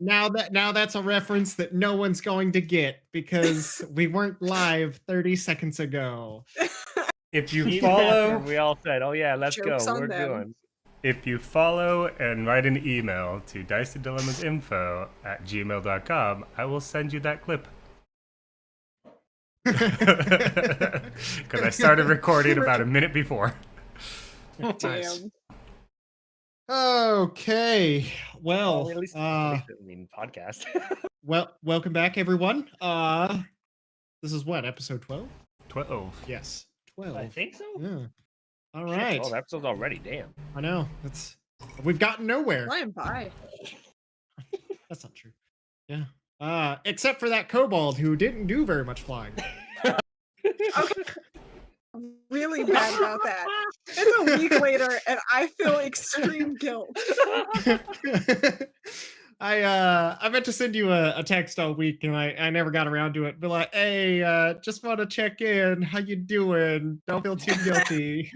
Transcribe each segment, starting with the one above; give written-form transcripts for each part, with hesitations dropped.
Now that's a reference that no one's going to get because we weren't live 30 seconds ago. If you Even follow, after we all said, "Oh yeah, let's Joke's go. on We're them. doing." if you follow and write an email to diceydilemmasinfo@gmail.com, I will send you that clip. Because I started recording about a minute before. Nice. Damn. Okay. Well, at least podcast. welcome back, everyone. This is what, episode 12? 12. Yes, 12. I think so. Yeah. All Shit, right. 12 episodes already. Damn. I know. We've gotten nowhere. Flying by. That's not true. Yeah. Except for that kobold who didn't do very much flying. Okay. I'm really bad about that. It's a week later, and I feel extreme guilt. I meant to send you a text all week, and I never got around to it. Be like, hey, just want to check in. How you doing? Don't feel too guilty.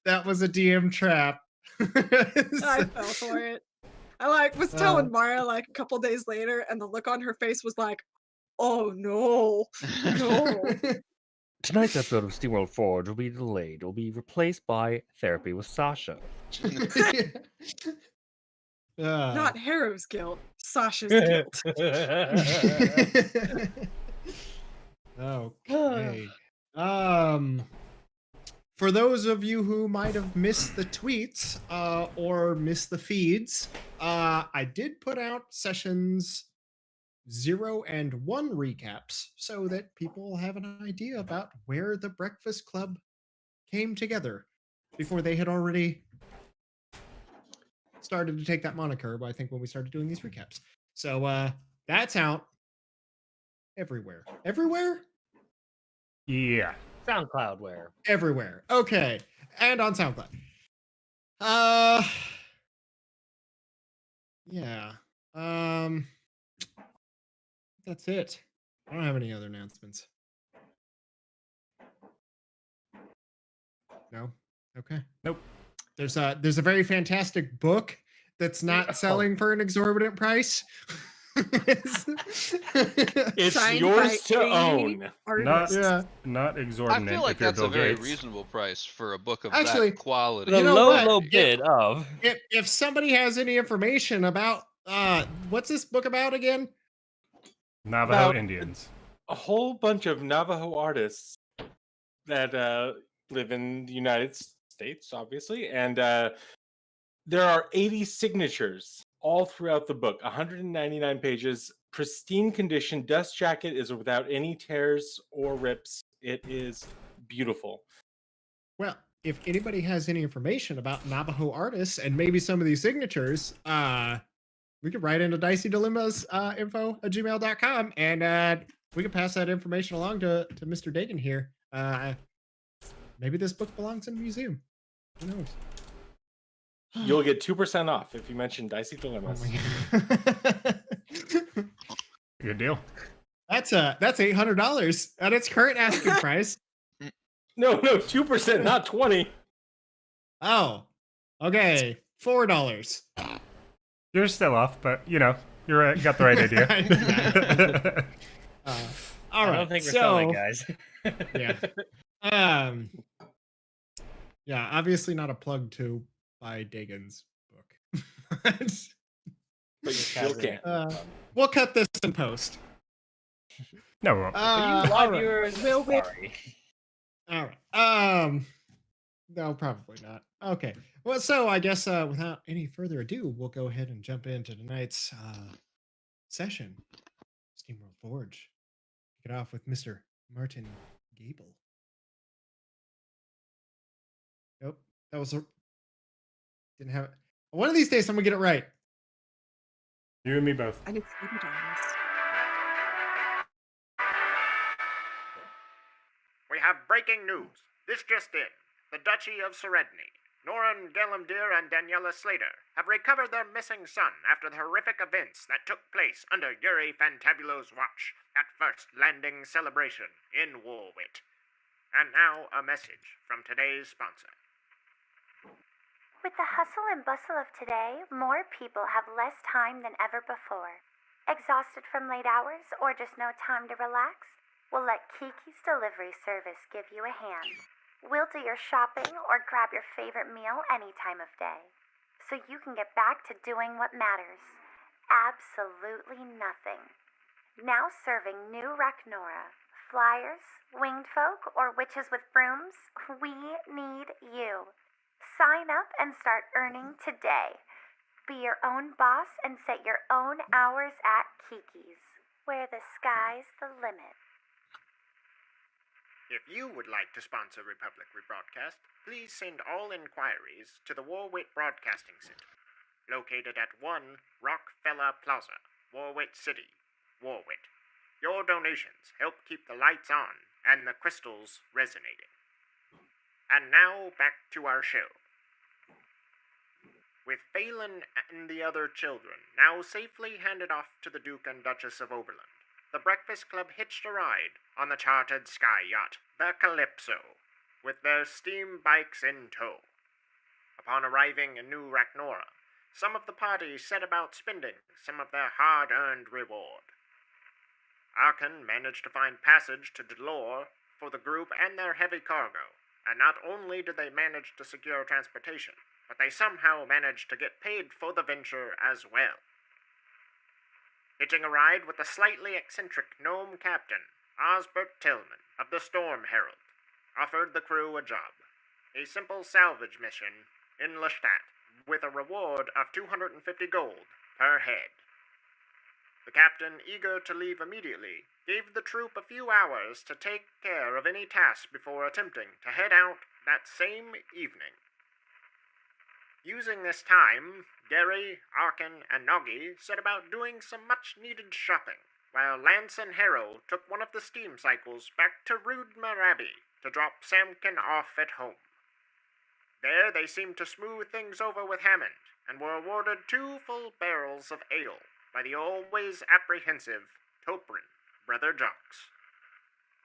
That was a DM trap. I fell for it. I was telling Mara a couple days later, and the look on her face was like, "Oh no, no." Tonight's episode of SteamWorld Forge will be delayed. It will be replaced by Therapy with Sasha. Not Harrow's guilt, Sasha's guilt. Okay. For those of you who might have missed the tweets or missed the feeds, I did put out sessions 0 and 1 recaps so that people have an idea about where the Breakfast Club came together before they had already started to take that moniker, I think, when we started doing these recaps. So that's out everywhere. Everywhere? Yeah. SoundCloud where? Everywhere. Okay. And on SoundCloud. Yeah. That's it. I don't have any other announcements. No? Okay. Nope. There's a very fantastic book that's not selling for an exorbitant price. It's Signed yours by to a own. artist. Not I exorbitant. feel like if you're that's Bill a very Gates. reasonable price for a book of Actually, that quality. The You know low, what? low bid of. If somebody has any information about what's this book about again? Navajo About- Indians. A whole bunch of Navajo artists that live in the United States, obviously, and there are 80 signatures all throughout the book. 199 pages, pristine condition. Dust jacket is without any tears or rips. It is beautiful. Well, if anybody has any information about Navajo artists and maybe some of these signatures, we could write into Dicey Dilemmas info@gmail.com and we could pass that information along to Mr. Dagan here. Maybe this book belongs in a museum. Who knows? You'll get 2% off if you mention Dicey Dilemmas. Good deal. That's $800 at its current asking price. No, 2%, not 20. Oh, okay, $4. You're still off, but you got the right idea. All right. I don't think we're selling, guys. Yeah. Yeah. Obviously, not a plug to buy Dagan's book. But you still can't. We'll cut this in post. No, we won't. all Live right. viewers, Will we- sorry. All right. No, probably not. Okay. Well, so I guess without any further ado, we'll go ahead and jump into tonight's session. SteamWorld Forge. Kick it off with Mr. Martin Gable. Nope. That was didn't have it. One of these days I'm gonna get it right. You and me both. I need $80. We have breaking news. This just in. The Duchy of Seredny, Noran Gelimdir and Daniela Slater have recovered their missing son after the horrific events that took place under Gerry Fantabulo's watch at First Landing Celebration in Warwit. And now a message from today's sponsor. With the hustle and bustle of today, more people have less time than ever before. Exhausted from late hours or just no time to relax? We'll let Kiki's delivery service give you a hand. We'll do your shopping or grab your favorite meal any time of day, so you can get back to doing what matters. Absolutely nothing. Now serving New Raknora. Flyers, winged folk, or witches with brooms, we need you. Sign up and start earning today. Be your own boss and set your own hours at Kiki's, where the sky's the limit. If you would like to sponsor Republic Rebroadcast, please send all inquiries to the Warwick Broadcasting Center, located at 1 Rockefeller Plaza, Warwick City, Warwick. Your donations help keep the lights on and the crystals resonating. And now back to our show. With Phelan and the other children now safely handed off to the Duke and Duchess of Oberland, the Breakfast Club hitched a ride on the chartered sky yacht, the Calypso, with their steam bikes in tow. Upon arriving in New Raknora, some of the party set about spending some of their hard-earned reward. Arkhann managed to find passage to Delore for the group and their heavy cargo, and not only did they manage to secure transportation, but they somehow managed to get paid for the venture as well. Hitching a ride with the slightly eccentric gnome captain, Osbert Tillman of the Storm Herald offered the crew a job, a simple salvage mission in Leshtat, with a reward of 250 gold per head. The captain, eager to leave immediately, gave the troop a few hours to take care of any task before attempting to head out that same evening. Using this time, Gerry, Arkhann, and Noggy set about doing some much-needed shopping, while Lance and Harrow took one of the steam cycles back to Rudmer Abbey to drop Samkin off at home. There they seemed to smooth things over with Hammond, and were awarded 2 full barrels of ale by the always apprehensive Toprin, Brother Jocks.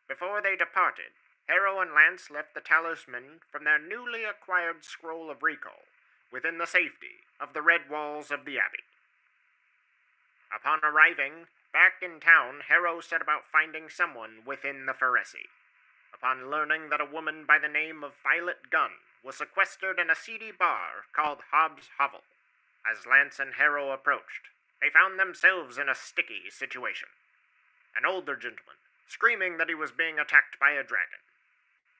Before they departed, Harrow and Lance left the talisman from their newly acquired scroll of recall within the safety of the red walls of the abbey. Upon arriving back in town, Harrow set about finding someone within the Pheressi. Upon learning that a woman by the name of Violet Gunn was sequestered in a seedy bar called Hobbs Hovel, as Lance and Harrow approached, they found themselves in a sticky situation. An older gentleman, screaming that he was being attacked by a dragon.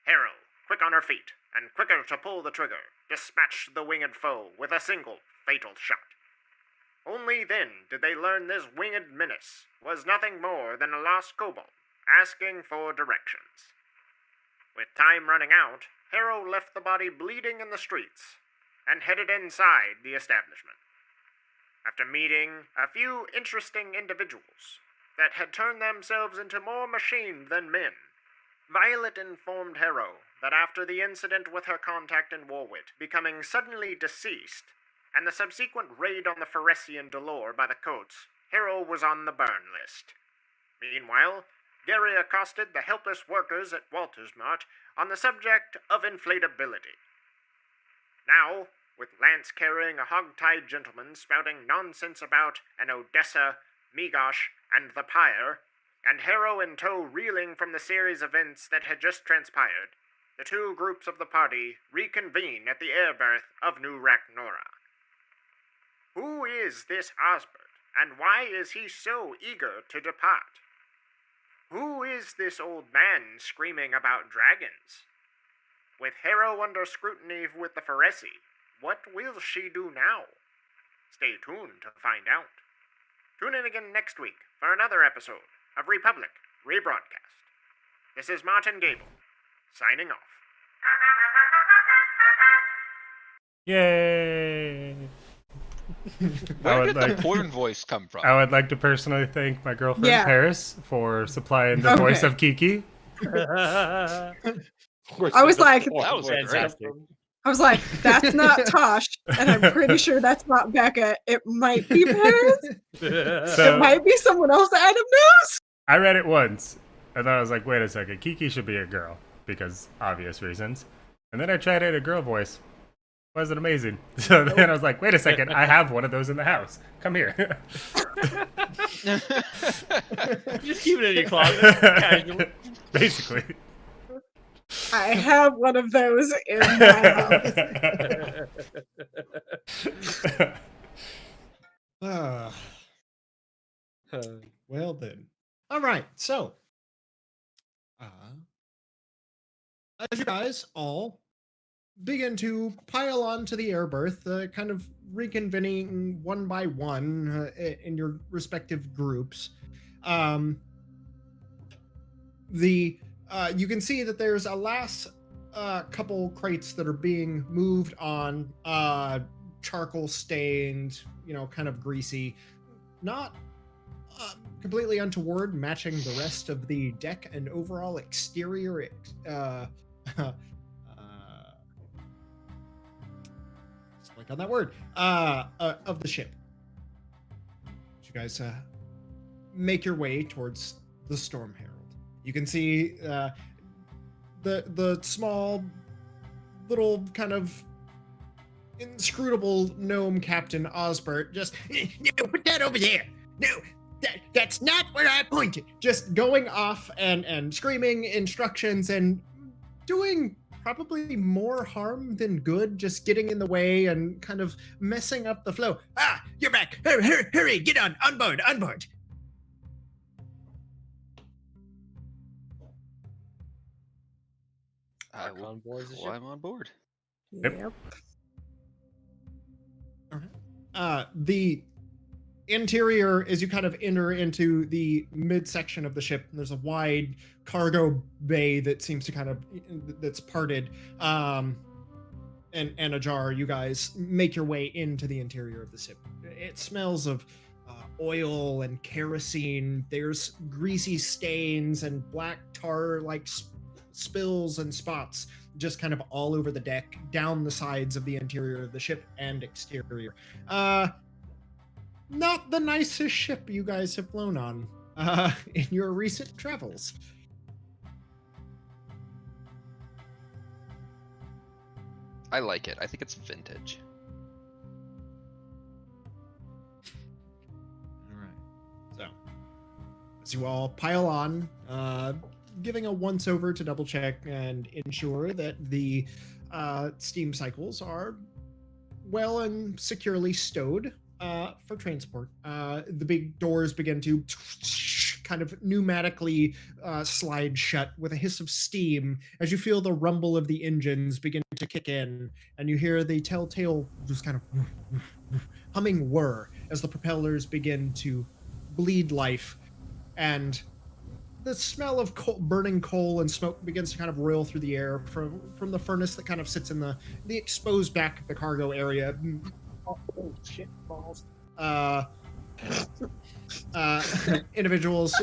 Harrow, quick on her feet, and quicker to pull the trigger, dispatched the winged foe with a single fatal shot. Only then did they learn this winged menace was nothing more than a lost kobold asking for directions. With time running out, Harrow left the body bleeding in the streets and headed inside the establishment. After meeting a few interesting individuals that had turned themselves into more machine than men, Violet informed Harrow that after the incident with her contact in Warwick becoming suddenly deceased, and the subsequent raid on the Pheressi in Delore by the Coats, Harrow was on the burn list. Meanwhile, Gerry accosted the helpless workers at Waltersmart on the subject of inflatability. Now, with Lance carrying a hog-tied gentleman spouting nonsense about an Odessa, Migosh, and the Pyre, and Harrow in tow reeling from the series of events that had just transpired, the two groups of the party reconvene at the air berth of New Raknora. Who is this Osbert, and why is he so eager to depart? Who is this old man screaming about dragons? With Harrow under scrutiny with the Pheressi, what will she do now? Stay tuned to find out. Tune in again next week for another episode of Republic Rebroadcast. This is Martin Gable, signing off. Yay! Where did the porn voice come from? I would like to personally thank my girlfriend Paris for supplying the voice of Kiki. I was like, That was fantastic. I was like, that's not Tosh, and I'm pretty sure that's not Becca. It might be Paris. So, It might be someone else Adam knows. I read it once, and then I was like, wait a second, Kiki should be a girl, because obvious reasons. And then I tried it a girl voice. Was it amazing? So then I was like, wait a second, I have one of those in the house. Come here. Just keep it in your closet. Casual. Basically. I have one of those in my house. Well then. All right. So, as you guys all begin to pile onto the air berth, kind of reconvening one by one in your respective groups, you can see that there's a last couple crates that are being moved on, charcoal stained, kind of greasy, not completely untoward, matching the rest of the deck and overall exterior like on that word of the ship. You guys make your way towards the Storm Herald. You can see the small little kind of inscrutable gnome captain Osbert just, no, put that over there. No, that's not where I pointed. Just going off and screaming instructions and doing probably more harm than good, just getting in the way and kind of messing up the flow. Ah, you're back. Hurry, get on board. I'm on board. I'm on board. Yep. All right. The interior, as you kind of enter into the midsection of the ship, there's a wide cargo bay that seems to that's parted, and ajar. You guys make your way into the interior of the ship. It smells of oil and kerosene. There's greasy stains and black tar like spills and spots just kind of all over the deck, down the sides of the interior of the ship and exterior. Not the nicest ship you guys have flown on in your recent travels. I like it. I think it's vintage. All right. So, as you all pile on, giving a once over to double check and ensure that the steam cycles are well and securely stowed for transport. The big doors begin to kind of pneumatically slide shut with a hiss of steam as you feel the rumble of the engines begin to kick in, and you hear the telltale just kind of humming whir as the propellers begin to bleed life, and the smell of burning coal and smoke begins to kind of roil through the air from the furnace that kind of sits in the exposed back of the cargo area. Oh, shit balls. Individuals,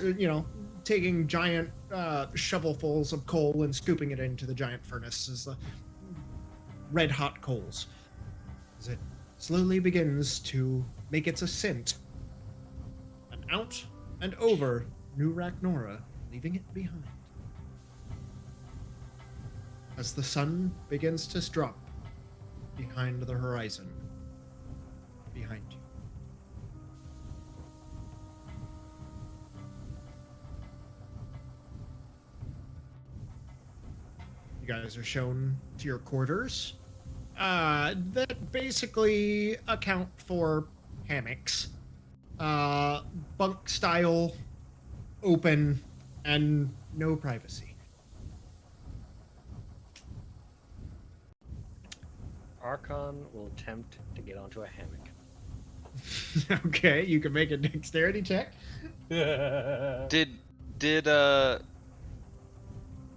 taking giant shovelfuls of coal and scooping it into the giant furnace as the red hot coals, as it slowly begins to make its ascent and out and over New Ragnorra, leaving it behind. As the sun begins to drop behind the horizon, behind you. You guys are shown to your quarters that basically account for hammocks, bunk style, open, and no privacy. Arkhann will attempt to get onto a hammock. Okay, you can make a dexterity check. Did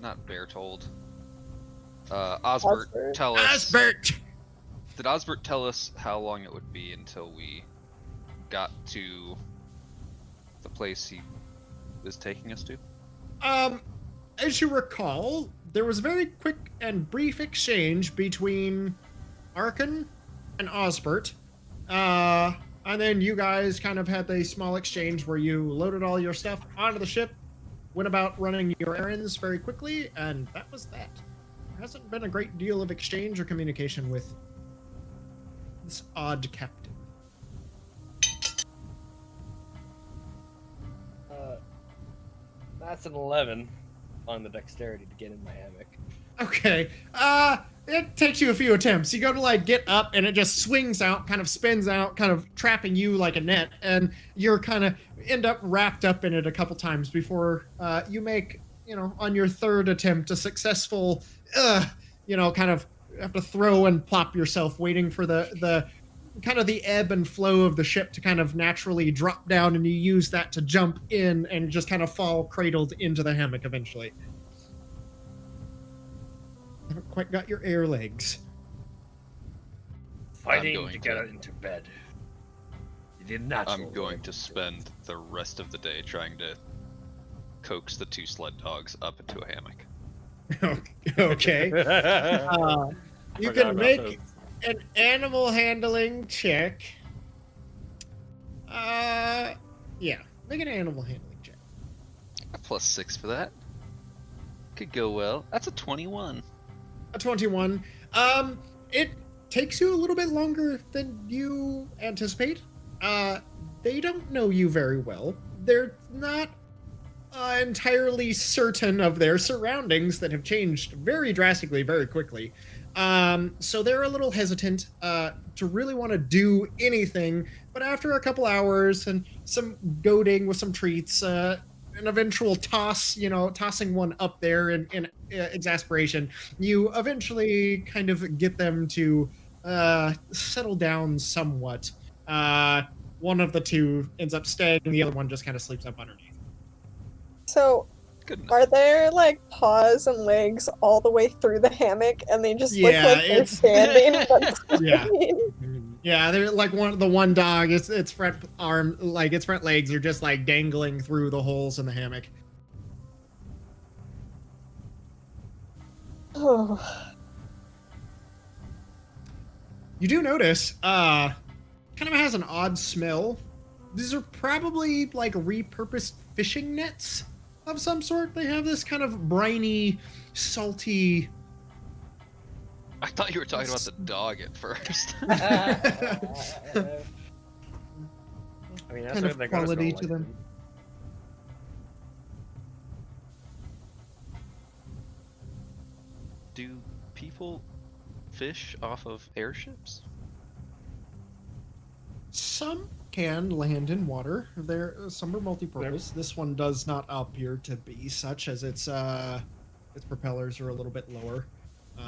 not Bertold, Osbert tell us? Osbert! Did Osbert tell us how long it would be until we got to the place he is taking us to? As you recall, there was a very quick and brief exchange between Arkhann and Osbert, and then you guys kind of had a small exchange where you loaded all your stuff onto the ship, went about running your errands very quickly, and that was that. There hasn't been a great deal of exchange or communication with this odd captain? That's an 11 on the dexterity to get in my hammock. Okay. It takes you a few attempts. You go to like get up and it just swings out, kind of spins out, kind of trapping you like a net, and you're kind of end up wrapped up in it a couple times before you make, on your third attempt, a successful, kind of have to throw and plop yourself, waiting for the kind of the ebb and flow of the ship to kind of naturally drop down, and you use that to jump in and just kind of fall cradled into the hammock eventually. Haven't quite got your air legs. Fighting to get into bed. You did not. I'm going to spend the rest of the day trying to coax the 2 sled dogs up into a hammock. Okay. You can make an animal handling check. Yeah, make an animal handling check. A +6 for that. Could go well. That's a 21. A 21. It takes you a little bit longer than you anticipate. They don't know you very well. They're not entirely certain of their surroundings that have changed very drastically, very quickly. So they're a little hesitant to really want to do anything. But after a couple hours and some goading with some treats, an eventual toss, tossing one up there in exasperation, you eventually kind of get them to settle down somewhat. One of the 2 ends up staying, and the other one just kind of sleeps up underneath. So, are there like paws and legs all the way through the hammock, and they just look like they're standing? Yeah, they're like the one dog. Its front arm, like its front legs, are just like dangling through the holes in the hammock. Oh. You do notice, kind of has an odd smell. These are probably like repurposed fishing nets of some sort. They have this kind of briny, salty. I thought you were talking about the dog at first. I mean, that's kind of quality to them. Do people fish off of airships? Some can land in water. Some are multi-purpose. This one does not appear to be such, as its propellers are a little bit lower.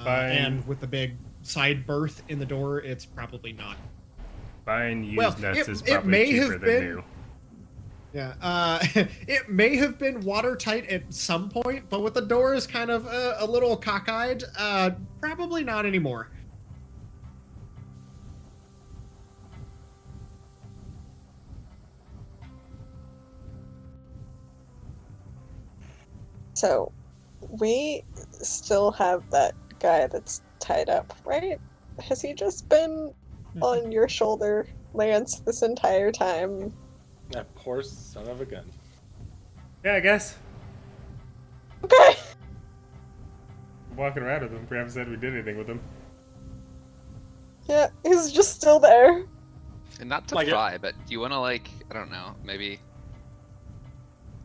And with the big side berth in the door, it's probably not. Buying used nets is probably may cheaper have than been, new. Yeah, it may have been watertight at some point, but with the doors kind of a little cockeyed, probably not anymore. So, we still have that guy that's tied up, right? Has he just been on your shoulder, Lance, this entire time? That poor son of a gun. Yeah, I guess. Okay. I'm walking around with him. We haven't said we did anything with him. Yeah, he's just still there. And not to pry, but do you want to, like, I don't know, maybe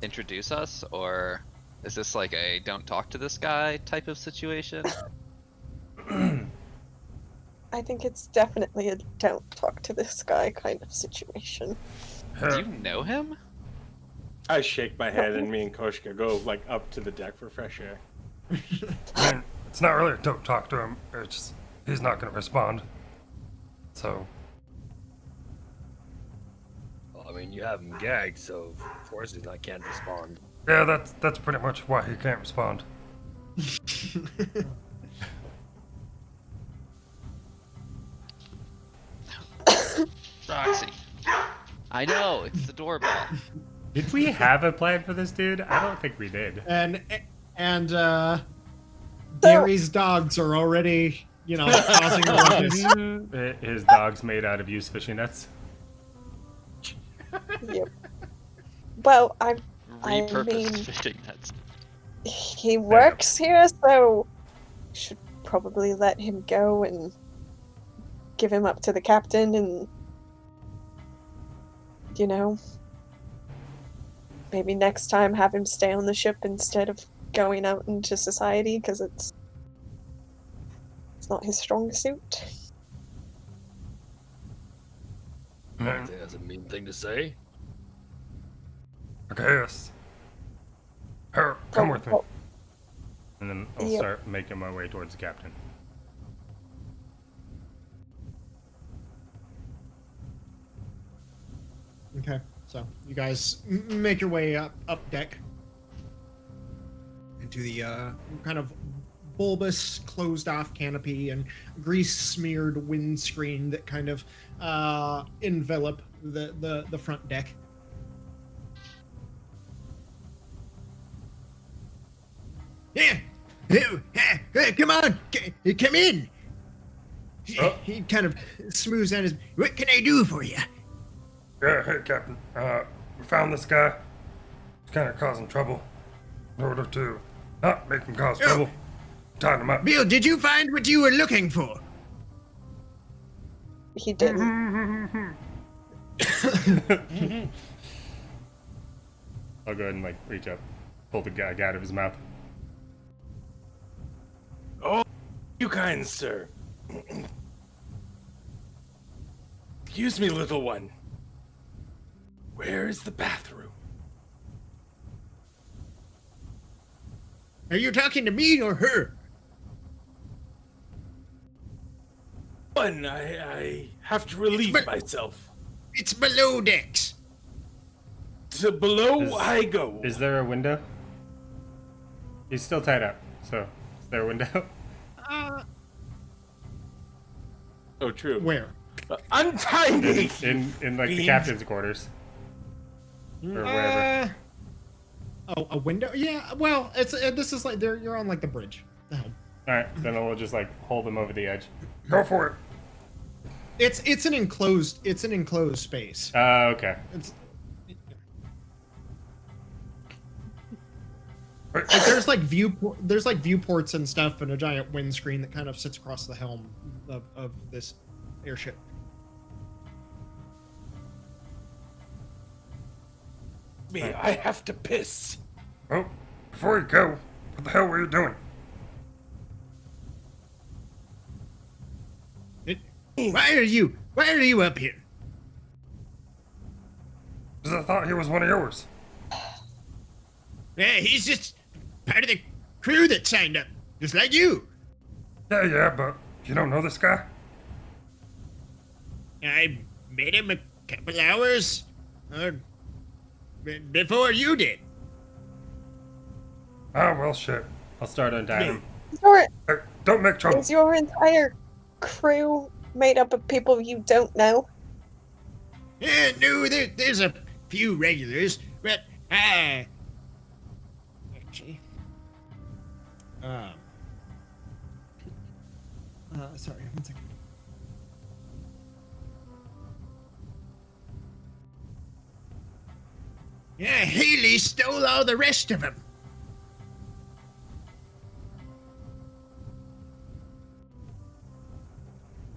introduce us? Or is this like a don't talk to this guy type of situation? I think it's definitely a don't talk to this guy kind of situation. Do you know him? I shake my head and me and Koshka go like up to the deck for fresh air. I mean, it's not really a don't talk to him. It's he's not going to respond. So. Well, I mean, you have him gagged, so of course he can't respond. Yeah, that's pretty much why he can't respond. Roxy. I know, it's the doorbell. Did we have a plan for this dude? I don't think we did. And Gerry's dogs are already, causing a ruckus. His dog's made out of used fishing nets. Yep. Well, I Repurposed mean, fishing nets. he works here, so should probably let him go and give him up to the captain and, maybe next time have him stay on the ship instead of going out into society, because it's not his strong suit. I think that's a mean thing to say. I guess. Harrow, come with me. And then I'll Yep. start making my way towards the captain. Okay, so you guys make your way up deck into the kind of bulbous, closed-off canopy and grease-smeared windscreen that kind of envelop the front deck. Yeah, come on, come in. He kind of smooths down his. What can I do for you? Yeah, hey, Captain. We found this guy. He's kind of causing trouble. In order to not make him cause trouble, tied him up. Bill, did you find what you were looking for? He didn't. I'll go ahead and reach up, pull the gag out of his mouth. Oh, you kind sir. Excuse me, little one. Where is the bathroom? Are you talking to me or her? One, I have to relieve myself. It's below decks. To below I go. Is there a window? He's still tied up, so is there a window? Oh, true. Where? Untie me! In the captain's quarters. Or wherever. Oh, a window? Yeah. Well, this is you're on the bridge. The helm. All right, then we'll just hold him over the edge. Go for it. It's an enclosed space. Okay. There's viewports and stuff, and a giant windscreen that kind of sits across the helm of this airship. I have to piss. Oh, before you go, what the hell were you doing? Why are you up here? Because I thought he was one of yours. Yeah, he's just part of the crew that signed up, just like you. Yeah, but you don't know this guy? I met him a couple hours before you did. Ah, well, shit. I'll start untying him. Hey, don't make trouble. Is your entire crew made up of people you don't know? Yeah, no, there's a few regulars, but actually, sorry, 1 second. Yeah, Haley stole all the rest of them.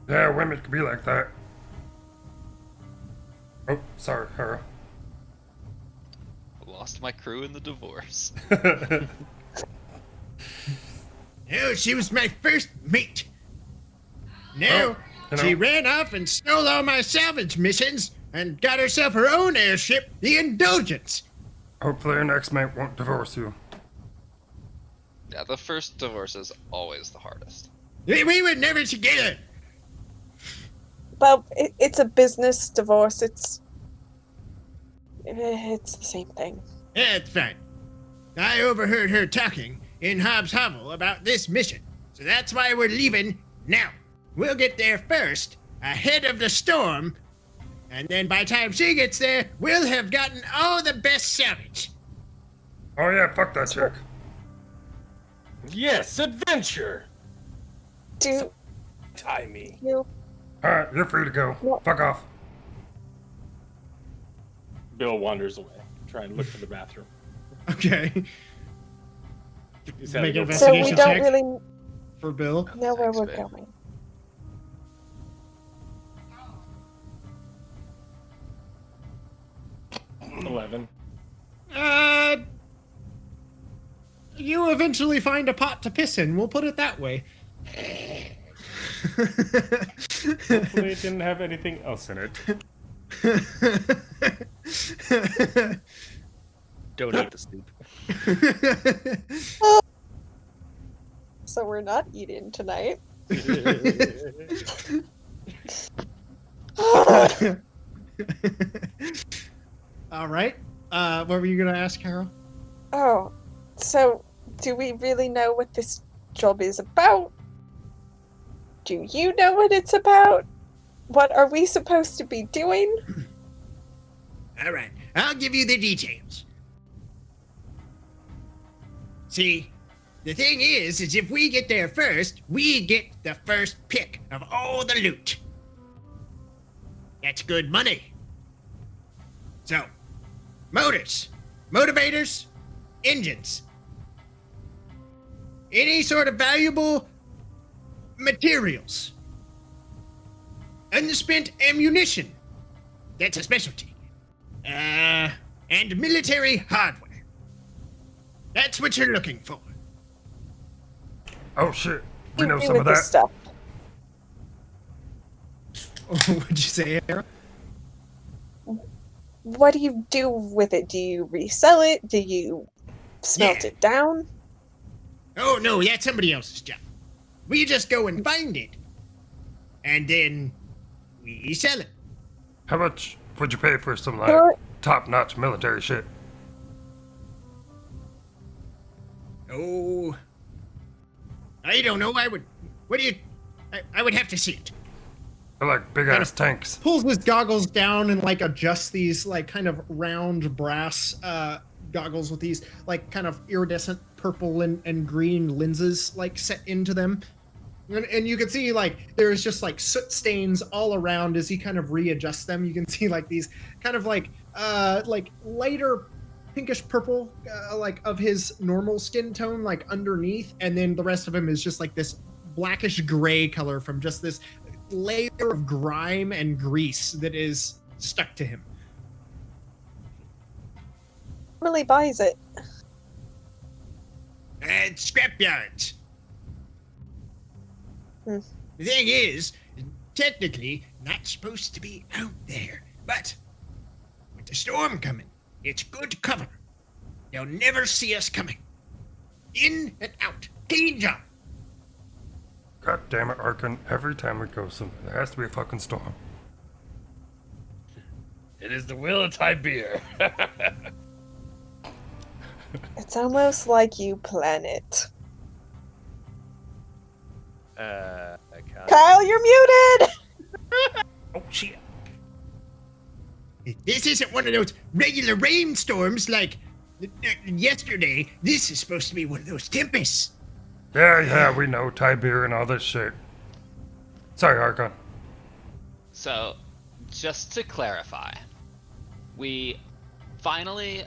Yeah, women could be like that. Oh, sorry, Harrow. Lost my crew in the divorce. Oh, she was my first mate. Now, she ran off and stole all my salvage missions and got herself her own airship, the Indulgence. Hopefully your next mate won't divorce you. Yeah, the first divorce is always the hardest. We were never together. Well, it's a business divorce. It's the same thing. Yeah, it's fine. I overheard her talking in Hobbs Hovel about this mission, so that's why we're leaving now. We'll get there first, ahead of the storm, and then by the time she gets there, we'll have gotten all the best salvage. Oh yeah, fuck that chick. Yes, adventure. Tie me. Alright, you're free to go. Fuck off. Bill wanders away, trying to look for the bathroom. Okay. Make an So we investigation don't check really for Bill. know where we're going. 11. You eventually find a pot to piss in. We'll put it that way. Hopefully it didn't have anything else in it. Don't eat the soup. So we're not eating tonight. All right. What were you gonna ask, Harrow? Oh, so do we really know what this job is about? Do you know what it's about? What are we supposed to be doing? All right, I'll give you the details. See, the thing is if we get there first, we get the first pick of all the loot. That's good money. So, motors, motivators, engines, any sort of valuable materials, unspent ammunition, that's a specialty, and military hardware. That's what you're looking for. Oh shit, we know Do some of with this that. stuff. What'd you say, Harrow? What do you do with it? Do you resell it? Do you smelt it down? Oh no, that's somebody else's job. We just go and find it, and then we sell it. How much would you pay for some Or- like top-notch military shit? Oh, I don't know. I would have to see it. They're like big-ass tanks. Pulls his goggles down and like adjusts these like kind of round brass goggles with these like kind of iridescent purple and green lenses like set into them. And you can see like there's just like soot stains all around as he kind of readjusts them. You can see like these kind of like lighter pinkish purple like of his normal skin tone like underneath, and then the rest of him is just like this blackish gray color from just this layer of grime and grease that is stuck to him. Really buys it. And scrapyards. Hmm. The thing is, technically not supposed to be out there, but with the storm coming, it's good cover. They'll never see us coming. In and out. Clean job. God damn it, Arkhann. Every time we go somewhere, there has to be a fucking storm. It is the will of Tiberius. It's almost like you plan it. Kyle, you're muted! Oh shit. This isn't one of those regular rainstorms like yesterday. This is supposed to be one of those tempests. Yeah, we know Tiberius and all this shit. Sorry, Arkhann. So, just to clarify, we finally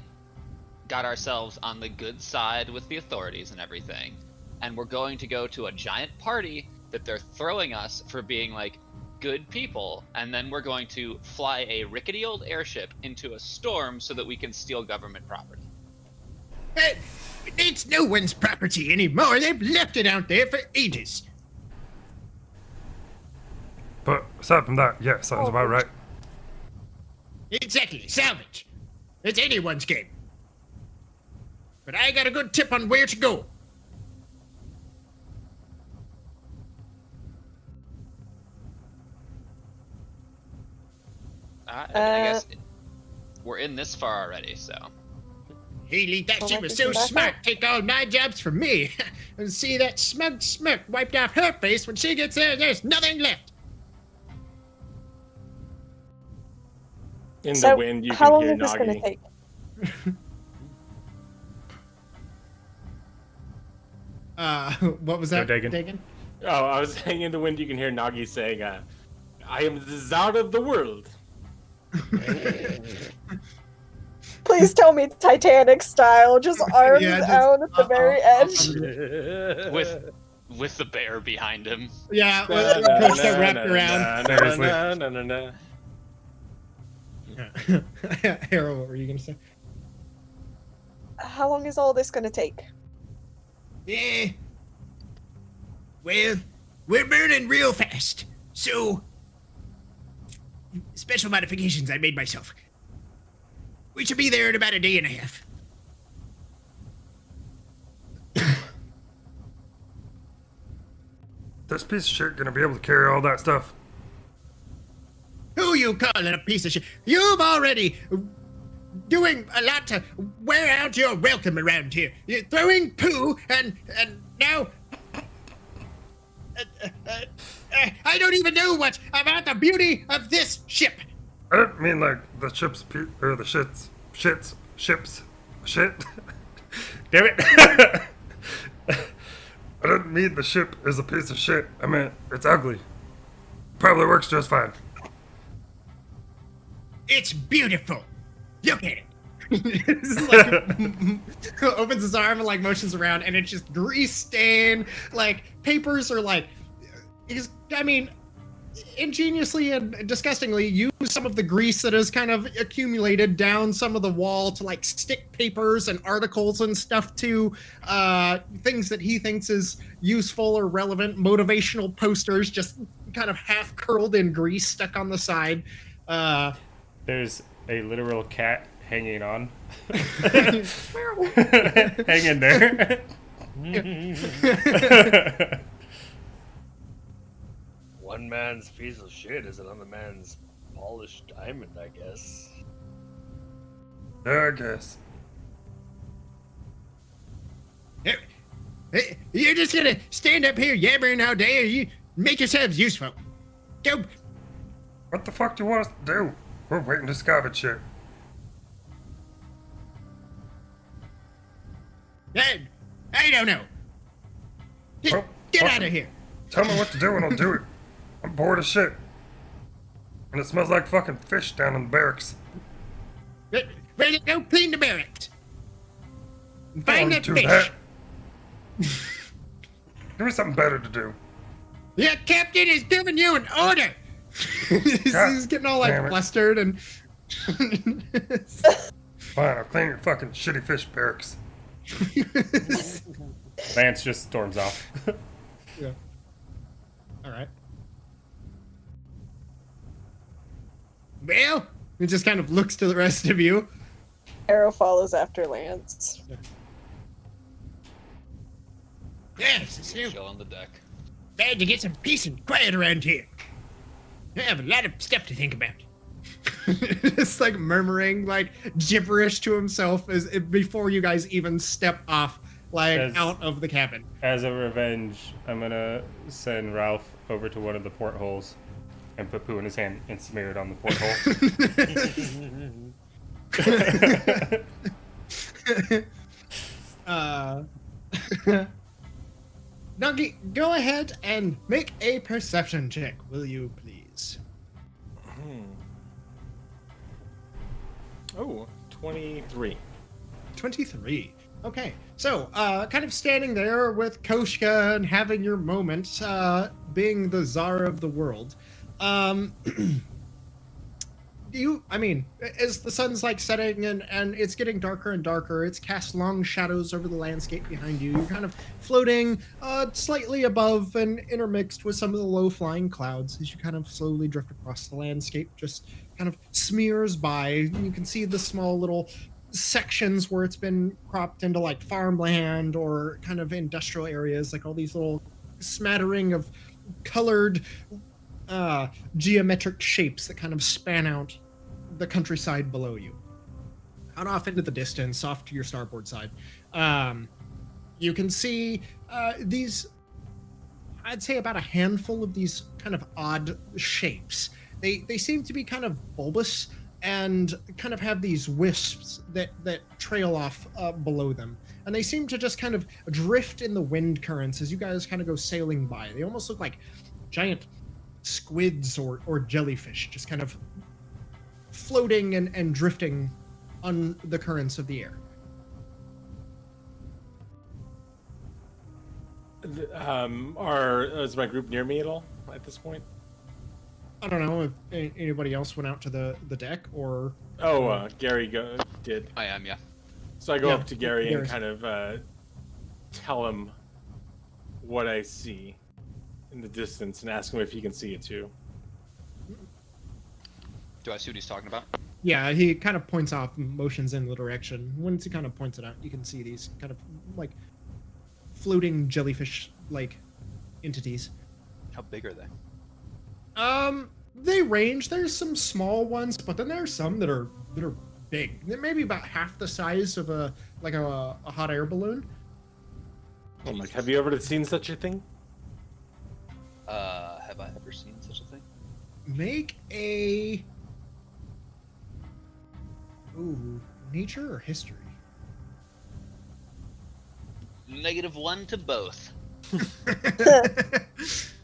got ourselves on the good side with the authorities and everything, and we're going to go to a giant party that they're throwing us for being like good people, and then we're going to fly a rickety old airship into a storm so that we can steal government property. It's no one's property anymore. They've left it out there for ages. But aside from that, yeah, sounds about right. Exactly, salvage. It's anyone's game. But I got a good tip on where to go. I guess we're in this far already, so. Haley, that Well, she I was can so see that. smart. Take all my jobs from me. And see that smug smirk wiped off her face when she gets there. There's nothing left. In So, the wind, you how can long hear is this going to Nagi. take? What was that, Dagan. Dagan? Oh, I was saying in the wind, you can hear Nagi saying, I am the czar of the world. Please tell me Titanic style, just arms Yeah, just out at the very edge. With the bear behind him. Yeah, with the coach that wrapped around. Seriously. Harrow, what were you gonna say? How long is all this gonna take? Yeah. Well, we're burning real fast, so special modifications I made myself. We should be there in about a day and a half. This piece of shit gonna be able to carry all that stuff. Who you calling a piece of shit? You've already doing a lot to wear out your welcome around here. You're throwing poo and now I don't even know much about the beauty of this ship. I didn't mean like the ships or the ships. Shit. Damn it. I didn't mean the ship is a piece of shit. I meant it's ugly. Probably works just fine. It's beautiful. Look at it. This is like opens his arm and like motions around, and it's just grease stain. Like papers are like, I mean, ingeniously and disgustingly use some of the grease that has kind of accumulated down some of the wall to like stick papers and articles and stuff to things that he thinks is useful or relevant. Motivational posters just kind of half curled in grease stuck on the side. There's a literal cat hanging on. Hang in there. One man's piece of shit is another man's polished diamond, I guess. Yeah, I guess. You're just gonna stand up here yammering all day, or you make yourselves useful. Go. What the fuck do you want us to do? We're waiting to scavenge shit. I don't know. Just Well, get fuck out of it. here. Tell me what to do and I'll do it. I'm bored as shit. And it smells like fucking fish down in the barracks. Ready to go clean the barracks. Find that do fish. that. Give me something better to do. Your captain is giving you an order. He's getting all like damn it. flustered and. Fine, I'll clean your fucking shitty fish barracks. Lance just storms off. Yeah. All right. Well, He just kind of looks to the rest of you. Harrow follows after Lance. yes, it's you. Chill on the deck. Glad to get some peace and quiet around here. I have a lot of stuff to think about. Just like murmuring like gibberish to himself as before you guys even step off like out of the cabin. As a revenge, I'm gonna send Ralph over to one of the portholes and put poo in his hand and smear it on the porthole. Nuggy, go ahead and make a perception check, will you please? Oh, 23. 23. Okay, so kind of standing there with Koshka and having your moment, being the czar of the world. As the sun's like setting and it's getting darker and darker, it's cast long shadows over the landscape behind you. You're kind of floating slightly above and intermixed with some of the low-flying clouds as you kind of slowly drift across the landscape, just kind of smears by. You can see the small little sections where it's been cropped into like farmland or kind of industrial areas, like all these little smattering of colored geometric shapes that kind of span out the countryside below you. Out off into the distance, off to your starboard side, you can see these, I'd say about a handful of these kind of odd shapes. They seem to be kind of bulbous and kind of have these wisps that trail off below them. And they seem to just kind of drift in the wind currents as you guys kind of go sailing by. They almost look like giant squids or jellyfish, just kind of floating and drifting on the currents of the air. Is my group near me at all at this point? I don't know if anybody else went out to the deck or. Gerry did. I am, yeah. So I go Yeah, up to Gerry and Gerry's- kind of tell him what I see in the distance and ask him if he can see it too. Do I see what he's talking about? Yeah, he kind of points off, motions in the direction. Once he kind of points it out, you can see these kind of like floating jellyfish-like entities. How big are they? They range. There's some small ones, but then there's some that are big. They're maybe about half the size of a hot air balloon. Oh my! Have you ever seen such a thing? Have I ever seen such a thing? Make a nature or history? -1 to both.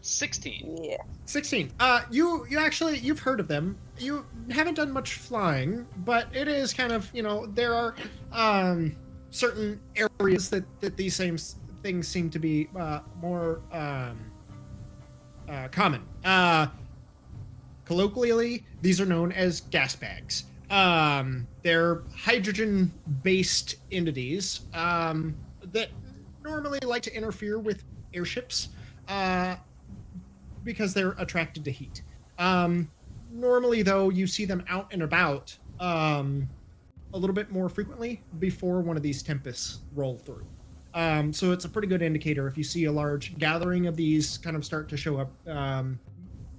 16. Yeah. 16. You've heard of them. You haven't done much flying, but it is kind of, there are certain areas that these same things seem to be more common. Colloquially, these are known as gas bags. They're hydrogen-based entities that normally like to interfere with airships because they're attracted to heat. Normally, though, you see them out and about a little bit more frequently before one of these tempests roll through. So it's a pretty good indicator if you see a large gathering of these kind of start to show up.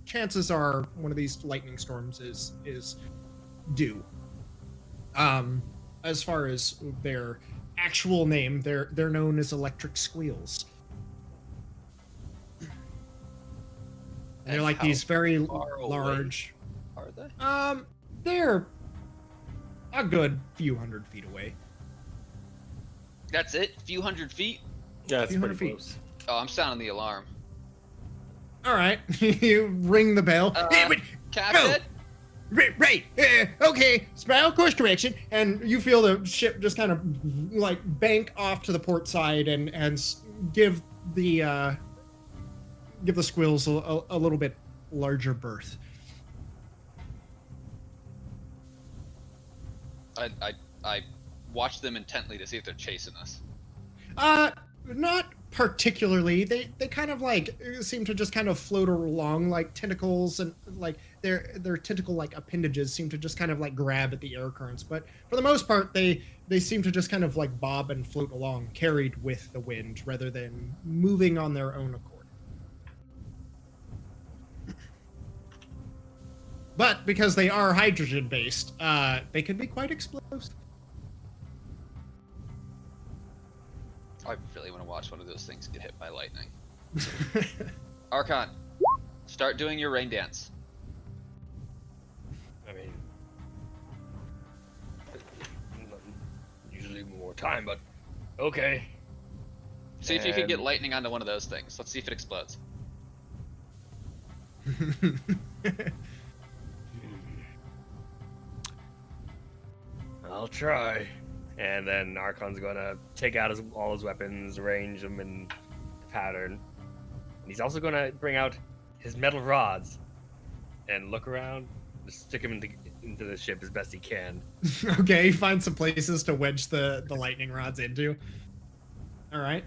Chances are one of these lightning storms is due. As far as their actual name, they're known as electric squeals. And they're like these very large. Are they? They're a good few hundred feet away. That's it? Few hundred feet? Yeah, it's Few pretty hundred feet. close. Oh, I'm sounding the alarm. All right, you ring the bell. Hey, but Captain? Right. Okay. Spiral course direction, and you feel the ship just kind of like bank off to the port side and give the squills a little bit larger berth. I watch them intently to see if they're chasing us. Not particularly. They kind of like seem to just kind of float along like tentacles, and like their tentacle like appendages seem to just kind of like grab at the air currents. But for the most part, they seem to just kind of like bob and float along, carried with the wind rather than moving on their own accord. But because they are hydrogen based, they can be quite explosive. I really want to watch one of those things get hit by lightning. Arkhann, start doing your rain dance. I mean, usually more time, but okay. See if you can get lightning onto one of those things. Let's see if it explodes. I'll try. And then Arkhann's gonna take out all his weapons, arrange them in pattern. And he's also gonna bring out his metal rods and look around, just stick him into the ship as best he can. Okay, find some places to wedge the lightning rods into. All right.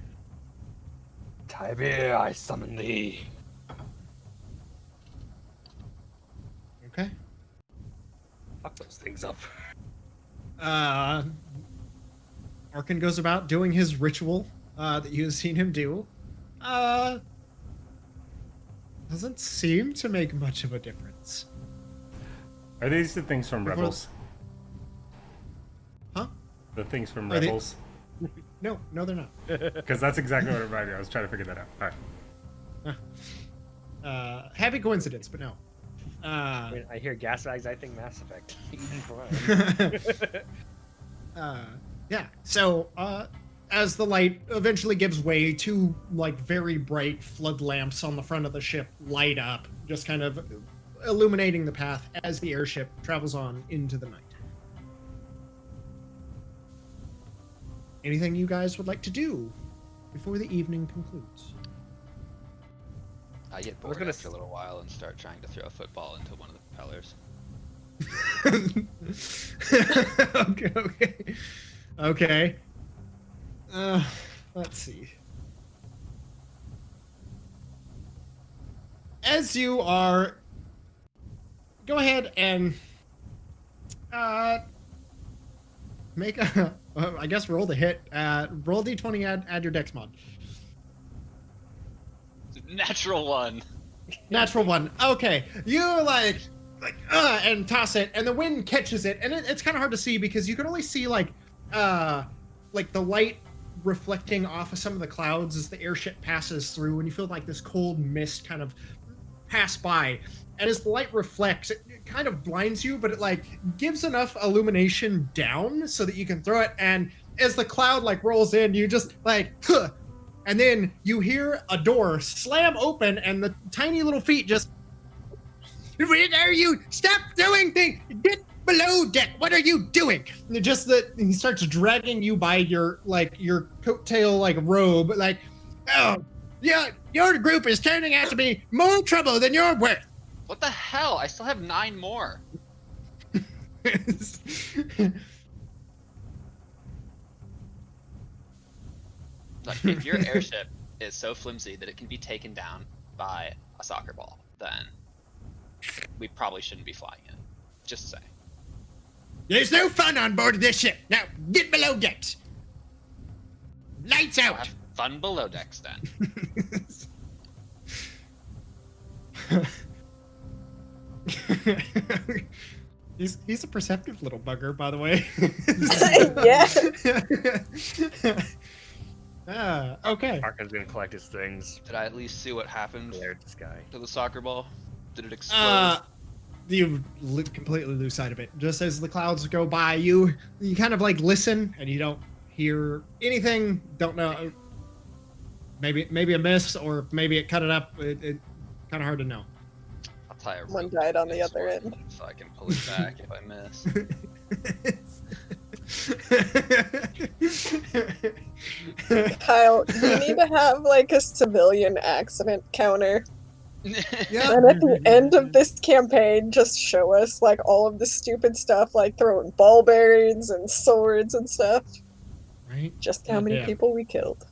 Tybir, I summon thee. Okay. Fuck those things up. Arkhann goes about doing his ritual that you've seen him do. Doesn't seem to make much of a difference. Are these the things from Rebels? Huh? The things from Are they- Rebels? No, they're not. Because that's exactly what it reminded me. I was trying to figure that out. All right. Happy coincidence, but no. I mean, I hear gas bags, I think Mass Effect. Yeah. So, as the light eventually gives way, two like very bright flood lamps on the front of the ship light up, just kind of illuminating the path as the airship travels on into the night. Anything you guys would like to do before the evening concludes? I get bored after a little while and start trying to throw a football into one of the propellers. Okay. Let's see. As you are, go ahead and make a. I guess roll the hit. Roll d20. Add your dex mod. Natural one. Natural one. Okay, you like and toss it, and the wind catches it, and it's kind of hard to see because you can only see like the light reflecting off of some of the clouds as the airship passes through, and you feel like this cold mist kind of pass by. And as the light reflects, it kind of blinds you, but it like gives enough illumination down so that you can throw it. And as the cloud like rolls in, you just like, huh, and then you hear a door slam open, and the tiny little feet just. Where are you? Stop doing things! Get below deck! What are you doing? And just that he starts dragging you by your coattail like robe, like, oh, yeah, your group is turning out to be more trouble than you're worth. What the hell? I still have 9 more. Like, if your airship is so flimsy that it can be taken down by a soccer ball, then we probably shouldn't be flying it. Just say. There's no fun on board of this ship. Now, get below decks. Lights We'll out. have fun below decks then. He's a perceptive little bugger, by the way. Yeah. Okay. Arkhann's gonna collect his things. Did I at least see what happened There to Sky. to the soccer ball? Did it explode? You completely lose sight of it. Just as the clouds go by, you kind of like listen, and you don't hear anything. Don't know. Maybe a miss, or maybe it cut it up. It kind of hard to know. I'll tie a One rope died on the against other one end. So I can pull it back if I miss. Kyle, you need to have like a civilian accident counter. Yeah. And at the end of this campaign, just show us like all of the stupid stuff, like throwing ball bearings and swords and stuff. Right. Just how many Yeah. people we killed.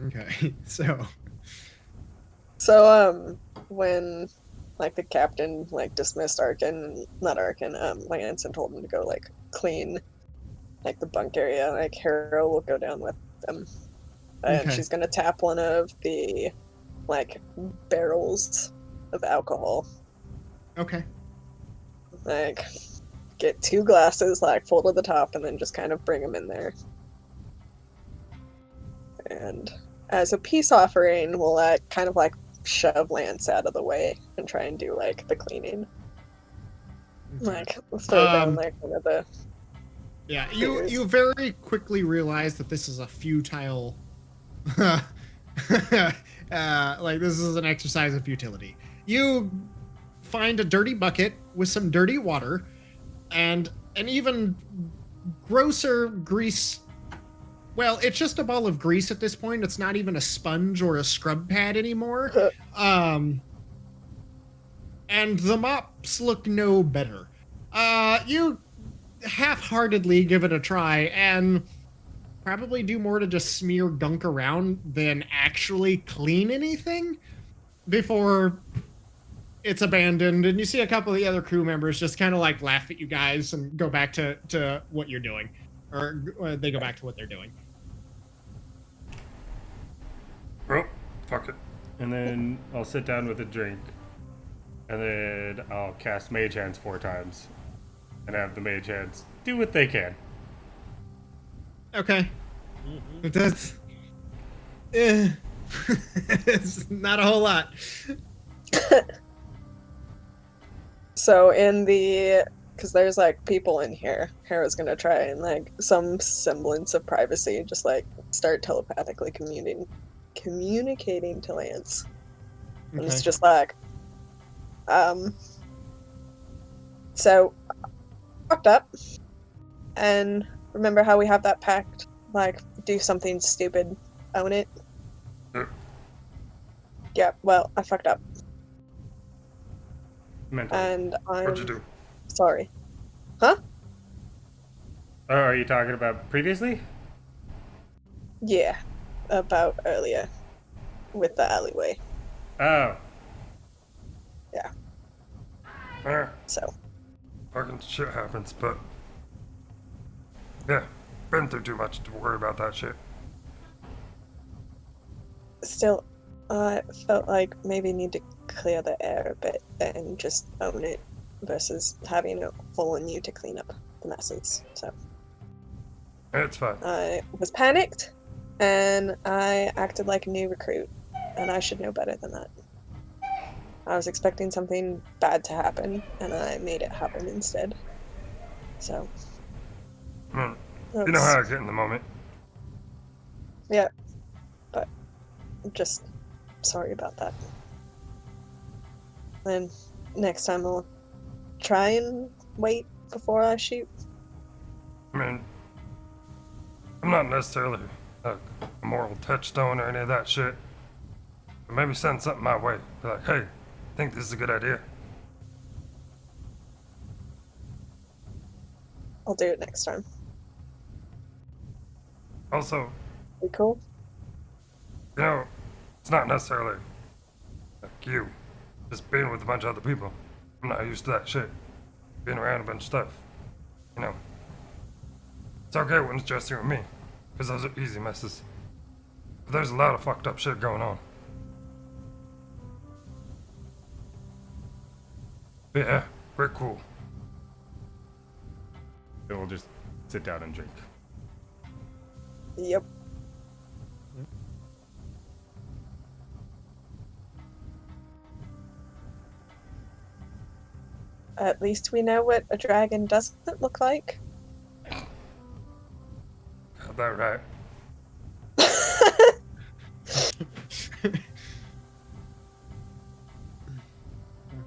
Okay. So. So, when like the captain like dismissed Lance, and told him to go like clean like the bunk area, like Harrow will go down with them. And Okay. she's gonna tap one of the like barrels of alcohol. Okay. Like get 2 glasses like full to the top, and then just kind of bring them in there. And as a peace offering, we'll like kind of like shove Lance out of the way and try and do like the cleaning. Like throw down like one of the. Yeah, you very quickly realize that this is a futile. Like this is an exercise of futility. You find a dirty bucket with some dirty water, and an even grosser grease. Well, it's just a ball of grease at this point. It's not even a sponge or a scrub pad anymore. And the mops look no better. You half-heartedly give it a try and probably do more to just smear gunk around than actually clean anything before it's abandoned. And you see a couple of the other crew members just kind of like laugh at you guys and go back to what you're doing. Or they go back to what they're doing. Oh, fuck it. And then I'll sit down with a drink. And then I'll cast Mage Hands 4 times. And have the Mage Hands do what they can. Okay. That's... it's not a whole lot. So in the, because there's like people in here, Harrow's gonna try and like some semblance of privacy, just like start telepathically communicating to Lance. And it's Okay. just like, so fucked up. And remember how we have that pact? Like, do something stupid, own it. Yeah, well, I fucked up. Mentally. And What'd you I'm do? sorry. Huh? Oh, are you talking about previously? Yeah, about earlier with the alleyway. Oh. So, Fucking shit happens, but yeah, been through too much to worry about that shit. still, I felt like maybe need to clear the air a bit and just own it versus having it fall on you to clean up the messes. So, It's fine. I was panicked and I acted like a new recruit, and I should know better than that. I was expecting something bad to happen, and I made it happen instead. So, I mean, you know how I get in the moment. yeah, but I'm just sorry about that. And next time I'll try and wait before I shoot. I mean, I'm not necessarily a moral touchstone or any of that shit. But maybe send something my way. Be like, hey, I think this is a good idea. I'll do it next time. Also, Be cool? you know, it's not necessarily like you. Just being with a bunch of other people. I'm not used to that shit. Being around a bunch of stuff. You know. It's okay when it's just you and me. Because those are easy messes. But there's a lot of fucked up shit going on. But yeah, we're cool. Then we'll just sit down and drink. Yep. At least we know what a dragon doesn't look like. Got that right.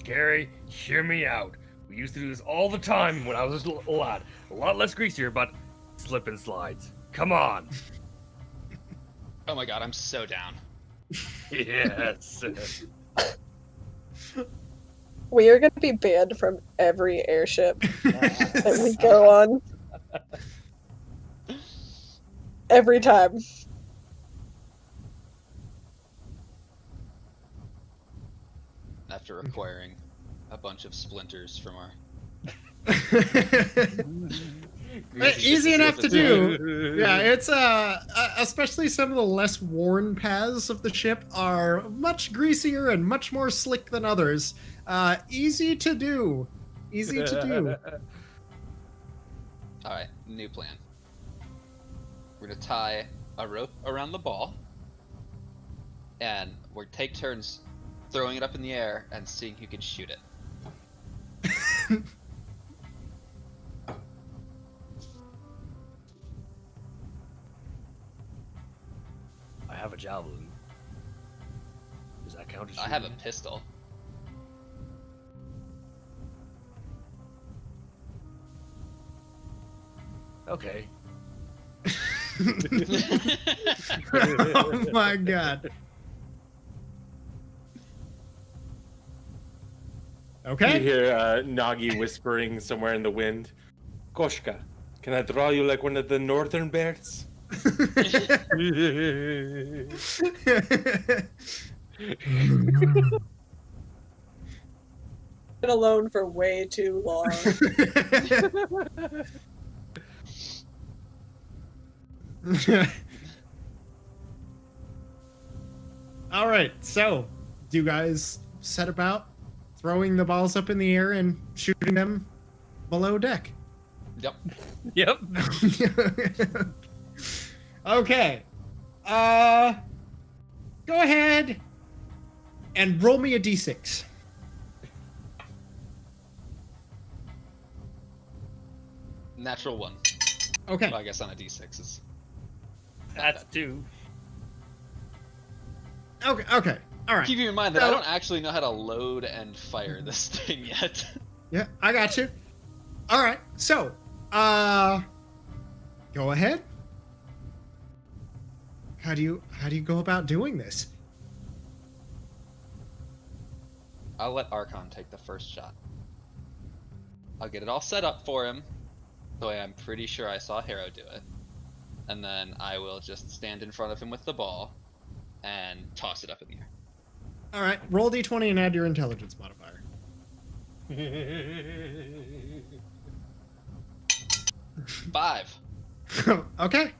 Gerry, hear me out. We used to do this all the time when I was a lad. A lot less greasier, but slip and slides. Come on. Oh my god, I'm so down. Yes. We are going to be banned from every airship that we go on. Every time. After acquiring a bunch of splinters from our Easy enough to do. Yeah, it's especially some of the less worn paths of the ship are much greasier and much more slick than others. Easy to do. Easy to do. Alright, new plan. We're gonna tie a rope around the ball, and we'll take turns throwing it up in the air and seeing who can shoot it. I have a javelin. Does that count as I have a shooting? pistol. Okay. Oh my god. Okay. You hear Nagi whispering somewhere in the wind. Koshka, can I draw you like one of the northern bears? Been alone for way too long. All right, so do you guys set about throwing the balls up in the air and shooting them below deck? Yep. Yep. Okay. Go ahead and roll me a d6. Natural one. Okay. Well, I guess on a d6 is. That's two. Okay. All right. Keeping in mind that I So- don't actually know how to load and fire this thing yet. Yeah, I got you. All right. So, go ahead. How do you go about doing this? I'll let Arkhann take the first shot. I'll get it all set up for him, the way I'm pretty sure I saw Harrow do it. And then I will just stand in front of him with the ball and toss it up in the air. All right, roll d20 and add your intelligence modifier. 5. Okay,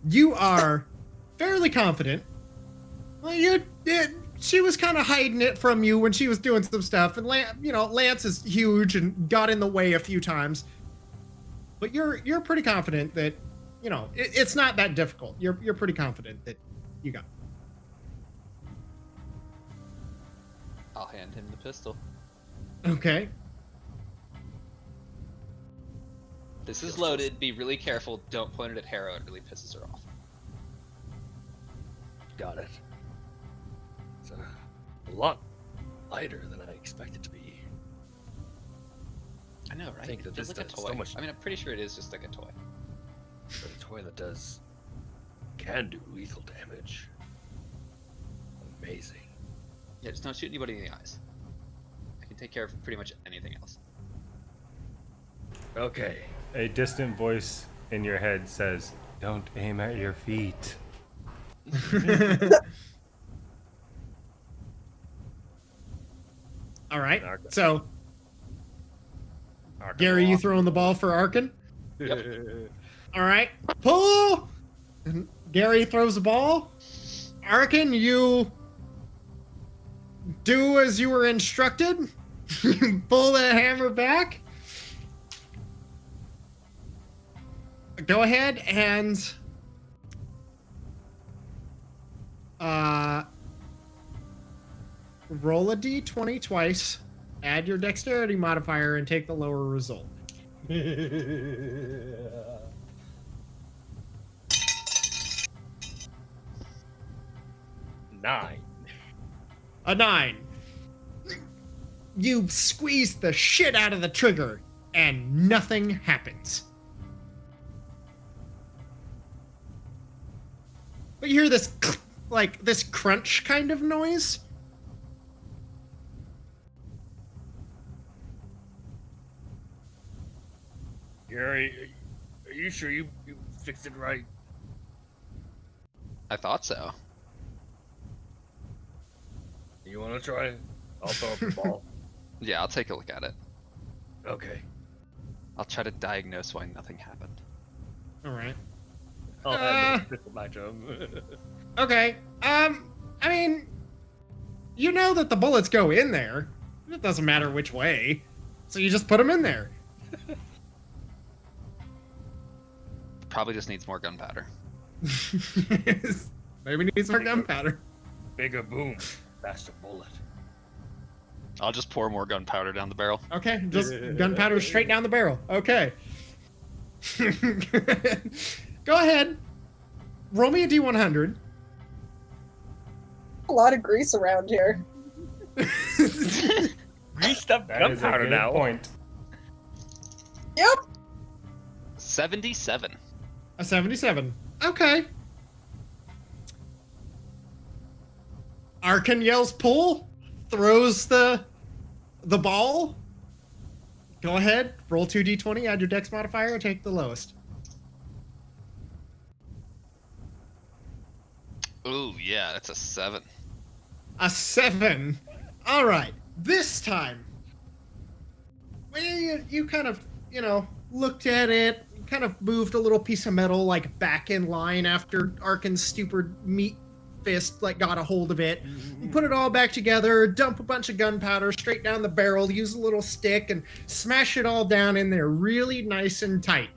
you are fairly confident. Well, she was kind of hiding it from you when she was doing some stuff, and Lance is huge and got in the way a few times. But you're pretty confident that it's not that difficult. You're pretty confident that you got it. I'll hand him the pistol. Okay. This is loaded. Be really careful. Don't point it at Harrow. It really pisses her off. Got it. It's a lot lighter than I expected it to be. I know, right? I think that It this feels like a does toy. so much. I mean, I'm pretty sure it is just like a toy. But a toy that can do lethal damage. Amazing. Yeah, just don't shoot anybody in the eyes. I can take care of pretty much anything else. Okay. A distant voice in your head says, "Don't aim at your feet." All right. So, Gerry, you throwing the ball for Arkhann? Yep. All right. Pull! And Gerry throws the ball. Arkhann, you do as you were instructed. You pull the hammer back. Go ahead and roll a d20 twice, add your dexterity modifier, and take the lower result. 9. A 9. You squeeze the shit out of the trigger, and nothing happens. But you hear this, like, this crunch kind of noise. Gerry, are you sure you fixed it right? I thought so. You want to try? I'll throw up the ball. Yeah, I'll take a look at it. Okay. I'll try to diagnose why nothing happened. All right. I'll hand the pistol back to him. Okay. I mean, you know that the bullets go in there. It doesn't matter which way. So you just put them in there. Probably just needs more gunpowder. Maybe needs more gunpowder. Bigger boom, faster bullet. I'll just pour more gunpowder down the barrel. Okay, just gunpowder straight down the barrel. Okay. Go ahead. Roll me a d100. A lot of grease around here. Greased up That is a gunpowder good now. point. Yep. 77. A 77. Okay. Arkhann yells pull, throws the ball. Go ahead, roll 2d20, add your dex modifier, and take the lowest. Ooh, yeah, that's a 7. A 7. All right. This time, when you kind of, looked at it, kind of moved a little piece of metal like back in line after Arkhann's stupid meat fist got a hold of it. You put it all back together, dump a bunch of gunpowder straight down the barrel, use a little stick, and smash it all down in there really nice and tight.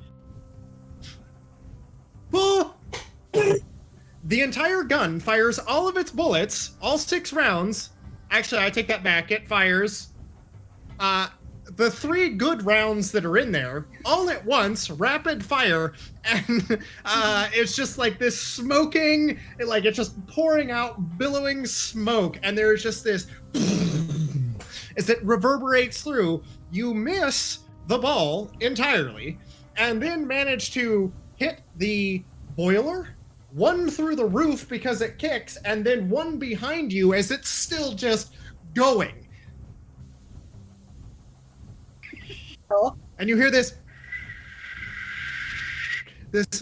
The entire gun fires all of its bullets, all 6 rounds. Actually, I take that back. It fires the 3 good rounds that are in there all at once, rapid fire, and it's just like this smoking, it's just pouring out billowing smoke, and there's just this as it reverberates through. You miss the ball entirely, and then manage to hit the boiler, one through the roof because it kicks, and then one behind you as it's still just going. Oh. and you hear this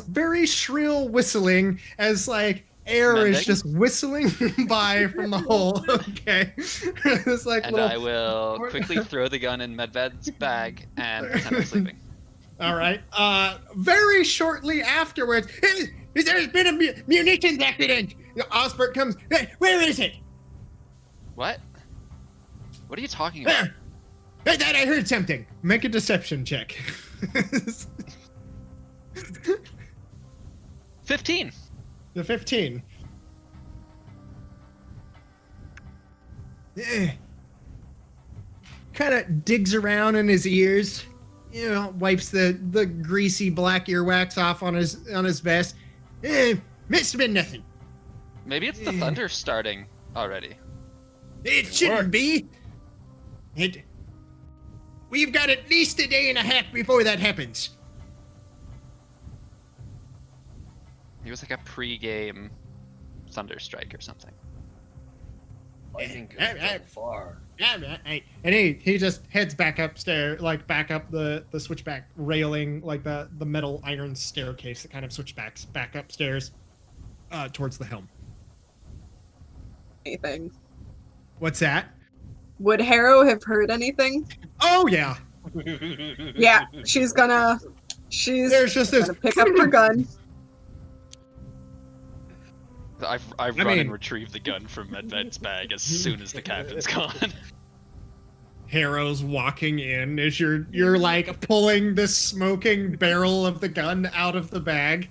very shrill whistling as like air is Mending? just whistling by from the hole. Okay. It's like And little... I will quickly throw the gun in Medved's bag and pretend I'm sleeping. All right. Very shortly afterwards, there's been a munitions accident. Osbert comes. Hey, where is it? What? What are you talking about? That I heard something. Make a deception check. 15. The 15. Kind of digs around in his ears, wipes the greasy black earwax off on his vest. Must have been nothing. Maybe it's the thunder starting already. It shouldn't be. We've got at least a day and a half before that happens. It was like a pre-game thunder strike or something. Lightning goes so far. And he just heads back upstairs, like back up the switchback railing, like the metal iron staircase that kind of switchbacks back upstairs towards the helm. Anything? What's that? Would Harrow have heard anything? Oh yeah. Yeah, she's gonna There's just this pick up her gun. I run and retrieve the gun from Medved's bag as soon as the captain's gone. Harrow's walking in as you're like pulling this smoking barrel of the gun out of the bag.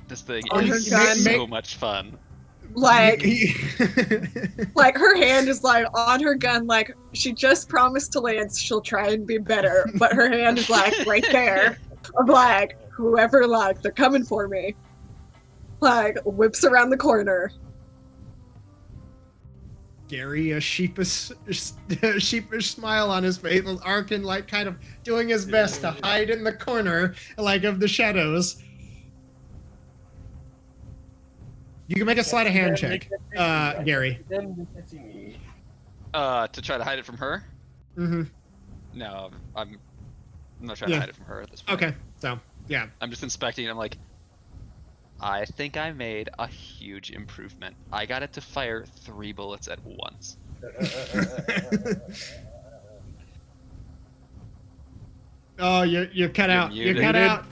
This thing On her is gun. so much fun. Like her hand is like on her gun, like she just promised to Lance she'll try and be better, but her hand is like right there. I'm like, whoever, like, they're coming for me. Like, whips around the corner. Gerry, a sheepish smile on his face, with Arkhann like kind of doing his best to hide in the corner, like of the shadows. You can make a sleight of hand check, Gerry. To try to hide it from her? Mm-hmm. No, I'm not trying to hide it from her at this point. Okay, so, yeah. I'm just inspecting it. I'm like, I think I made a huge improvement. I got it to fire 3 bullets at once. Oh, you're cut out. You're muted. cut out.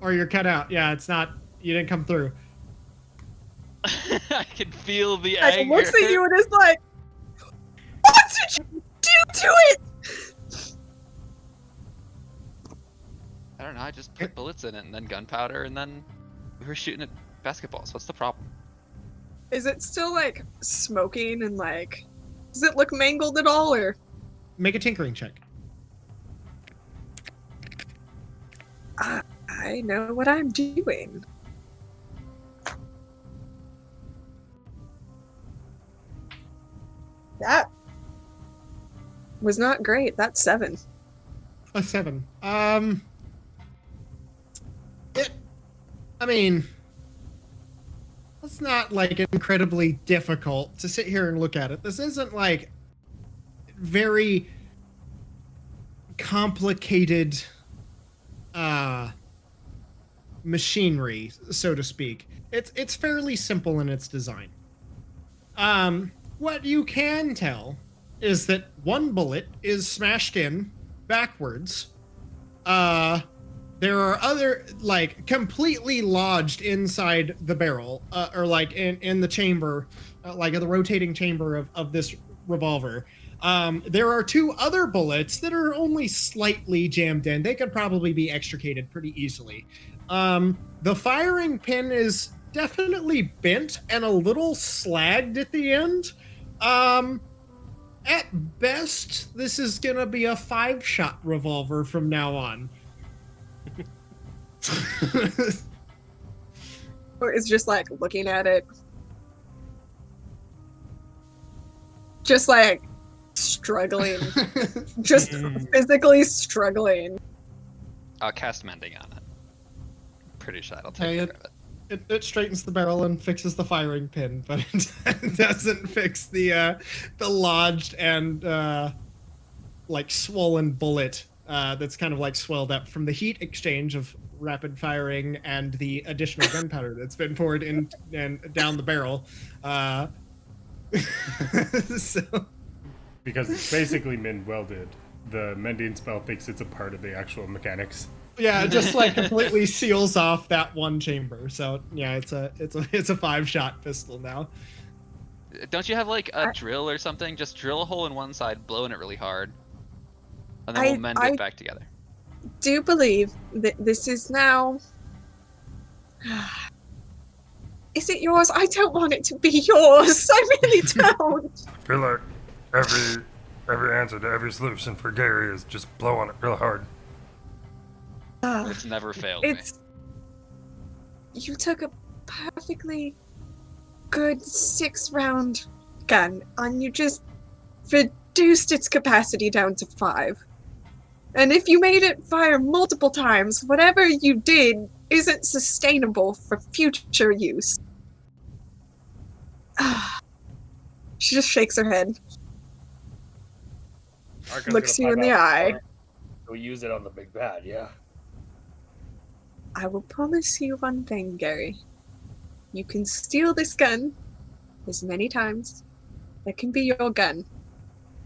Or you're cut out. Yeah, it's not. You didn't come through. I can feel the Like, anger. looks at you and is like, what did you do to it? I don't know. I just put bullets in it and then gunpowder and then we were shooting at basketballs. What's the problem? Is it still, like, smoking and, like, does it look mangled at all, or? Make a tinkering check. I know what I'm doing. That was not great. That's 7. A 7. I mean, it's not like incredibly difficult to sit here and look at it. This isn't like very complicated machinery, so to speak. It's fairly simple in its design. What you can tell is that one bullet is smashed in backwards. There are other, like, completely lodged inside the barrel, or like in the chamber, like the rotating chamber of this revolver. There are 2 other bullets that are only slightly jammed in. They could probably be extricated pretty easily. The firing pin is definitely bent and a little slagged at the end. At best, this is gonna be a 5-shot revolver from now on. Or is just, like, looking at it. Just, like, struggling. Just physically struggling. I'll cast mending on it. Pretty sure that'll Hey, take care of it. It straightens the barrel and fixes the firing pin, but it doesn't fix the lodged and like swollen bullet that's kind of like swelled up from the heat exchange of rapid firing and the additional gunpowder that's been poured in and down the barrel. So Because it's basically min welded. The mending spell thinks it's a part of the actual mechanics. yeah, it just like completely seals off that one chamber. So yeah, it's a 5-shot pistol now. Don't you have like a drill or something? Just drill a hole in one side, blow in it really hard, and then we'll mend it back together. Do believe that this is now. Is it yours? I don't want it to be yours. I really don't. I feel like every answer to every solution for Gerry is just blow on it real hard. It's never failed me. You took a perfectly good 6-round gun and you just reduced its capacity down to 5. And if you made it fire multiple times, whatever you did isn't sustainable for future use. She just shakes her head. Arkhann's Looks gonna you in pop the out eye. more. We'll use it on the big bad, yeah. I will promise you one thing, Gerry. You can steal this gun as many times. That can be your gun.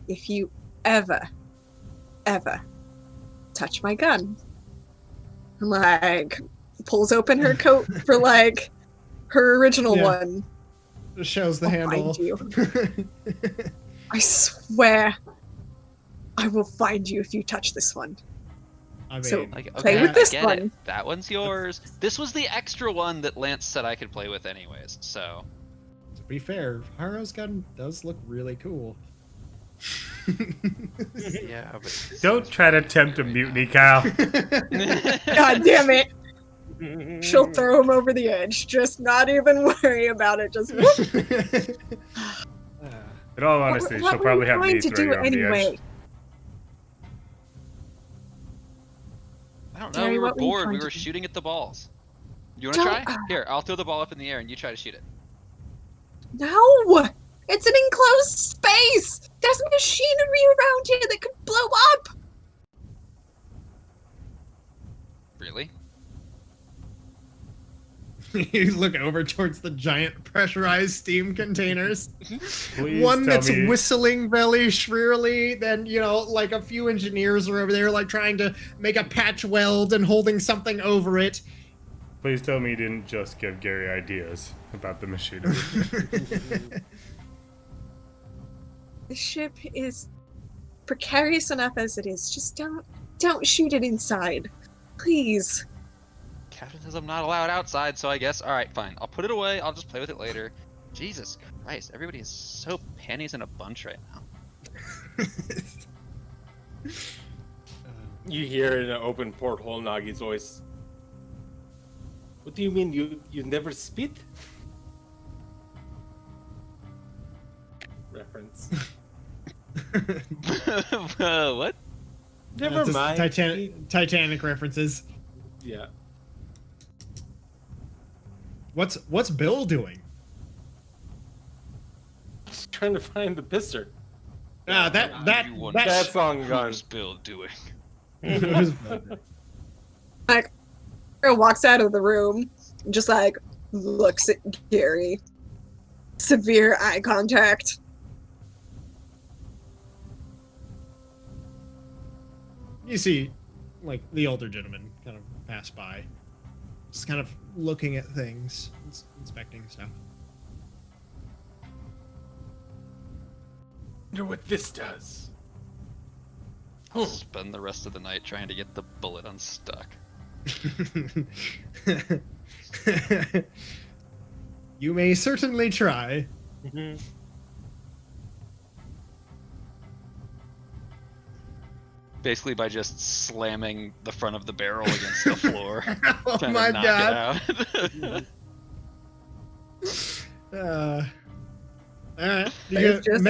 If you ever touch my gun. Like, pulls open her coat for like her original one. It shows the I'll handle. find you. I swear I will find you if you touch this one. I mean, So, Like, play okay, with this I get one. it. That one's yours. This was the extra one that Lance said I could play with anyways, so. to be fair, Harrow's gun does look really cool. Yeah, but Don't try to tempt a mutiny, Kyle. God damn it. She'll throw him over the edge. Just not even worry about it. Just whoop. In all honesty, What she'll were probably you have trying me to throw do you over the anyway? edge. I don't know, Gerry, we were what were you bored. We trying were to do? shooting at the balls. You wanna try? Don't- Here, I'll throw the ball up in the air and you try to shoot it. No! It's an enclosed space! There's machinery around here that could blow up! Really? You look over towards the giant pressurized steam containers. Please One tell that's me- whistling very shrilly. Then, like a few engineers are over there, like trying to make a patch weld and holding something over it. Please tell me you didn't just give Gerry ideas about the machinery. The ship is precarious enough as it is. Just don't shoot it inside. Please. Captain says I'm not allowed outside, so I guess, alright, fine. I'll put it away, I'll just play with it later. Jesus Christ, everybody is so panties in a bunch right now. You hear in an open porthole Nagi's voice. What do you mean you never spit? Reference. What? Never Just mind. Titanic references. Yeah. What's Bill doing? Just trying to find the pisser. That's long gone. What's Bill doing? Like, girl walks out of the room, and just like looks at Gerry. Severe eye contact. You see, like, the older gentleman kind of pass by, just kind of looking at things, inspecting stuff. Wonder what this does. I'll spend the rest of the night trying to get the bullet unstuck. You may certainly try. Basically by just slamming the front of the barrel against the floor. Oh trying to my knock god. it out. Alright. It's just-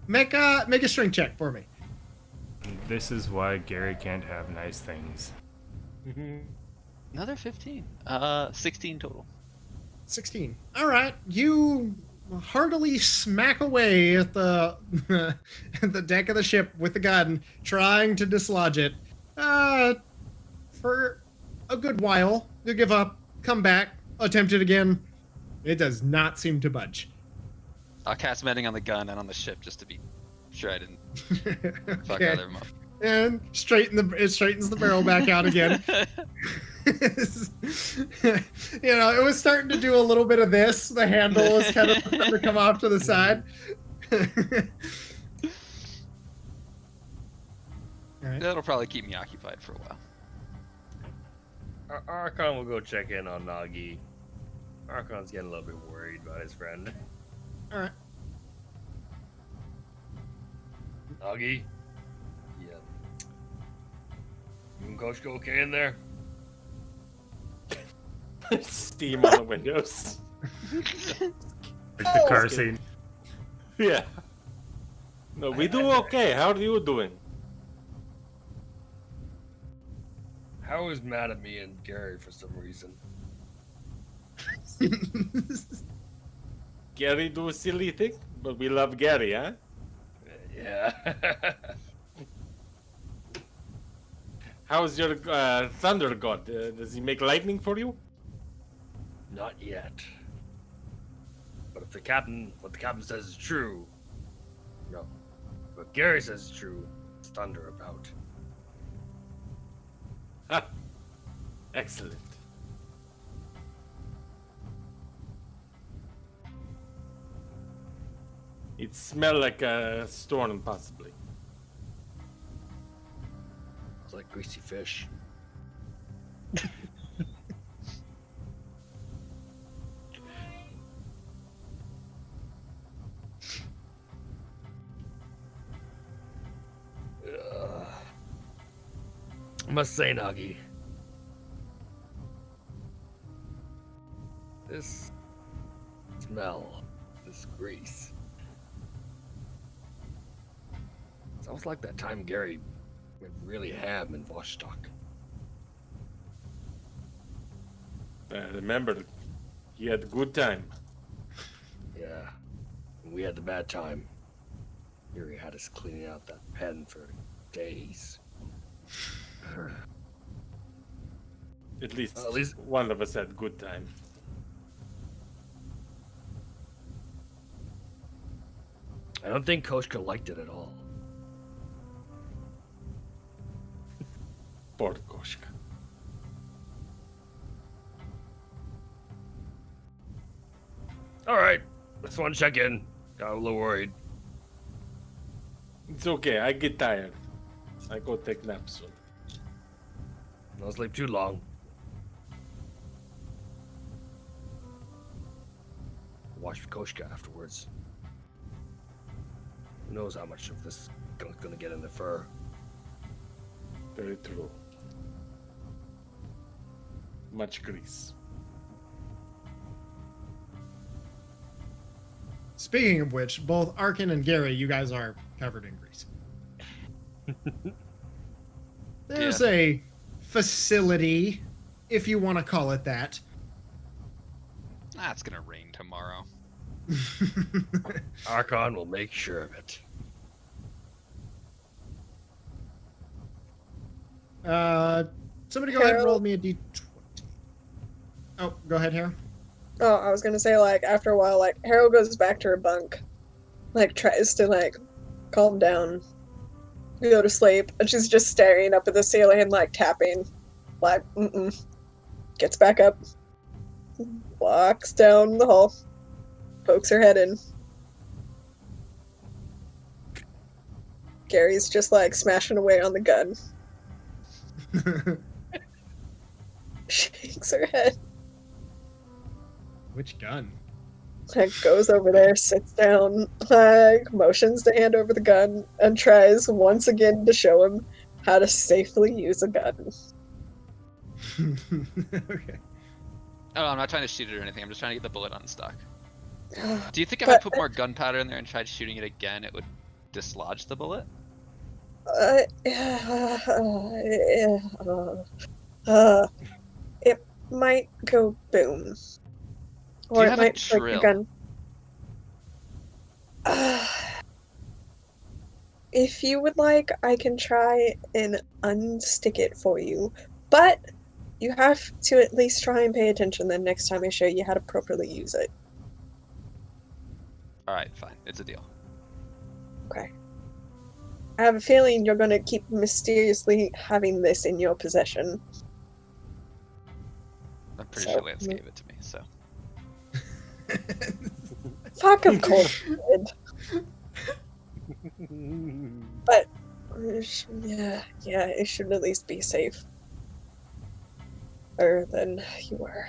Make a strength check for me. This is why Gerry can't have nice things. Another 15. 16 total. 16. Alright. You heartily smack away at the at the deck of the ship with the gun, trying to dislodge it. For a good while, you give up, come back, attempt it again. It does not seem to budge. I'll cast mending on the gun and on the ship just to be sure I didn't fuck Okay. either of them up. And it straightens the barrel back out again. It was starting to do a little bit of this. The handle was kind of starting to come off to the side. All right. That'll probably keep me occupied for a while. Arkhann will go check in on Nagi. Arkhann's getting a little bit worried about his friend. All right. Nagi? Yeah. You and Coach go okay in there? Steam on the windows. Like the car scene. Yeah. No, we do okay. How are you doing? Harrow is mad at me and Gerry for some reason. Gerry do a silly thing, but we love Gerry, huh? Yeah. How's your thunder god? Does he make lightning for you? Not yet. But if what the captain says is true. No. What Gerry says is true. It's thunder about. Ha! Excellent. It smell like a storm, possibly. It's like greasy fish. I must say, Nagi, this smell, this grease, sounds like that time Gerry went really ham in Leshtat. Remember, he had a good time. Yeah, and we had the bad time. Gerry had us cleaning out that pen for days. At least one of us had good time. I don't think Koshka liked it at all. Poor Koshka. All right, just want to check in. Got a little worried. It's okay, I get tired. I go take naps soon. Don't sleep too long. Watch Koshka afterwards. Who knows how much of this gunk's gonna get in the fur. Very true. Much grease. Speaking of which, both Arkhann and Gerry, you guys are covered in grease. There's a facility, if you want to call it that. It's gonna rain tomorrow. Arkhann will make sure of it. Somebody go ahead and roll me a d20. Oh, go ahead, Harrow. Oh, I was gonna say, like, after a while, like, Harrow goes back to her bunk, like, tries to, like, calm down, go to sleep, and she's just staring up at the ceiling and, like, tapping, like, gets back up, walks down the hall, pokes her head in. Gerry's just, like, smashing away on the gun. Shakes her head. Which gun? Like, goes over there, sits down, like, motions to hand over the gun, and tries once again to show him how to safely use a gun. Okay. Oh, I'm not trying to shoot it or anything. I'm just trying to get the bullet on stock. Do you think if I put more gunpowder in there and tried shooting it again, it would dislodge the bullet? It might go boom. Do you Or it have a might break the drill? gun. If you would like, I can try and unstick it for you, but you have to at least try and pay attention the next time I show you how to properly use it. Alright, fine. It's a deal. Okay. I have a feeling you're gonna keep mysteriously having this in your possession. I'm pretty sure Lance gave it to me, so. Fuck, of course you did. But, yeah, it should at least be safe. Better than you were.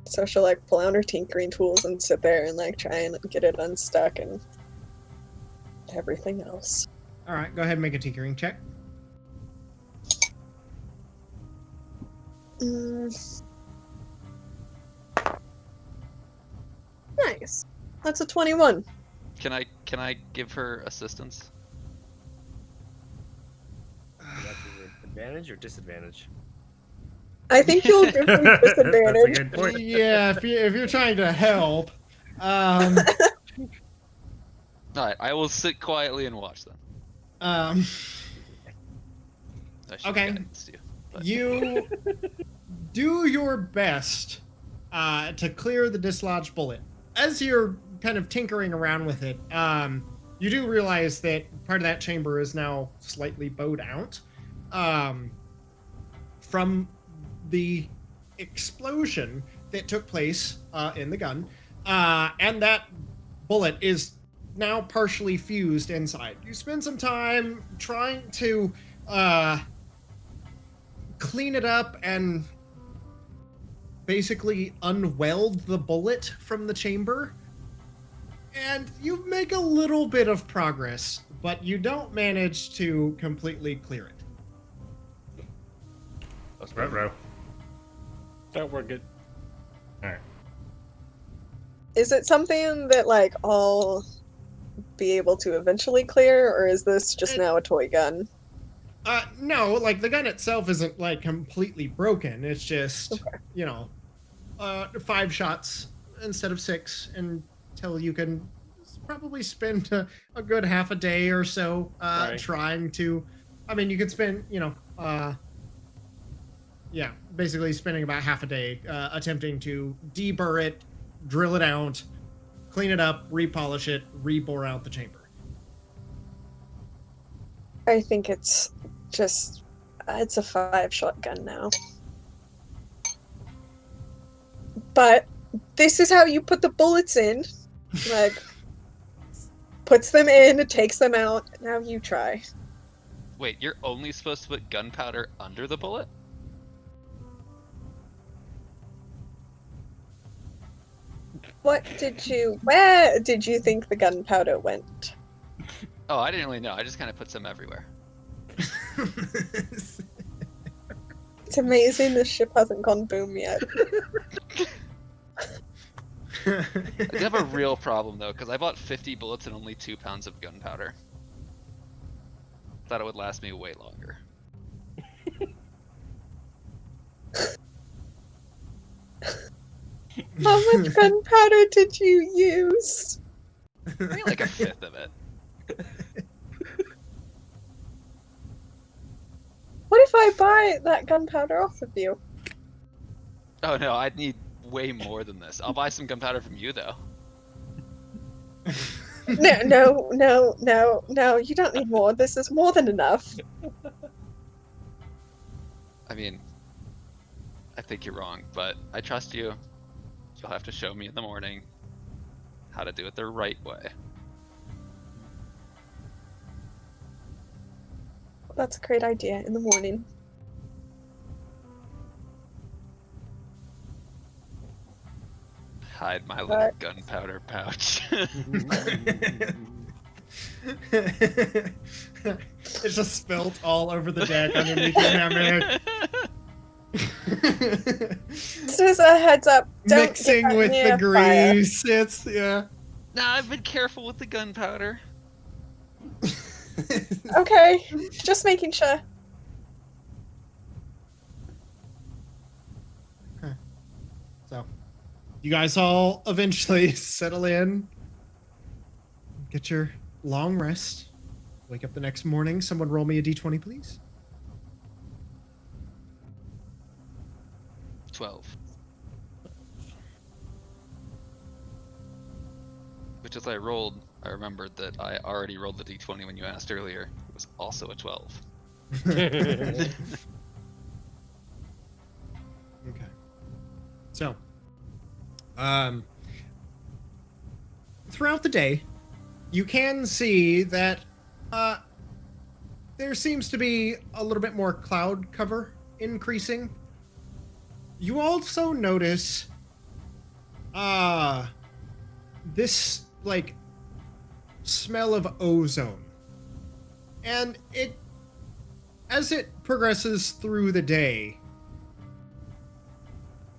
So she'll like pull out her tinkering tools and sit there and like try and get it unstuck and everything else. All right, go ahead and make a tinkering check. Nice. That's a 21. Can I give her assistance? Advantage or disadvantage? I think you'll give them disadvantage. That's a good point. Yeah, if you're trying to help. Alright, I will sit quietly and watch them. I should Okay. guidance you, but- You do your best to clear the dislodged bullet. As you're kind of tinkering around with it, you do realize that part of that chamber is now slightly bowed out from the explosion that took place in the gun, and that bullet is now partially fused inside. You spend some time trying to clean it up and basically unweld the bullet from the chamber, and you make a little bit of progress, but you don't manage to completely clear it. That's right, bro. That we're good. All right. Is it something that like I'll be able to eventually clear, or is this just now a toy gun? No, like the gun itself isn't like completely broken. It's just, you know, 5 shots instead of 6 until you can probably spend a good half a day or so Right. trying to. I mean, you could spend, you know, yeah, basically spending about half a day attempting to deburr it, drill it out, clean it up, repolish it, rebore out the chamber. I think it's just it's a 5-shot gun now. But this is how you put the bullets in. Like puts them in, takes them out. Now you try. Wait, you're only supposed to put gunpowder under the bullet? Where did you think the gunpowder went? Oh, I didn't really know. I just kind of put some everywhere. It's amazing this ship hasn't gone boom yet. I do have a real problem though, because I bought 50 bullets and only 2 pounds of gunpowder. Thought it would last me way longer. How much gunpowder did you use? Maybe like a fifth of it. What if I buy that gunpowder off of you? Oh no, I'd need way more than this. I'll buy some gunpowder from you though. No, you don't need more. This is more than enough. I mean, I think you're wrong, but I trust you. You'll have to show me in the morning how to do it the right way. That's a great idea in the morning. Hide my little gunpowder pouch. It's just spilt all over the deck underneath your hammock. Just a heads up. Don't Mixing get with near the fire. grease. It's, yeah. Nah, I've been careful with the gunpowder. Okay, just making sure. So, you guys all eventually settle in get your long rest. Wake up the next morning. Someone roll me a d20, please. 12. Which as I rolled, I remembered that I already rolled the d20 when you asked earlier. It was also a 12. Okay. So, throughout the day, you can see that there seems to be a little bit more cloud cover increasing. You also notice this like smell of ozone. And it as it progresses through the day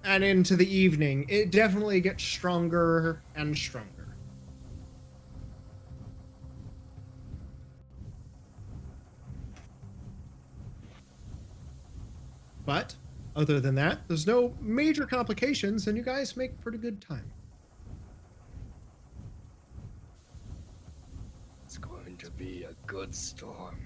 and into the evening, it definitely gets stronger and stronger. But other than that, there's no major complications, and you guys make pretty good time. It's going to be a good storm.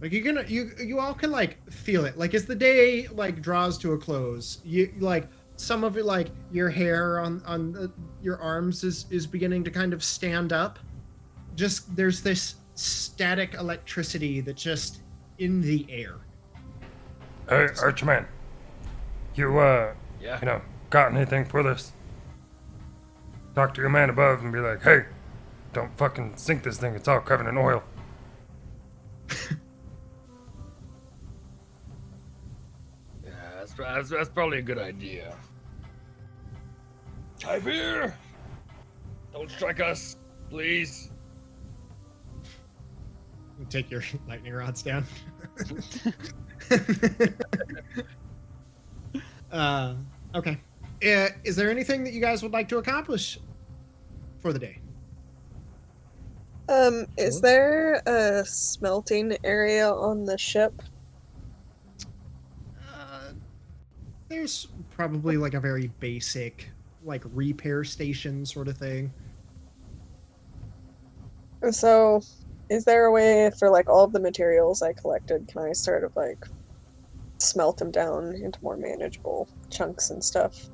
Like you all can like feel it. Like as the day like draws to a close, you like some of it, like your hair on your arms is beginning to kind of stand up. Just there's this static electricity that's just in the air. Hey, Archman, you got anything for this? Talk to your man above and be like, hey, don't fucking sink this thing. It's all covered in oil. Yeah, that's probably a good idea. Typir! Don't strike us, please. Take your lightning rods down. Okay. Is there anything that you guys would like to accomplish for the day? Is there a smelting area on the ship? There's probably like a very basic, like repair station sort of thing. So, is there a way for like all of the materials I collected, can I sort of like smelt them down into more manageable chunks and stuff?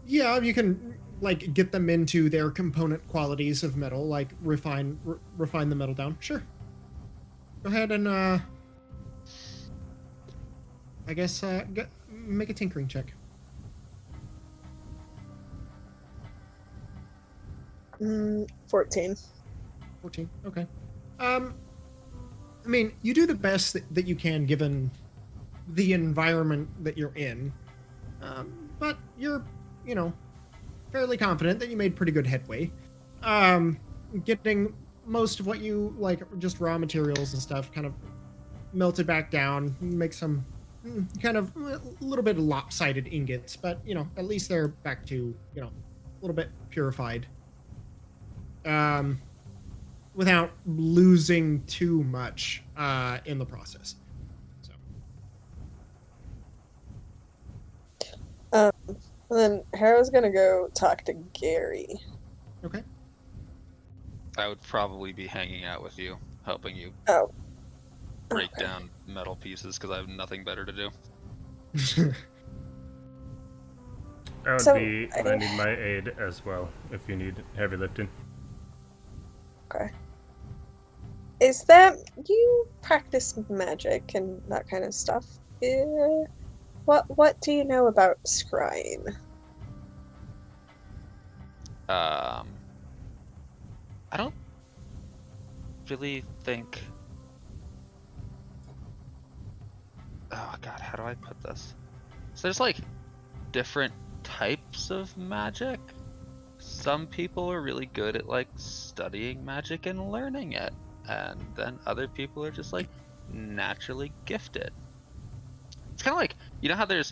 Yeah, you can like get them into their component qualities of metal, like refine the metal down. Sure. Go ahead and I guess make a tinkering check. 14. 14. Okay. I mean, you do the best that you can given the environment that you're in, but you're, fairly confident that you made pretty good headway. Getting most of what you like, just raw materials and stuff, kind of melted back down, make some kind of a little bit of lopsided ingots, but at least they're back to a little bit purified. Without losing too much in the process. So. Then Harrow's gonna go talk to Gerry. Okay. I would probably be hanging out with you, helping you break down metal pieces because I have nothing better to do. I would be lending my aid as well if you need heavy lifting. Okay. Is that you practice magic and that kind of stuff? What do you know about scrying? I don't really think. Oh god, how do I put this? So there's like different types of magic. Some people are really good at like studying magic and learning it, and then other people are just like naturally gifted. It's kind of like, how there's,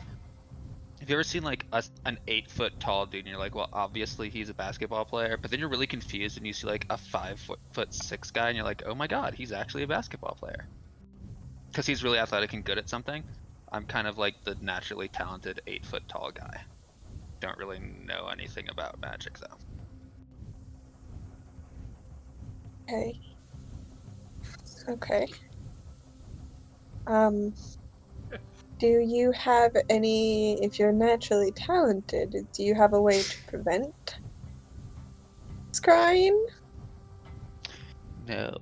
have you ever seen like an 8-foot tall dude and you're like, well, obviously he's a basketball player, but then you're really confused and you see like a 5'6" guy and you're like, oh my god, he's actually a basketball player because he's really athletic and good at something. I'm kind of like the naturally talented 8-foot tall guy. don't really know anything about magic, though. Okay. Okay. Do you have any, if you're naturally talented, do you have a way to prevent scrying? No.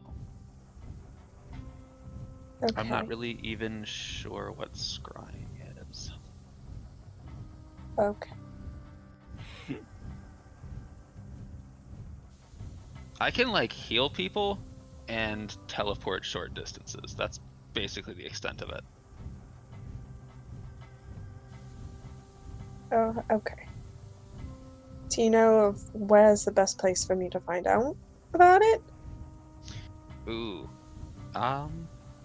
Okay. I'm not really even sure what scrying is. Okay. I can, like, heal people and teleport short distances. That's basically the extent of it. Oh, okay. Do you know of where's the best place for me to find out about it? Ooh.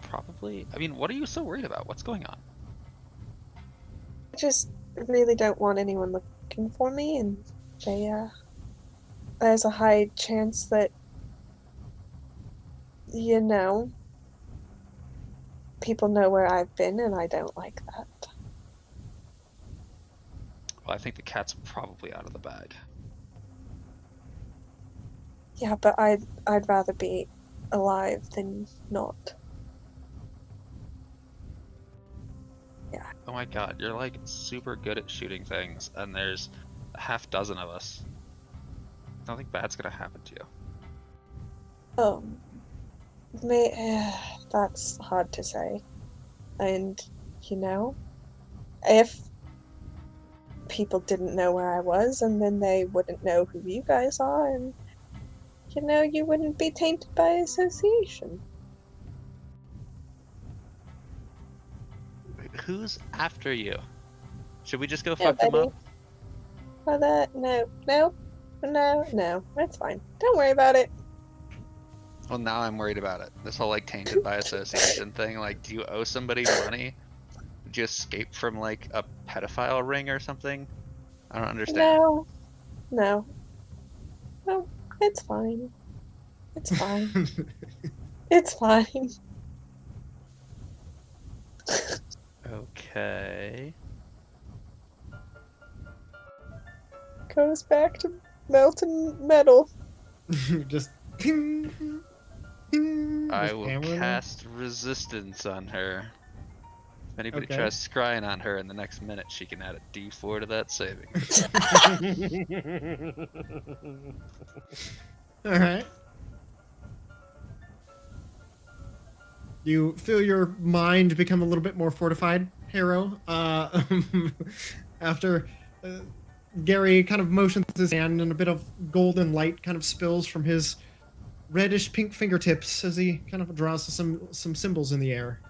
Probably. I mean, what are you so worried about? What's going on? I just really don't want anyone looking for me, and there's a high chance that, people know where I've been, and I don't like that. Well, I think the cat's probably out of the bag. Yeah, but I'd rather be alive than not. Yeah. Oh my god, you're like super good at shooting things, and there's a half dozen of us. Nothing bad's gonna happen to you. Oh, that's hard to say. And, if people didn't know where I was, and then they wouldn't know who you guys are, and, you wouldn't be tainted by association. Who's after you? Should we just go fuck them up? For that, no, that's fine. Don't worry about it. Well, now I'm worried about it. This whole, like, tainted by association thing. Like, do you owe somebody money? Did you escape from, like, a pedophile ring or something? I don't understand. No, it's fine. It's fine. It's fine. Okay. Goes back to melting metal. Just. I will cast resistance on her. If anybody Okay. tries scrying on her in the next minute, she can add a D4 to that saving. All right. You feel your mind become a little bit more fortified, Harrow, after Gerry kind of motions his hand and a bit of golden light kind of spills from his reddish pink fingertips as he kind of draws some symbols in the air.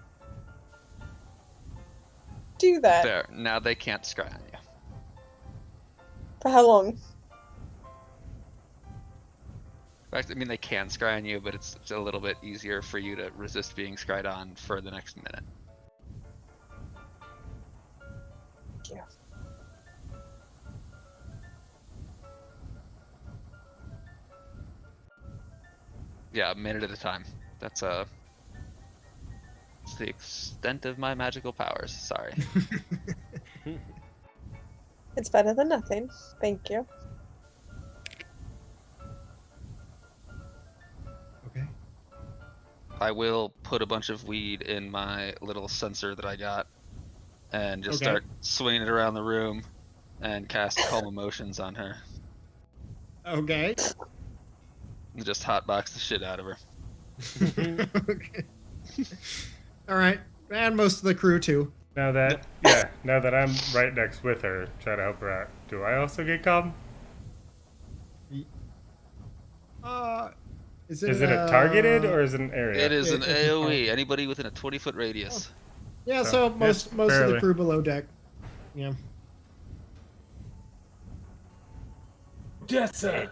Do that. There, now they can't scry on you. For how long? In fact, I mean, they can scry on you, but it's a little bit easier for you to resist being scryed on for the next minute. Yeah. Yeah, a minute at a time. That's the extent of my magical powers. Sorry. It's better than nothing. Thank you. Okay. I will put a bunch of weed in my little sensor that I got and just start swinging it around the room and cast Calm Emotions on her. Okay. And just hotbox the shit out of her. Okay. All right, and most of the crew too. Now that I'm right next with her, try to help her out. Do I also get calm? Is it a targeted or is it an area? It is an AoE. Anybody within a 20-foot radius. Yeah, so most of the crew below deck. Yeah. Dessa,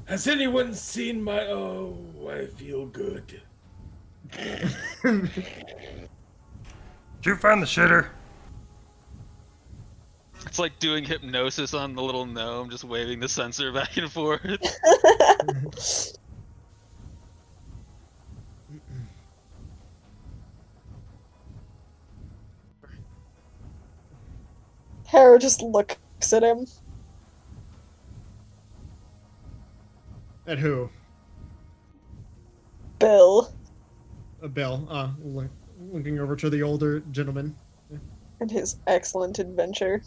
has anyone seen my? Oh, I feel good. Did you find the shitter? It's like doing hypnosis on the little gnome, just waving the sensor back and forth. Harrow just looks at him. At who? Bill. Bill. Looking over to the older gentleman. And his excellent adventure.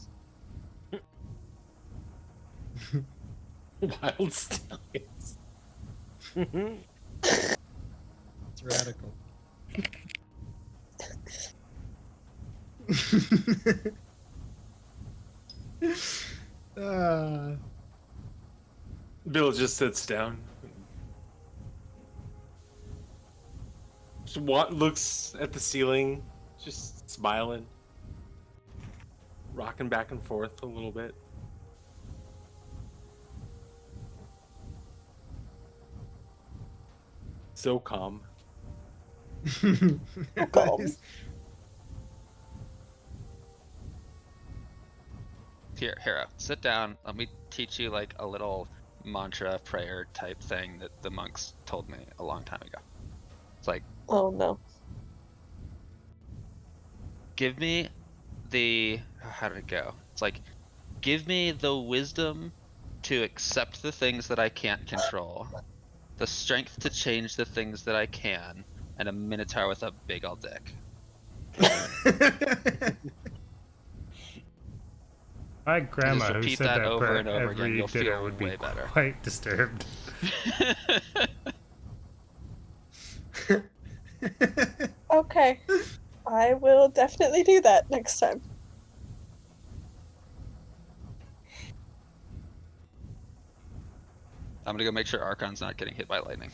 Wild stallions. It's radical. Bill just sits down. Just looks at the ceiling, just smiling, rocking back and forth a little bit. So calm. Calm. Here, Harrow, sit down. Let me teach you like a little mantra prayer type thing that the monks told me a long time ago. It's like, Oh no. give me the, how did it go? It's like, give me the wisdom to accept the things that I can't control, the strength to change the things that I can, and a minotaur with a big ol' dick. My grandma, Just who repeat said that that over prayer and over again, every you'll dinner, feel would be way better. quite disturbed. Okay. I will definitely do that next time. I'm gonna go make sure Arkhann's not getting hit by lightning.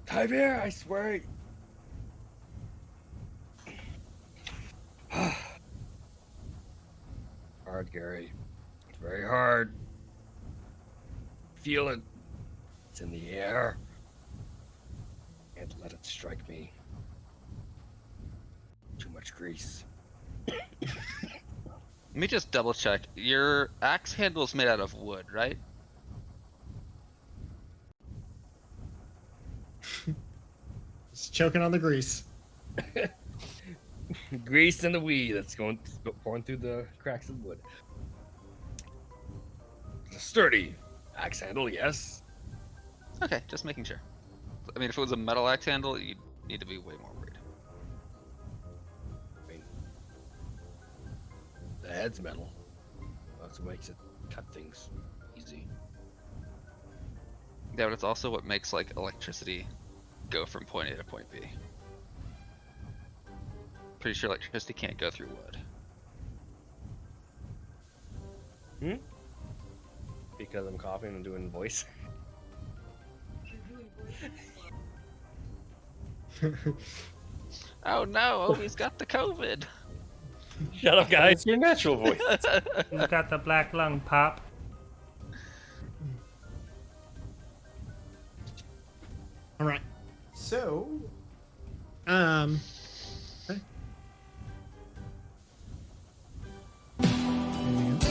Time here, I swear. Hard, Gerry. It's very hard. Feel it. It's in the air. Can't let it strike me. Too much grease. Let me just double check. Your axe handle's made out of wood, right? Just choking on the grease. Grease and the wee that's pouring through the cracks of the wood. It's a sturdy axe handle, yes. Okay, just making sure. I mean, if it was a metal axe handle, you'd need to be way more worried. I mean, the head's metal. That's what makes it cut things easy. Yeah, but it's also what makes like electricity go from point A to point B. Pretty sure electricity can't go through wood. Because I'm coughing and doing voice. Oh no, Obi's got the COVID. Shut up, guys. It's your natural voice. He's got the black lung pop. All right. So, okay. Anything else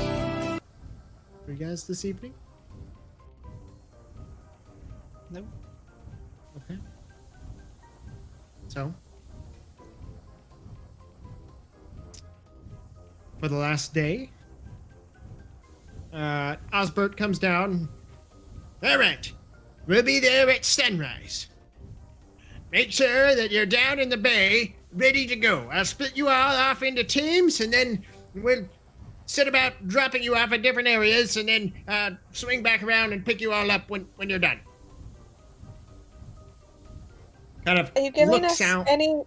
for you guys this evening? Nope. Okay. So, for the last day, Osbert comes down. All right. We'll be there at sunrise. Make sure that you're down in the bay, ready to go. I'll split you all off into teams, and then we'll set about dropping you off at different areas, and then swing back around and pick you all up when you're done. Kind of Are you giving looks us out. anything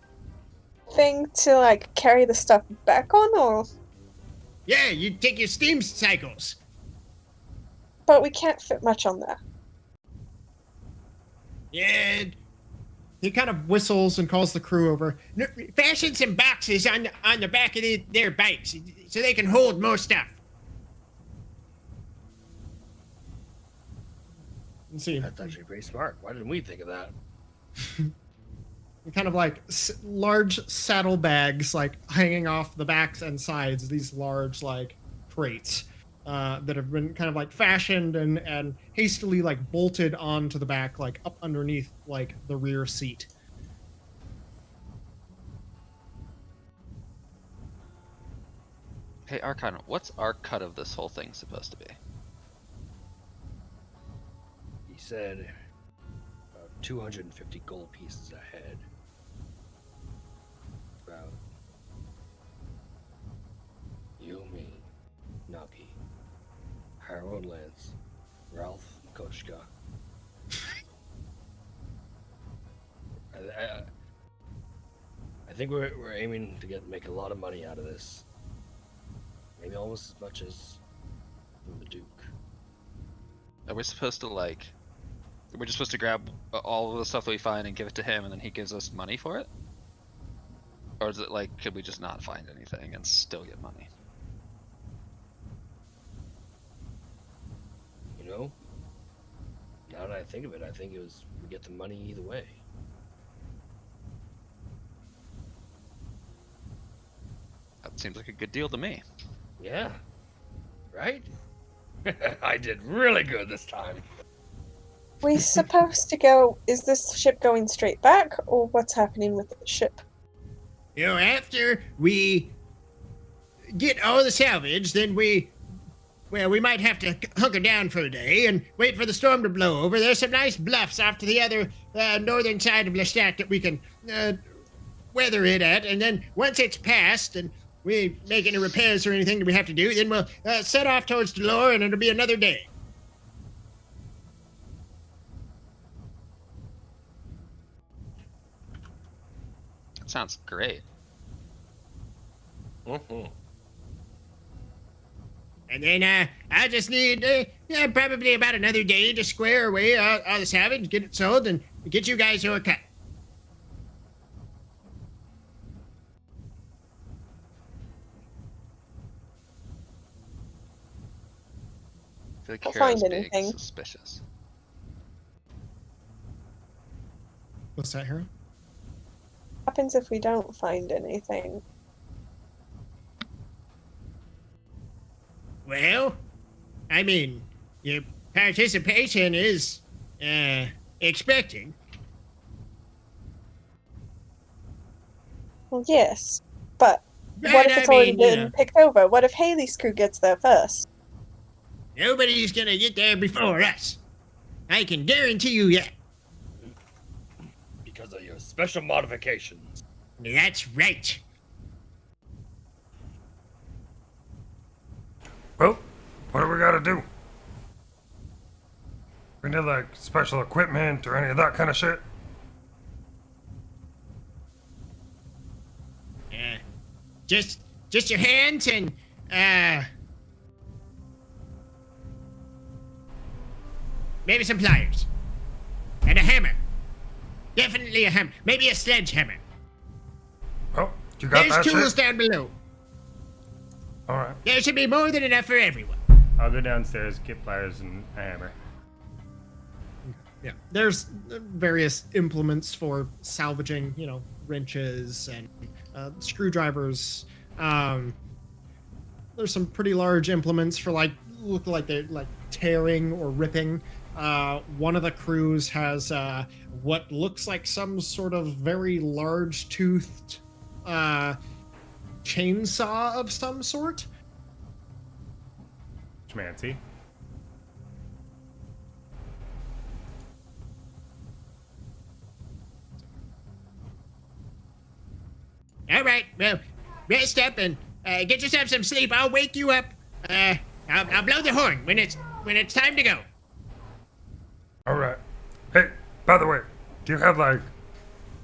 to like carry the stuff back on, or? Yeah, you take your steam cycles. But we can't fit much on that. Yeah. He kind of whistles and calls the crew over. Fashion some boxes on the back of their bikes so they can hold more stuff. Let's see. That's actually pretty smart. Why didn't we think of that? Kind of like large saddlebags, like hanging off the backs and sides. These large like crates that have been kind of like fashioned and hastily like bolted onto the back, like up underneath like the rear seat. Hey, Arkhann, what's our cut of this whole thing supposed to be? He said about 250 gold pieces a head. About you, me, Nagi, Harrow and Lance, Ralph, Koshka. I think we're aiming to make a lot of money out of this. Maybe almost as much as from the Duke. Are we supposed to like? We're just supposed to grab all of the stuff that we find and give it to him, and then he gives us money for it? Or is it like, could we just not find anything and still get money? You know, now that I think of it, I think we get the money either way. That seems like a good deal to me. Yeah, right? I did really good this time. We supposed to go. Is this ship going straight back, or what's happening with the ship? You know, after we get all the salvage, then we might have to hunker down for a day and wait for the storm to blow over. There's some nice bluffs off to the other northern side of Leshtat that we can weather it at, and then once it's passed and we make any repairs or anything that we have to do, then we'll set off towards Delore, and it'll be another day. That sounds great. Mm-hmm. And then I just need probably about another day to square away all the salvage, get it sold, and get you guys your cut. I feel like I'll Hero's find being anything. suspicious. What's that, Harrow? What happens if we don't find anything? Well, I mean, your participation is expected. Well, yes, but But, what if it's I already mean, you been know, picked over? What if Haley's crew gets there first? nobody's gonna get there before us. I can guarantee you that. Because of your special modifications. That's right. Well, what do we gotta do? We need like special equipment or any of that kind of shit. Just your hands and maybe some pliers and a hammer. Definitely a hammer. Maybe a sledgehammer. Oh, you got There's that tools shit? down below. All right. There should be more than enough for everyone. I'll go downstairs, get pliers and a hammer. Yeah, there's various implements for salvaging, you know, wrenches and screwdrivers. There's some pretty large implements for look like they're like tearing or ripping. One of the crews has what looks like some sort of very large toothed chainsaw of some sort. Schmancy. All right, well, rest up and get yourself some sleep. I'll wake you up. I'll blow the horn when it's time to go. All right. Hey, by the way, do you have like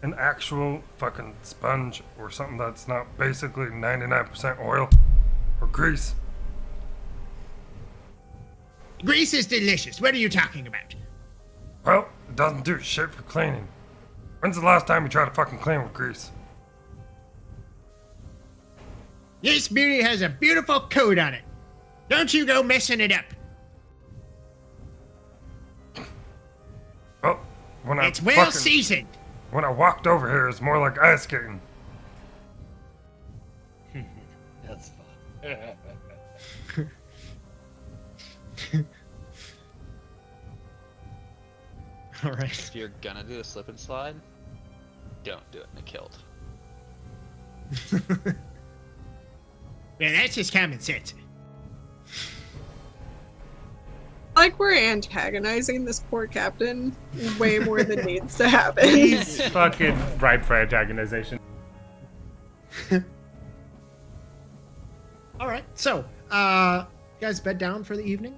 an actual fucking sponge or something that's not basically 99% oil or grease? Grease is delicious. What are you talking about? Well, it doesn't do shit for cleaning. When's the last time you tried to fucking clean with grease? This beauty has a beautiful coat on it. Don't you go messing it up. Well, when It's well seasoned. When I walked over here, it's more like ice skating. That's fun. All right. If you're gonna do a slip and slide, don't do it in a kilt. Well, that's just common sense. Like we're antagonizing this poor captain way more than needs to happen. He's fucking ripe for antagonization. All right, so you guys bed down for the evening.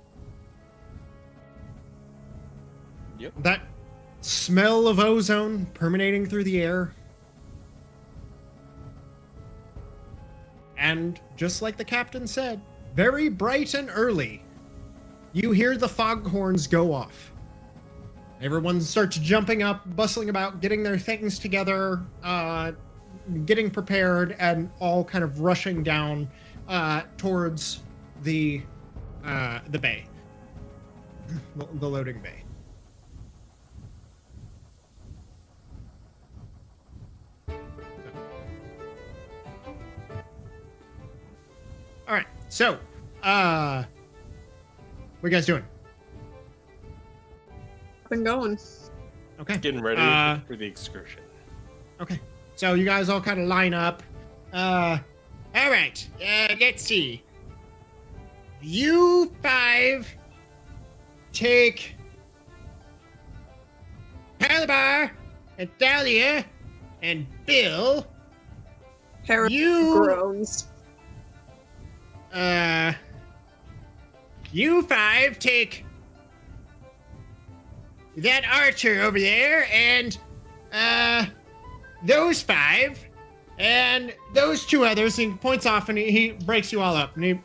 Yep. That smell of ozone permeating through the air. And just like the captain said, very bright and early, you hear the foghorns go off. Everyone starts jumping up, bustling about, getting their things together, getting prepared, and all kind of rushing down towards the bay, the loading bay. All right, so what are you guys doing? Been going. Okay. Getting ready for the excursion. Okay. So you guys all kind of line up. All right. Let's see. You 5 take Calabar and Dahlia and Bill. Harrow You groans. You 5 take that archer over there and those 5 and those 2 others. And he points off and he breaks you all up, and he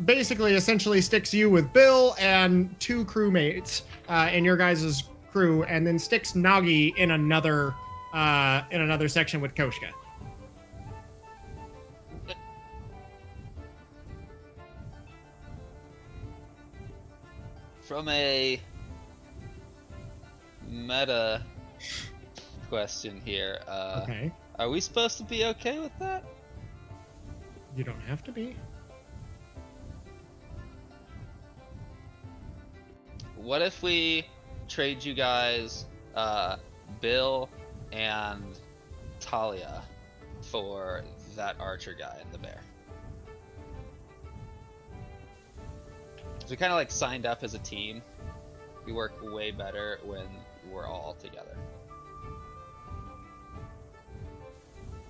basically essentially sticks you with Bill and 2 crewmates in your guys' crew, and then sticks Nagi in another section with Koshka. From a meta question here, Okay. are we supposed to be okay with that? You don't have to be. What if we trade you guys Bill and Talia for that archer guy in the bear? We kind of like signed up as a team. We work way better when we're all together.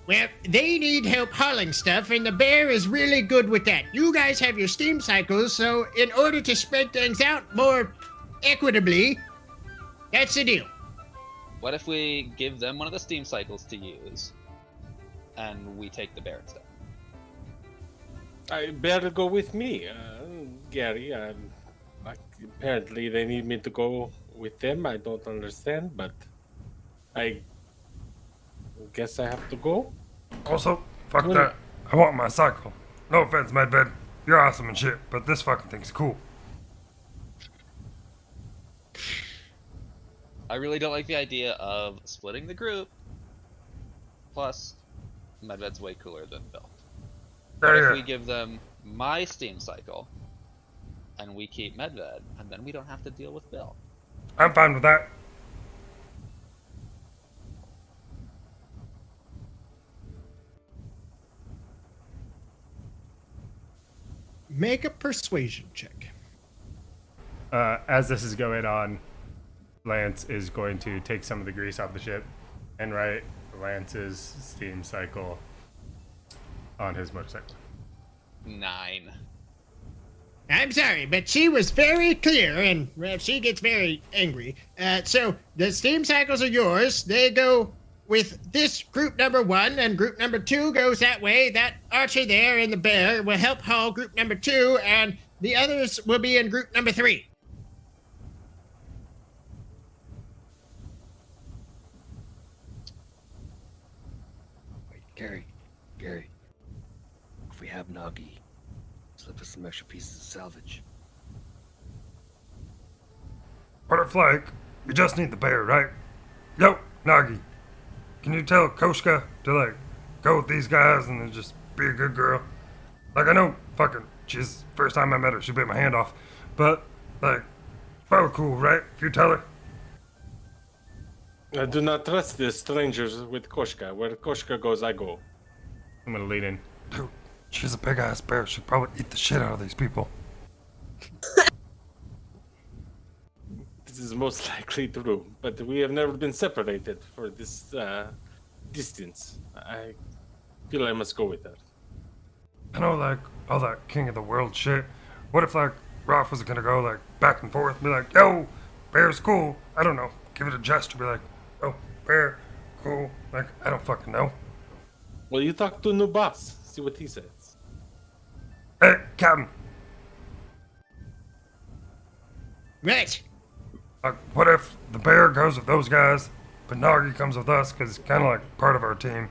Well, they need help hauling stuff, and the bear is really good with that. You guys have your steam cycles, so in order to spread things out more equitably, that's the deal. What if we give them one of the steam cycles to use, and we take the bear instead? I better go with me, Gerry. Apparently they need me to go with them. I don't understand, but I guess I have to go. Also, fuck that. I want my cycle. No offense, Medved. You're awesome and shit, but this fucking thing's cool. I really don't like the idea of splitting the group. Plus, Medved's way cooler than Bill. What if we give them my steam cycle, and we keep Medved, and then we don't have to deal with Bill? I'm fine with that. Make a persuasion check. As this is going on, Lance is going to take some of the grease off the ship and write Lance's steam cycle on his motorcycle. 9. I'm sorry, but she was very clear, and well, she gets very angry. So the steam cycles are yours. They go with this group number 1, and group number 2 goes that way. That archer there and the bear will help haul group number 2, and the others will be in group number 3. Wait, Gerry. If we have Nagi, slip us some extra pieces of salvage. Butterfly, you just need the bear, right? Yo, Nagi. Can you tell Koshka to, like, go with these guys and then just be a good girl? Like, I know, fucking, she's, first time I met her, she bit my hand off. But, like, probably cool, right? If you tell her. I do not trust the strangers with Koshka. Where Koshka goes, I go. I'm gonna lean in. Dude, She's a big ass bear. She'd probably eat the shit out of these people. This is most likely true, but we have never been separated for this distance. I feel I must go with her. I know, like, all that king of the world shit. What if, like, Ralph was gonna go, like, back and forth, be like, yo, bear's cool. I don't know. Give it a gesture, be like, oh, bear, cool. Like, I don't fucking know. Well, you talk to new boss. See what he says. Hey, Captain. Right. Like, what if the bear goes with those guys, but Nagi comes with us, because he's kind of like part of our team?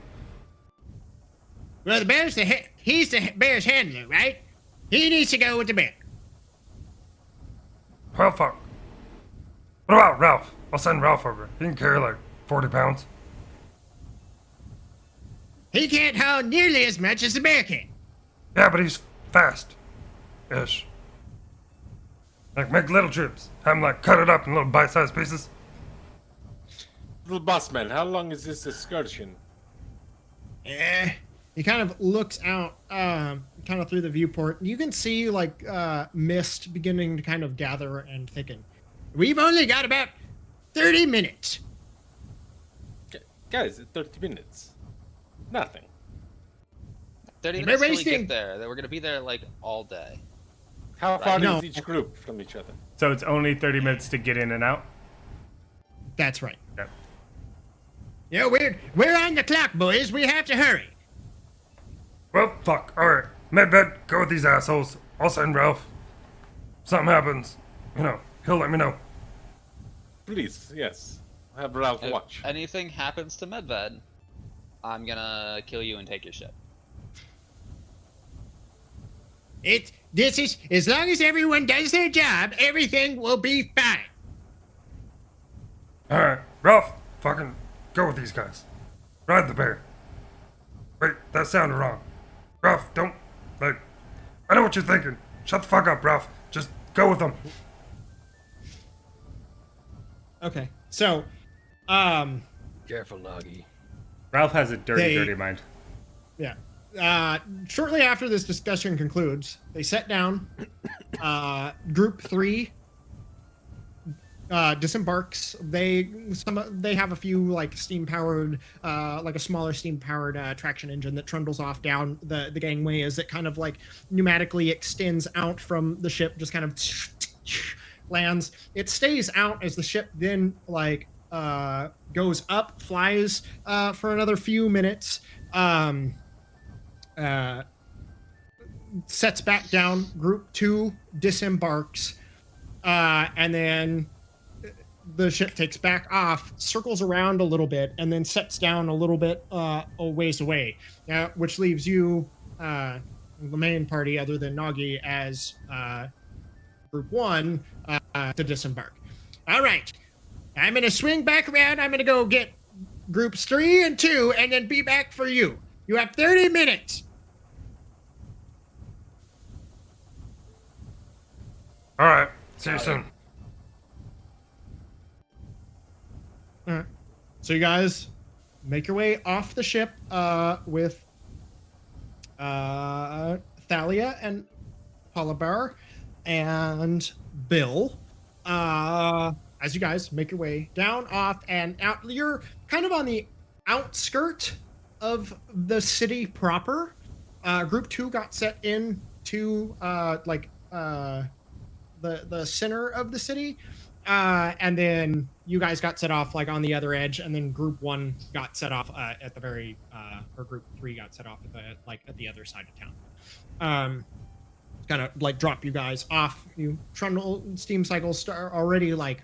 Well, the bear's he's the bear's handler, right? He needs to go with the bear. Well, fuck. What about Ralph? I'll send Ralph over. He can carry like 40 pounds. He can't haul nearly as much as the bear can. Yeah, but he's fast-ish. Like, make little chips. Have him, like, cut it up in little bite-sized pieces. Little boss man, how long is this excursion? He kind of looks out, kind of through the viewport. You can see like mist beginning to kind of gather and thicken. We've only got about 30 minutes. Guys, 30 minutes. Nothing. 30 We're minutes till we wasting- get there. We're gonna be there like all day. How far No. is each group from each other? So it's only 30 minutes to get in and out? That's right. Yep. Yeah, we're on the clock, boys. We have to hurry. Well, fuck. Alright. Medved, go with these assholes. I'll send Ralph. If something happens, he'll let me know. Please, yes. Have Ralph If watch. anything happens to Medved, I'm gonna kill you and take your ship. This is, as long as everyone does their job, everything will be fine. Alright. Ralph, fucking go with these guys. Ride the bear. Wait, that sounded wrong. Ralph, don't, like, I know what you're thinking. Shut the fuck up, Ralph. Just go with them. Okay. So, Careful, Nagi. Ralph has a dirty, They- dirty mind. yeah. Shortly after this discussion concludes, they sit down. Group 3 disembarks. They have a few like steam powered, like a smaller steam powered traction engine that trundles off down the gangway as it kind of like pneumatically extends out from the ship, just kind of lands. It stays out as the ship then like goes up, flies for another few minutes. Sets back down. Group 2 disembarks, and then the ship takes back off, circles around a little bit, and then sets down a little bit a ways away, which leaves you, the main party, other than Nagi, as Group 1 to disembark. All right, I'm going to swing back around. I'm going to go get Groups 3 and 2, and then be back for you. You have 30 minutes. Alright. See you soon. All right. So you guys make your way off the ship with Thalia and Palabar and Bill. As you guys make your way down, off, and out, you're kind of on the outskirt of the city proper. Group 2 got set into the center of the city, and then you guys got set off like on the other edge, and then Group 1 got set off at the very or Group 3 got set off at the other side of town. Kind of like drop you guys off. You trundle, steam cycles already like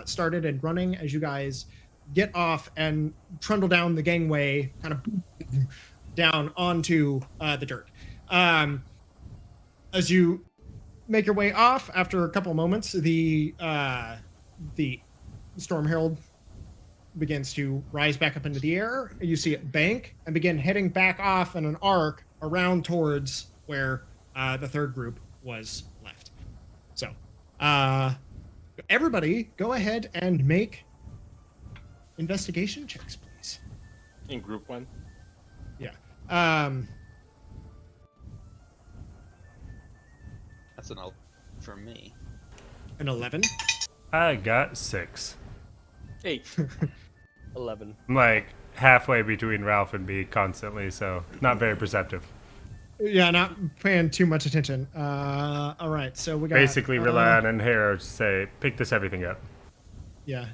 started and running as you guys get off and trundle down the gangway, kind of down onto the dirt. As you make your way off, after a couple moments, the Storm Herald begins to rise back up into the air. You see it bank and begin heading back off in an arc around towards where the third group was left. So, everybody, go ahead and make investigation checks, please. In Group 1? Yeah. That's an L for me. An 11. I got 6. 8. 11. I'm like halfway between Ralph and B constantly, so not very perceptive. Yeah, not paying too much attention. All right, so we got Basically rely on and Harrow to say, pick this everything up. Yeah,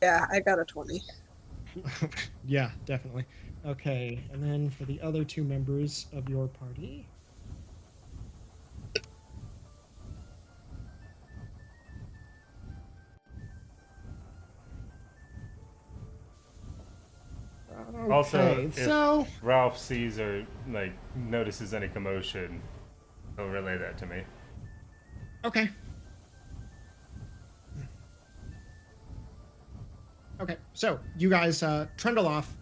Yeah, I got a 20. yeah, definitely. Okay, and then for the other 2 members of your party. Also, Okay, if so Ralph sees or like notices any commotion, he'll relay that to me. okay. Okay, so you guys trundle off,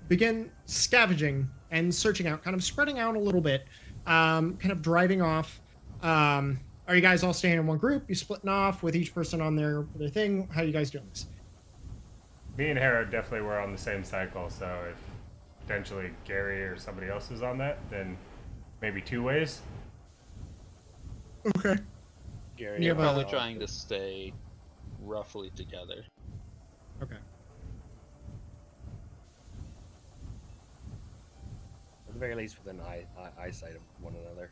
begin scavenging and searching out, kind of spreading out a little bit, kind of driving off. Are you guys all staying in one group? You splitting off with each person on their thing? How are you guys doing this? Me and Harrow definitely were on the same cycle, so if potentially Gerry or somebody else is on that, then maybe 2 ways. Okay. Gerry. Yeah, We're probably but- trying to stay roughly together. Okay. At the very least within eyesight of one another.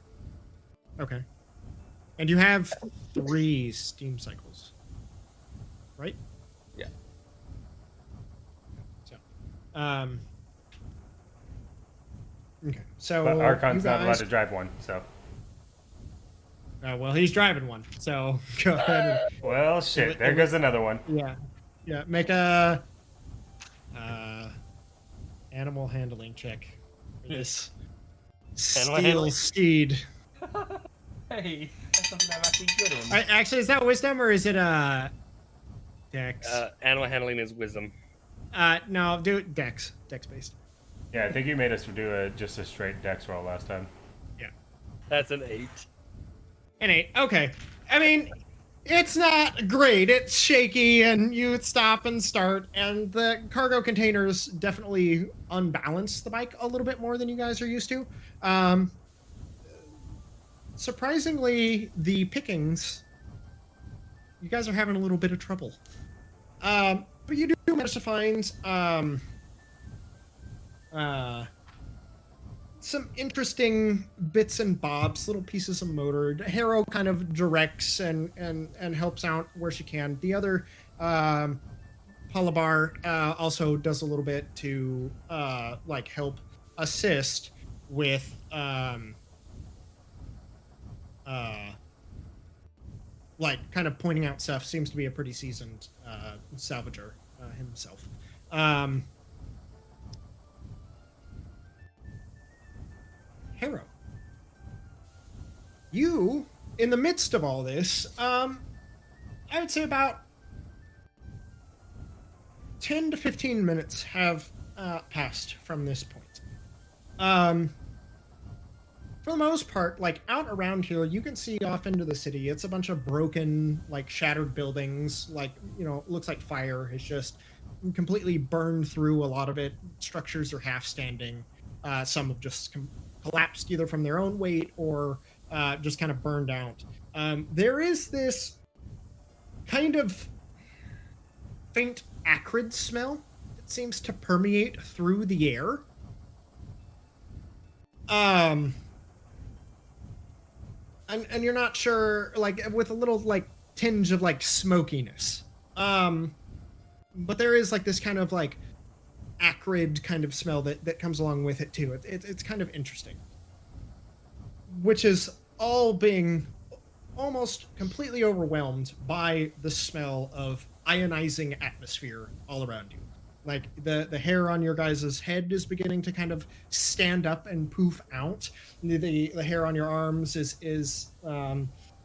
Okay. And you have 3 steam cycles, right? Yeah. So, okay. So But you Archon's not allowed guys- to drive one, so. well, he's driving one, so go ahead. Well, shit, there goes another one. Yeah. Make a animal handling check for this Animal steel handling? steed. Hey, that's something I'm actually good in. Actually, is that wisdom or is it dex? Animal handling is wisdom. No, do it dex based. Yeah, I think you made us do just a straight dex roll last time. That's an 8. An 8. Okay. I mean, it's not great. It's shaky, and you stop and start, and the cargo containers definitely unbalance the bike a little bit more than you guys are used to. Surprisingly, the pickings, you guys are having a little bit of trouble. But you do manage to find some interesting bits and bobs, little pieces of motor. Harrow kind of directs and helps out where she can. The other Palabar also does a little bit to like help assist with like kind of pointing out stuff. Seems to be a pretty seasoned salvager himself. Harrow, you, in the midst of all this, I would say about 10 to 15 minutes have passed from this point. For the most part, like out around here, you can see off into the city. It's a bunch of broken, like shattered buildings. Like, you know, looks like fire has just completely burned through a lot of it. Structures are half standing. Some have just collapsed either from their own weight or just kind of burned out. There is this kind of faint acrid smell that seems to permeate through the air. And you're not sure, like, with a little, like, tinge of, like, smokiness. But there is, like, this kind of, like, acrid kind of smell that comes along with it, too. It's kind of interesting. Which is all being almost completely overwhelmed by the smell of ionizing atmosphere all around you. Like, the hair on your guys' head is beginning to kind of stand up and poof out. The hair on your arms is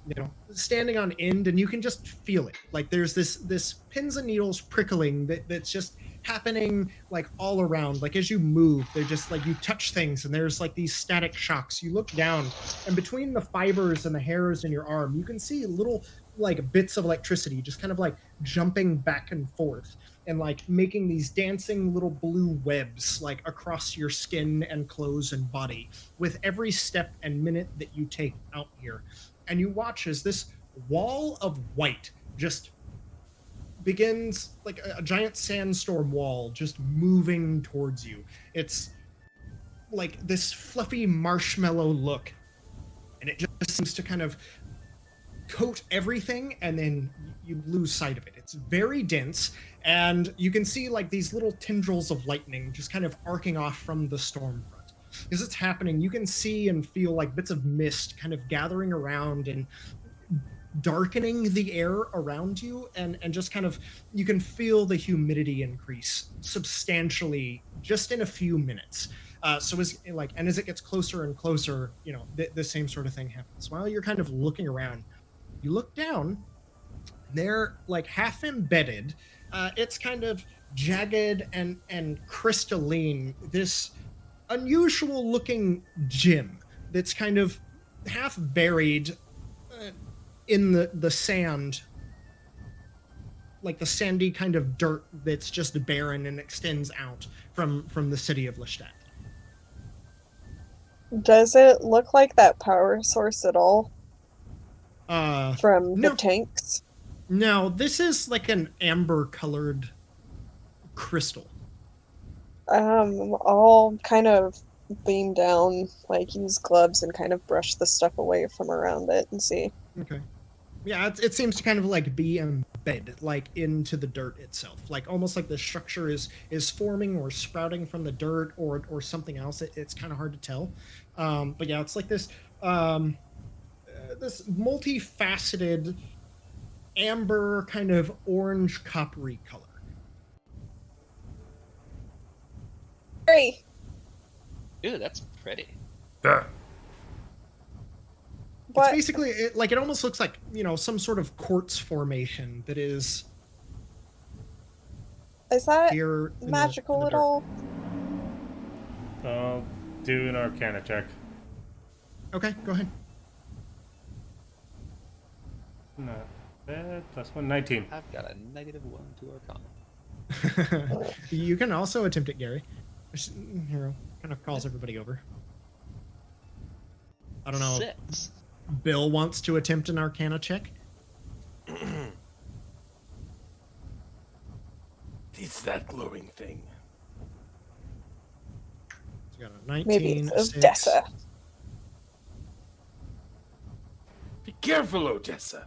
you know, standing on end, and you can just feel it. Like, there's this pins and needles prickling that's just happening, like, all around. Like, as you move, they're just, like, you touch things, and there's, like, these static shocks. You look down, and between the fibers and the hairs in your arm, you can see little, like, bits of electricity just kind of, like, jumping back and forth and, like, making these dancing little blue webs, like, across your skin and clothes and body with every step and minute that you take out here. and you watch as this wall of white just begins, like a giant sandstorm wall, just moving towards you. It's like this fluffy marshmallow look, and it just seems to kind of coat everything, and then you lose sight of it. It's very dense, and you can see like these little tendrils of lightning just kind of arcing off from the storm front. As it's happening, you can see and feel like bits of mist kind of gathering around and darkening the air around you, and just kind of, you can feel the humidity increase substantially just in a few minutes. So as like, and as it gets closer and closer, you know, the same sort of thing happens. While you're kind of looking around, you look down, they're like half embedded. It's kind of jagged and crystalline, this unusual looking gem that's kind of half buried in the sand, like the sandy kind of dirt that's just barren and extends out from the city of Leshtat. Does it look like that power source at all? From no. the tanks? No, this is like an amber colored crystal. I'll kind of lean down, like use gloves and kind of brush the stuff away from around it and see. Okay. Yeah, it seems to kind of like be embedded like into the dirt itself, like almost like the structure is forming or sprouting from the dirt or something else. It's kind of hard to tell, but yeah, it's like this this multifaceted amber kind of orange coppery color. Gerry! Ooh, that's pretty. Yeah. It's basically it almost looks like, you know, some sort of quartz formation that is that here magical at all? I'll do an Arcana check. Okay, go ahead. Not bad. +1, 19. I've got a -1 to Arcana. You can also attempt it, Gerry. Hero kind of calls everybody over. I don't know. 6. Bill wants to attempt an Arcana check. It's that glowing thing. So you got a 19, Maybe it's a 6. Odessa. Be careful, Odessa.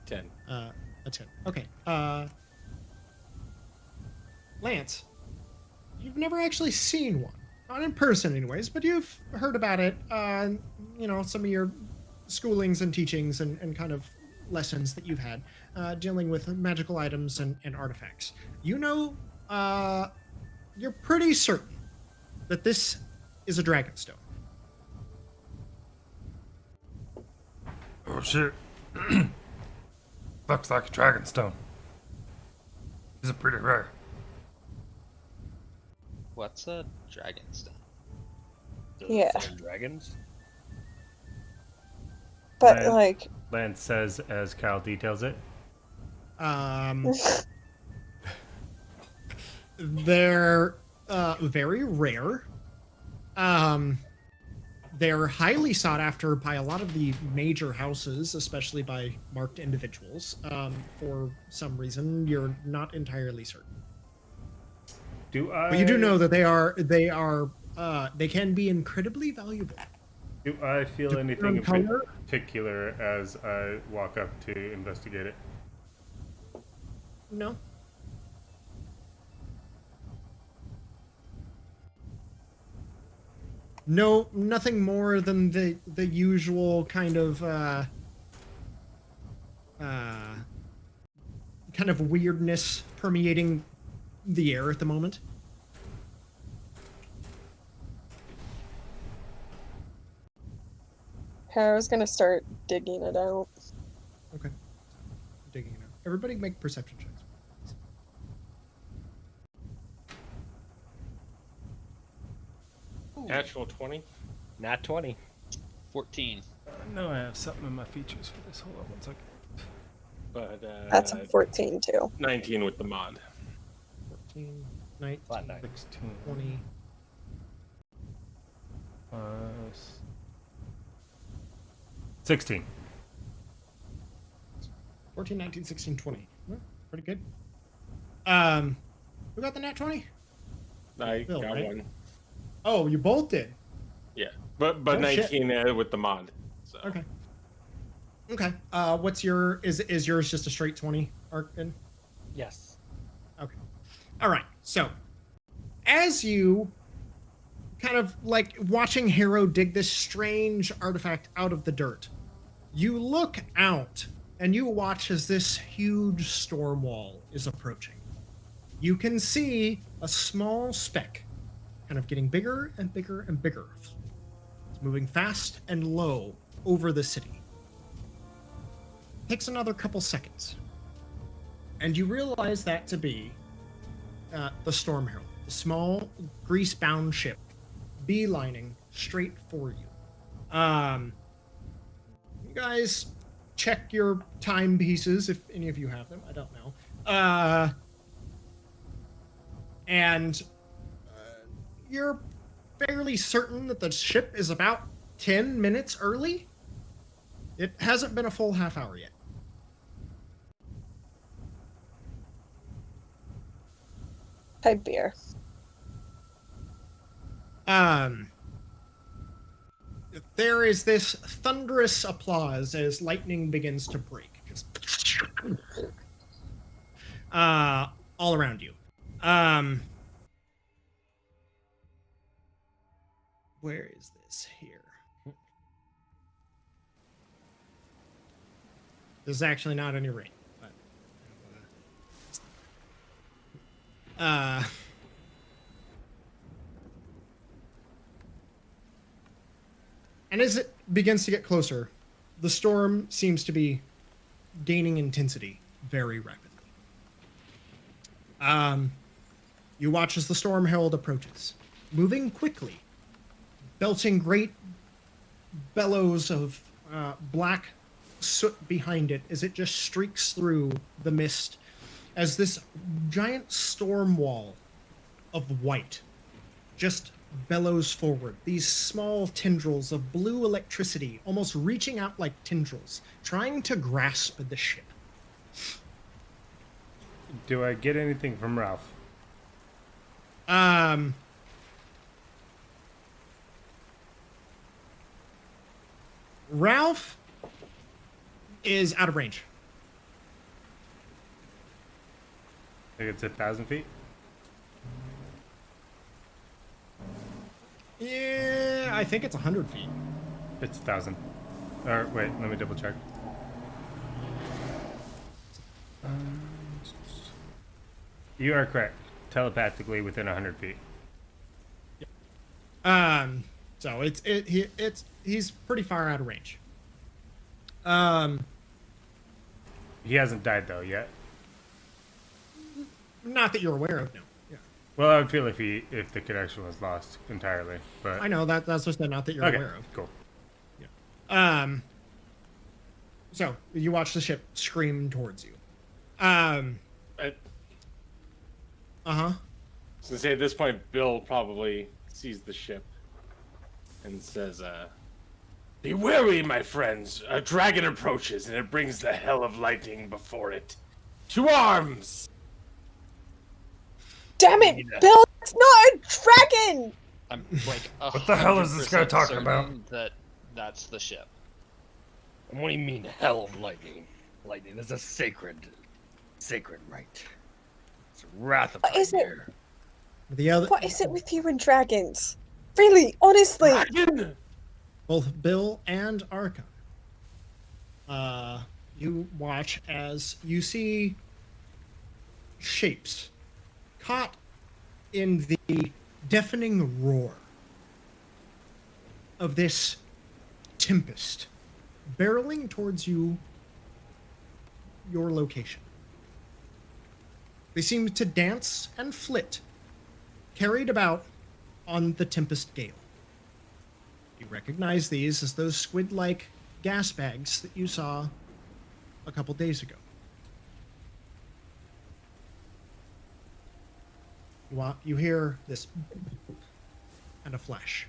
10. A 10. Okay. Lance, you've never actually seen one. Not in person anyways, but you've heard about it. You know, some of your schoolings and teachings and kind of lessons that you've had dealing with magical items and artifacts. You know, you're pretty certain that this is a dragonstone. Oh shit. Looks like a dragonstone. These are pretty rare. What's a dragonstone? Does Yeah. it say dragons? But Lance, like, Lance says as Cal details it. They're very rare. They're highly sought after by a lot of the major houses, especially by marked individuals. For some reason, you're not entirely certain. But you do know that they can be incredibly valuable. Do I feel Depending anything in on color? particular as I walk up to investigate it? No. No, nothing more than the usual kind of weirdness permeating the air at the moment. Harrow's gonna start digging it out. Okay. Digging it out. Everybody make perception checks. Natural 20. Nat 20. 14. I know I have something in my features for this. Hold on one second. But That's a 14 too. 19 with the mod. 14, 19, Flat 9. 16. 20. Plus 16. 14, 19, 16, 20. Well, pretty good. Who got the nat 20? I Bill, got right? one. Oh, you both did. Yeah, but Oh, shit. 19 with the mod. So. Okay. Okay. What's your is yours just a straight 20, Arkhann? Yes. Okay. All right. So, as you kind of like watching Harrow dig this strange artifact out of the dirt, you look out and you watch as this huge storm wall is approaching. You can see a small speck kind of getting bigger and bigger and bigger. It's moving fast and low over the city. Takes another couple seconds. And you realize that to be the Storm Herald, the small grease-bound ship beelining straight for you. You guys check your timepieces if any of you have them. I don't know. And you're fairly certain that the ship is about 10 minutes early. It hasn't been a full half hour yet. Type beer. There is this thunderous applause as lightning begins to break. Just all around you. Where is this here? This is actually not any rain. But, and as it begins to get closer, the storm seems to be gaining intensity very rapidly. You watch as the Storm Herald approaches, moving quickly, belching great bellows of black soot behind it as it just streaks through the mist as this giant storm wall of white just bellows forward. These small tendrils of blue electricity almost reaching out like tendrils, trying to grasp the ship. Do I get anything from Ralph? Ralph is out of range. I think it's 1,000 feet. Yeah, I think it's 100 feet. It's 1,000. Or wait, let me double check. You are correct. Telepathically within 100 feet. So he's pretty far out of range. He hasn't died though yet. Not that you're aware of, no. Yeah. Well, I would feel if the connection was lost entirely, but I know that's just not that you're okay, aware of. cool. Yeah. So you watch the ship scream towards you. I Uh-huh. was gonna say at this point, Bill probably sees the ship and says, "Be wary, my friends. A dragon approaches, and it brings the hell of lightning before it. To arms!" Damn it, Bill! It's not a dragon. I'm like, What the hell is this guy 100% talking about? certain that's the ship. And what do you mean, hell of lightning? Lightning is a sacred right. It's wrath of What is it? fire. The other, What is it with you and dragons? Really, honestly. Dragon! both Bill and Arkhann. You watch as you see shapes caught in the deafening roar of this tempest barreling towards your location. They seem to dance and flit, carried about on the tempest gale. You recognize these as those squid-like gas bags that you saw a couple days ago. You hear this and a flash.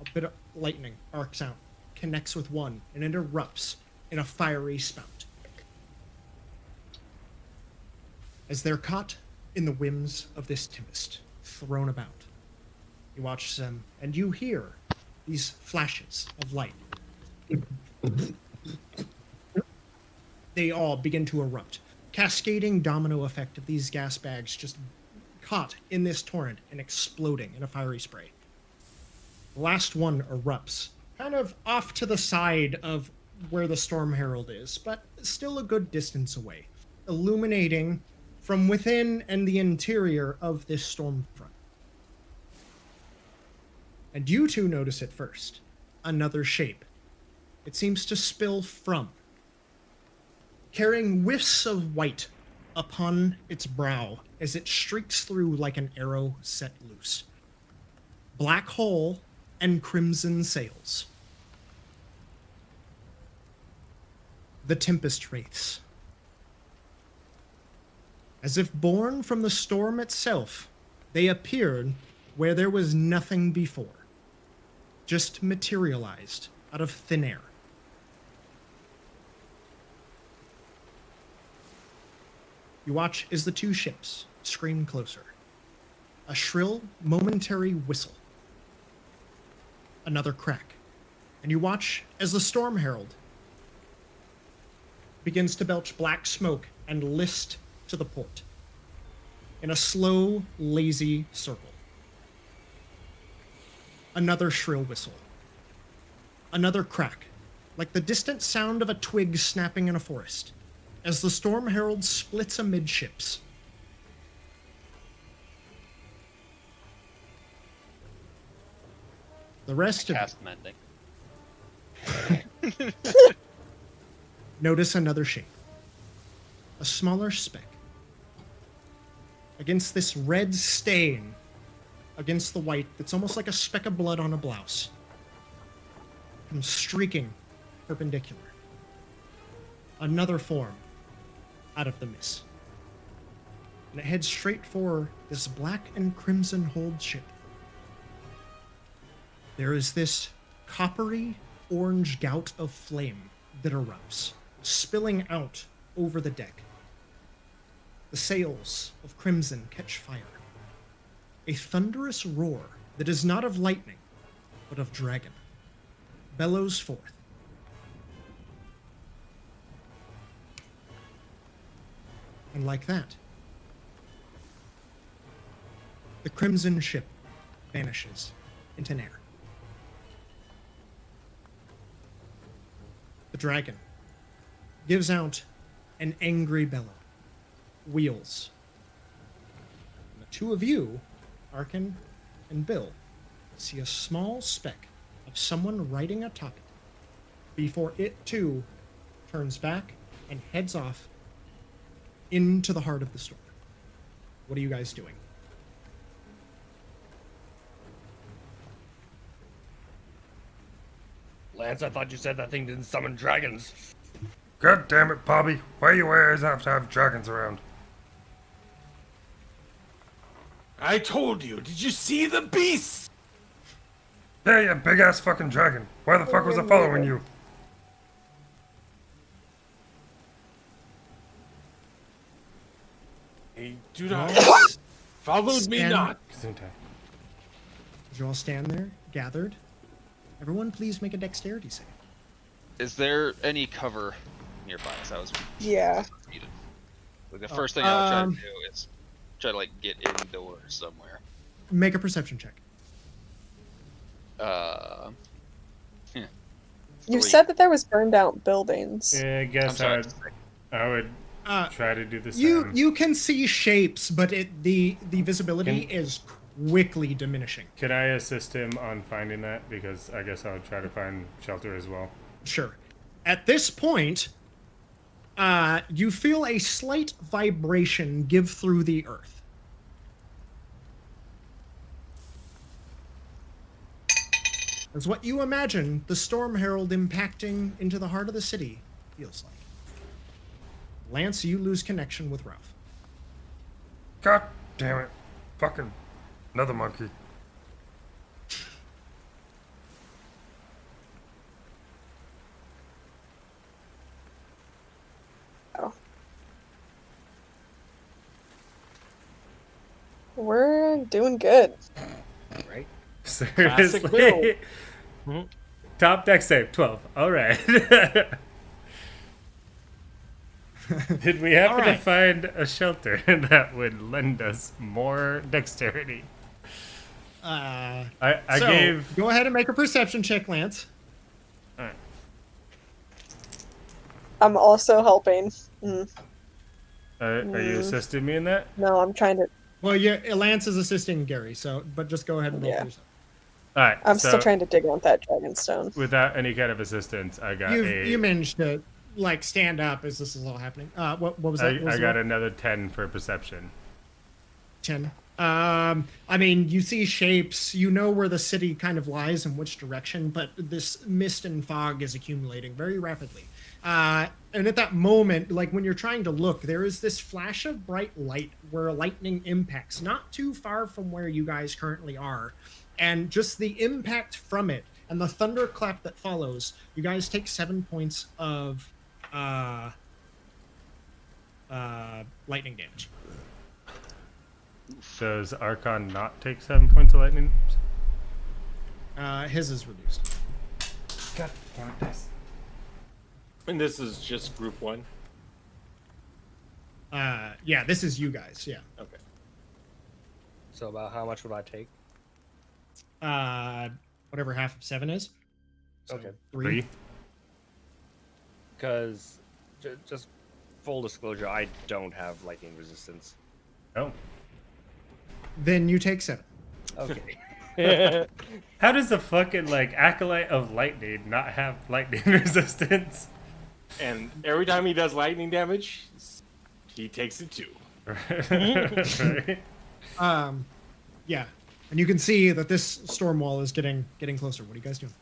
A bit of lightning arcs out, connects with one, and it erupts in a fiery spout. As they're caught in the whims of this Tempest, thrown about. You watch them, and you hear these flashes of light. They all begin to erupt. Cascading domino effect of these gas bags just caught in this torrent and exploding in a fiery spray. The last one erupts, kind of off to the side of where the Storm Herald is, but still a good distance away, illuminating from within and the interior of this storm front. And you two notice it first. Another shape. It seems to spill from, carrying whiffs of white upon its brow as it streaks through like an arrow set loose. Black hull and crimson sails. The Tempest Wraiths. As if born from the storm itself, they appeared where there was nothing before, just materialized out of thin air. You watch as the two ships scream closer. A shrill, momentary whistle. Another crack. And you watch as the Storm Herald begins to belch black smoke and list to the port in a slow, lazy circle. Another shrill whistle. Another crack, like the distant sound of a twig snapping in a forest, as the Storm Herald splits amidships. The rest of Cast mending. notice another shape. A smaller speck. Against this red stain, against the white, that's almost like a speck of blood on a blouse. Comes streaking perpendicular. Another form out of the mist. And it heads straight for this black and crimson hulled ship. There is this coppery orange gout of flame that erupts, spilling out over the deck. The sails of crimson catch fire. A thunderous roar that is not of lightning, but of dragon, bellows forth. And like that, the crimson ship vanishes into air. The dragon gives out an angry bellow, wheels. And the two of you, Arkhann and Bill, see a small speck of someone riding atop it before it too turns back and heads off into the heart of the storm. What are you guys doing? Lance, I thought you said that thing didn't summon dragons. God damn it, Bobby. Why you always have to have dragons around? I told you. Did you see the beast? Yeah, big ass fucking dragon. Why the fuck was it following you? Hey, do not. Followed me Stand- not. You all stand there, gathered. Everyone please make a dexterity save. Is there any cover nearby? As I was Yeah. muted. Like the first thing I would try to do is try to like get indoors somewhere. Make a perception check. You said that there was burned out buildings. Yeah, I I'm guess sorry. I would try to do the same. You can see shapes, but the visibility is quickly diminishing. Can I assist him on finding that? Because I guess I would try to find shelter as well. Sure. At this point, you feel a slight vibration give through the earth. As what you imagine the Storm Herald impacting into the heart of the city feels like. Lance, you lose connection with Ralph. God damn it. Fucking another monkey. We're doing good. Right? Seriously. Mhm. Top deck save 12. All right. Did we happen All right. to find a shelter that would lend us more dexterity? I So, gave. go ahead and make a perception check, Lance. All right. I'm also helping. Mm. Are you assisting me in that? No, I'm trying to. Well, yeah, Lance is assisting Gary, so but just go ahead and roll Yeah. for yourself. All right. I'm so still trying to dig out that dragon stone. Without any kind of assistance, I got You managed to like stand up as this is all happening. What was that? What was I the got roll? another 10 for perception. 10. I mean, you see shapes. You know where the city kind of lies and which direction, but this mist and fog is accumulating very rapidly. And at that moment, like when you're trying to look, there is this flash of bright light where lightning impacts not too far from where you guys currently are. And just the impact from it and the thunderclap that follows, you guys take 7 points of lightning damage. Does Arkhann not take 7 points of lightning? His is reduced. God damn it, dice. And this is just group 1. Yeah, this is you guys. Yeah. Okay. So about how much would I take? Whatever half of 7 is. So Okay. 3. Because just full disclosure, I don't have lightning resistance. Oh. Then you take 7. Okay. How does the fucking like acolyte of lightning not have lightning resistance? And every time he does lightning damage, he takes it too. Right? Yeah, and you can see that this storm wall is getting closer. What are you guys doing?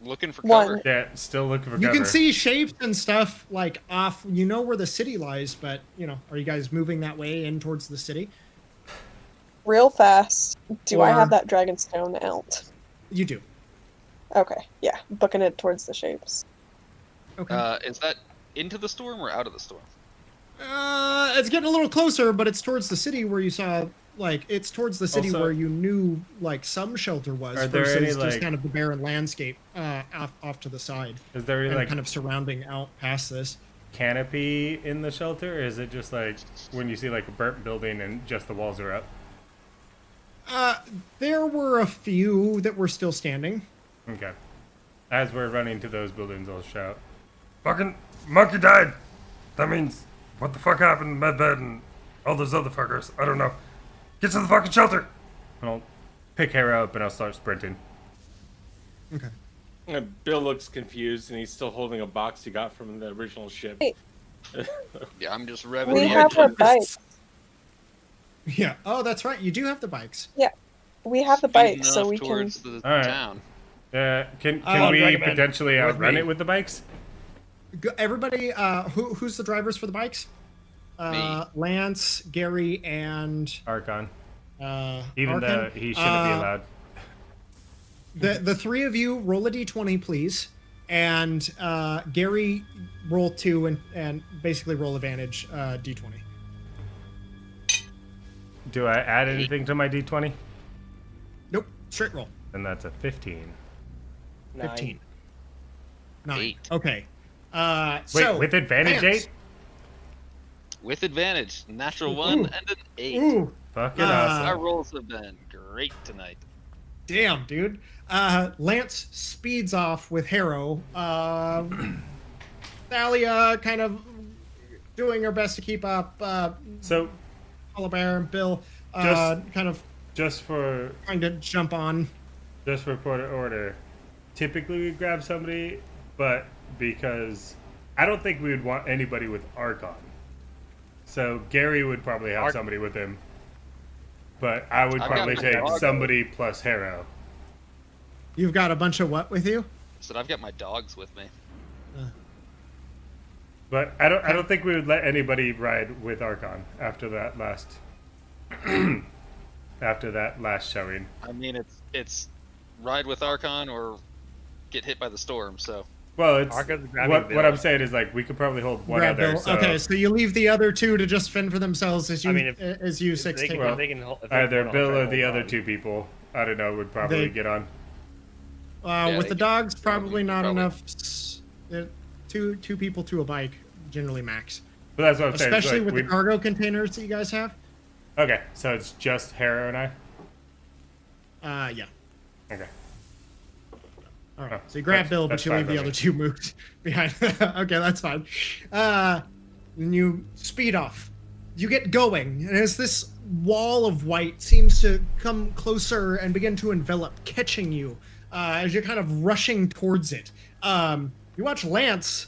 Looking for One. cover. Yeah, still looking for You cover. can see shapes and stuff like off. You know where the city lies, but you know, are you guys moving that way in towards the city? Real fast. Do I Or- have that dragon stone out? You do. Okay, yeah. Booking it towards the shapes. Okay. Is that into the storm or out of the storm? It's getting a little closer, but it's towards the city where you saw. Like it's towards the city Also- where you knew like some shelter was Are there versus any, just like- kind of the barren landscape off to the side Is there and like kind of surrounding out past this. canopy in the shelter, or is it just like when you see like a burnt building and just the walls are up? There were a few that were still standing. Okay. As we're running to those buildings, I'll shout. Fucking monkey died. That means what the fuck happened to Medved and all those other fuckers? I don't know. Get to the fucking shelter. And I'll pick Harrow up and I'll start sprinting. Okay. And Bill looks confused, and he's still holding a box he got from the original ship. Hey. Yeah, I'm just revving We the have our engine. bikes. Yeah. Oh, that's right. You do have the bikes. We have the Speeding bikes, so off we can. towards the All right. town. Can Oh, we Dragon Man, potentially with outrun me. it with the bikes? Everybody, who's the drivers for the bikes? Me. Lance, Gary, and Arkhann. Arkhann. Even though he shouldn't be allowed. The three of you roll a d20, please, and Gary roll 2 and basically roll advantage d20. Do I add anything to my d20? Nope, straight roll. Then that's a 15. 15. 9. 8. Okay. Wait, So with advantage Lance. 8? With advantage. Natural 1 and an 8. Ooh, Fucking Uh, awesome. Our rolls have been great tonight. damn, dude. Lance speeds off with Harrow. Thalia kind of doing her best to keep up. So, Oliver and Bill Just- kind of just for trying to jump on. point of order, typically we grab somebody, but because I don't think we would want anybody with Arkhann. So Gerry would probably have somebody with him, but I would I've got probably my take dog. somebody plus Harrow. You've got a bunch of what with you? So I've got my dogs with me. But I don't think we would let anybody ride with Arkhann after that last showing. I mean, it's ride with Arkhann or get hit by the storm. So Well, it's Arkhan's grabbing what Bill. I'm saying is like we could probably hold one Grab other. Bill. So Okay, so you leave the other two to just fend for themselves as you I mean, as you six take well, off. either Bill or the other two people, I don't know, would probably They- get on. With they the can- dogs, they can probably not probably- enough. Two people to a bike, generally max. But that's what I'm saying. Especially like, with the cargo containers that you guys have. Okay, so it's just Harrow and I. Yeah. Okay. All right. Oh, So you grab that's- Bill, but that's you fine leave the by other me. two moved behind. Okay, that's fine. Then you speed off. You get going, and as this wall of white seems to come closer and begin to envelop, catching you as you're kind of rushing towards it. You watch Lance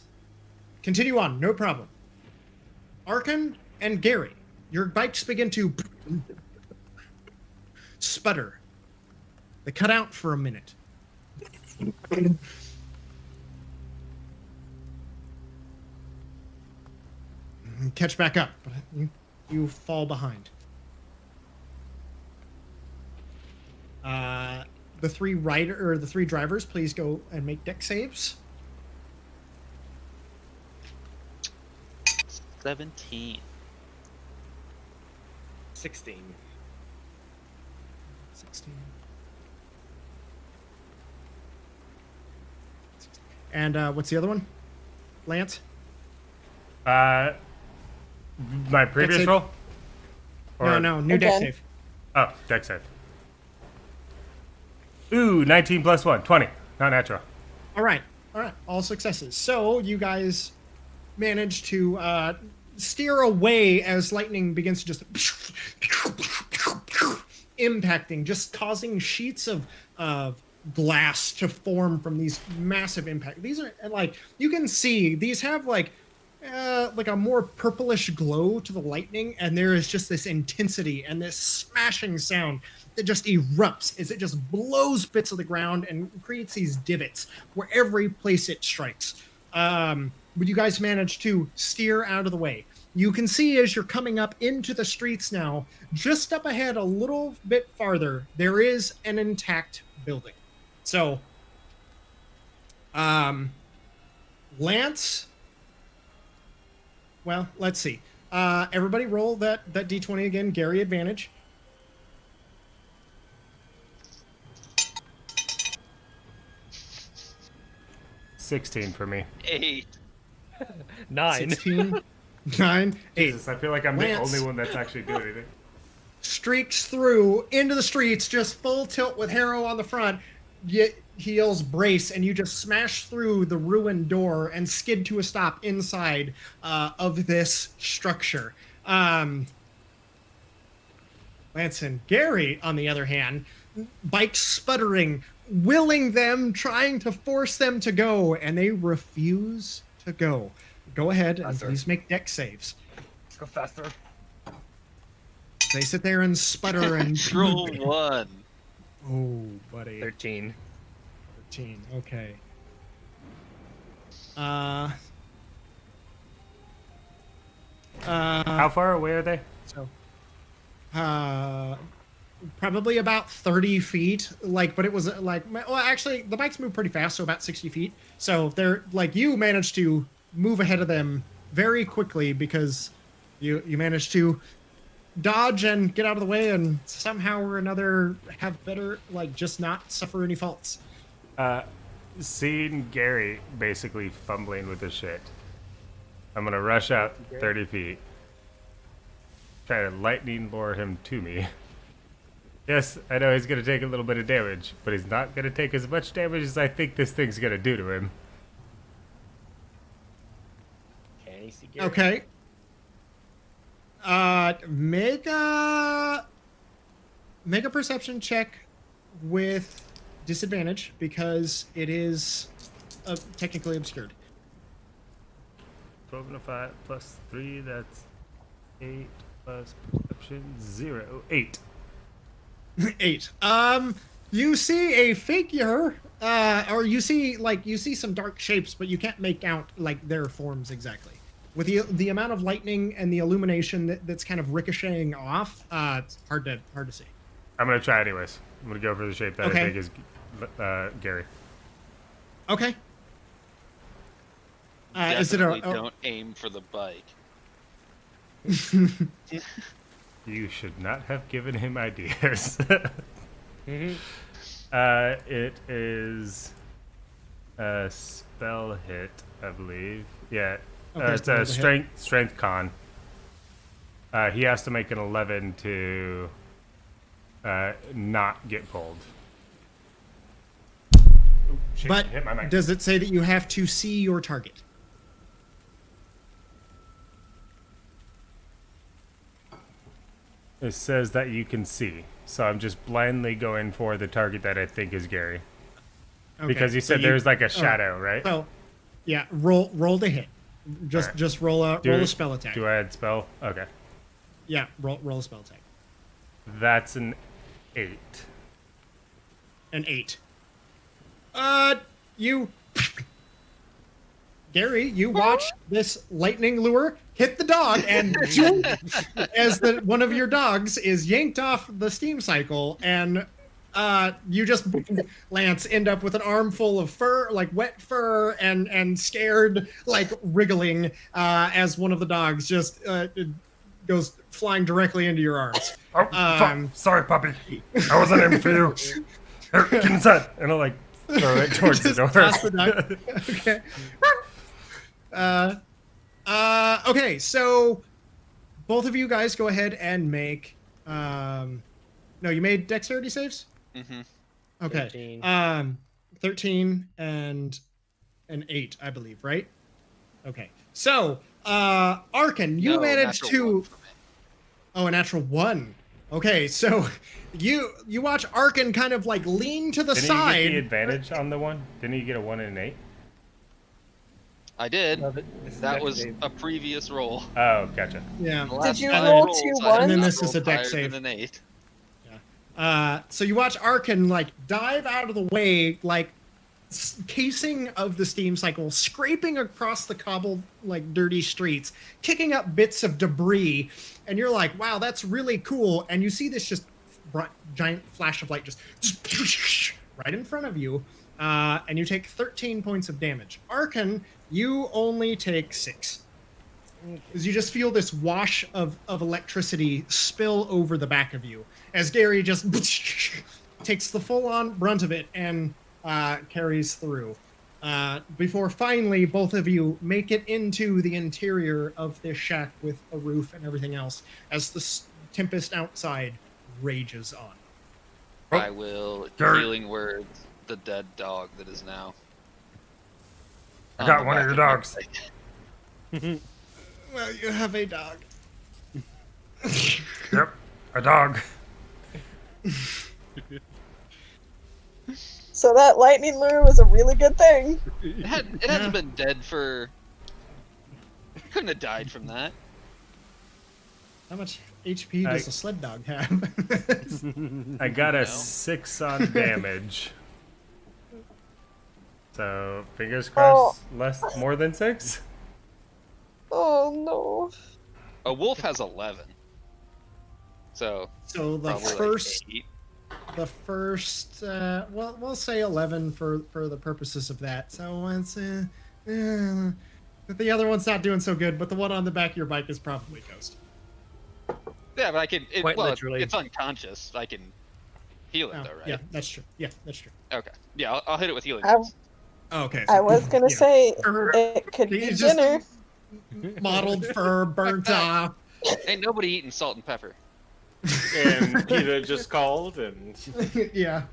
continue on, no problem. Arkhann and Gerry, your bikes begin to sputter. They cut out for a minute. Catch back up, but you fall behind. The three drivers, please go and make deck saves. 17. 16. 16. And what's the other one? Lance? My previous save. roll? No, new deck Again. save. Oh, deck save. Ooh, 19 plus 1, 20. Not natural. All right. All successes. So you guys manage to steer away as lightning begins to just impacting, just causing sheets of glass to form from these massive impact. These are like, you can see these have like a more purplish glow to the lightning, and there is just this intensity and this smashing sound that just erupts as it just blows bits of the ground and creates these divots where every place it strikes. But you guys manage to steer out of the way. You can see as you're coming up into the streets now, just up ahead a little bit farther, there is an intact building. So, Lance, well, let's see. Everybody roll that D20 again. Gerry, advantage. 16 for me. 8. 9. 16, 9, 8. Jesus, I feel like I'm Lance. the only one that's actually doing anything. Streaks through into the streets, just full tilt with Harrow on the front. He yells brace, and you just smash through the ruined door and skid to a stop inside of this structure. Lance and Gerry, on the other hand, bikes sputtering, willing them, trying to force them to go, and they refuse to go. Go ahead and Faster. please make deck saves. Let's go faster. They sit there and sputter and Roll 1. Oh, buddy. 13. 13. Okay. How far away are they? So, probably about 30 feet. Like, but it was like, well, actually, the bikes move pretty fast, so about 60 feet. So they're like, you managed to move ahead of them very quickly because you managed to dodge and get out of the way, and somehow or another have better, like, just not suffer any faults. Seeing Gerry basically fumbling with this shit, I'm gonna rush out 30 feet, try to lightning lure him to me. Yes, I know he's gonna take a little bit of damage, but he's not gonna take as much damage as I think this thing's gonna do to him. Can you see Gerry? Okay. Make a perception check with disadvantage because it is technically obscured. 12 and a 5 plus 3, that's 8 plus perception 0, 8. 8. You see a figure, or you see some dark shapes, but you can't make out like their forms exactly. With the amount of lightning and the illumination that's kind of ricocheting off, it's hard to see. I'm gonna try anyways. I'm gonna go for the shape that Okay. I think is Gerry. Okay. Is it a? Definitely don't aim for the bike. You should not have given him ideas. Mm-hmm. It is a spell hit, I believe. Yeah, Okay, it's roll a the hit. strength con. He has to make an 11 to not get pulled. Ooh, shit, But hit my mic. does it say that you have to see your target? It says that you can see, so I'm just blindly going for the target that I think is Gerry. Okay, Because you so said there's like a shadow, right? So, yeah, roll the hit. Alright. Just roll a spell attack. Do I add spell? Okay. Yeah, roll a spell attack. That's an 8. An 8. You, Gerry, you watch this lightning lure hit the dog, and as one of your dogs is yanked off the steam cycle, and you just, Lance, end up with an armful of fur, like wet fur, and scared, like wriggling, as one of the dogs just goes flying directly into your arms. Oh, sorry, puppy. I wasn't aiming for you. Here, get inside. And I'll like throw it towards the Just door. toss the dog. Okay. Okay, so both of you guys go ahead and make. No, you made dexterity saves. Mm-hmm. Okay. 13. 13 and an 8, I believe, right? Okay. So, Arkhann, you No, managed natural one to. for me. Oh, a natural 1. Okay, so you watch Arkhann kind of like lean to the Didn't side. you get the advantage on the one? Didn't you get a 1 and an 8? I did. No, this is That dex was save. a previous roll. Oh, gotcha. Yeah. The last you 5 roll rolls, 2 I have ones? And then not this is rolled a dex higher save. than an 8. So you watch Arkhann like dive out of the way, like casing of the steam cycle, scraping across the cobbled, like dirty streets, kicking up bits of debris, and you're like, "Wow, that's really cool!" And you see this just giant flash of light just right in front of you, and you take 13 points of damage. Arkhann, you only take 6. Because you just feel this wash of electricity spill over the back of you as Gerry just takes the full-on brunt of it and carries through. Before finally both of you make it into the interior of this shack with a roof and everything else as the tempest outside rages on. I will Gerry. healing word the dead dog that is now. I on got the one of back your my dogs. bike. Well, you have a dog. Yep, a dog. So that lightning lure was a really good thing. It hadn't been dead for. Couldn't have died from that. How much HP does a sled dog have? I got a No. 6 on damage. So fingers crossed, more than 6. Oh no. A wolf has 11. So So the probably first, like 8. the first, well, we'll say 11 for the purposes of that. So it's, but the other one's not doing so good, but the one on the back of your bike is probably toast. Yeah, but I can. Quite Well, literally. it's unconscious. I can heal it Oh, though, right? yeah, that's true. Yeah, that's true. Okay. Yeah, I'll hit it with healing. I- words. Oh, okay. I was gonna yeah. say it could be He's just dinner. mottled fur, burnt off. Ain't nobody eating salt and pepper. And Peter just called, and Yeah.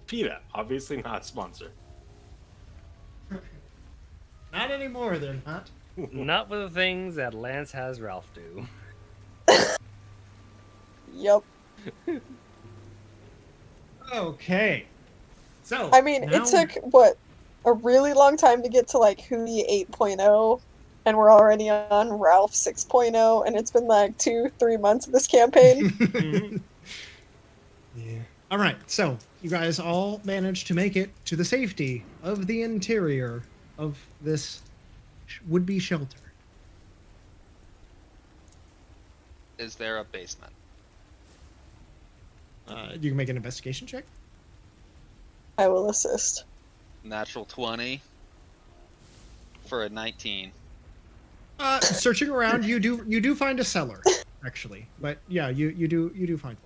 PETA, obviously not a sponsor. Not anymore, they're not. Not with the things that Lance has Ralph do. Yup. Okay. So I mean, now- it took what a really long time to get to like Hootie 8.0, and we're already on Ralph 6.0, and it's been like 2-3 months of this campaign. Yeah. All right. So you guys all managed to make it to the safety of the interior of this would-be shelter. Is there a basement? You can make an investigation check. I will assist. Natural 20 for a 19. Searching around, you do find a cellar, actually. But yeah, you do find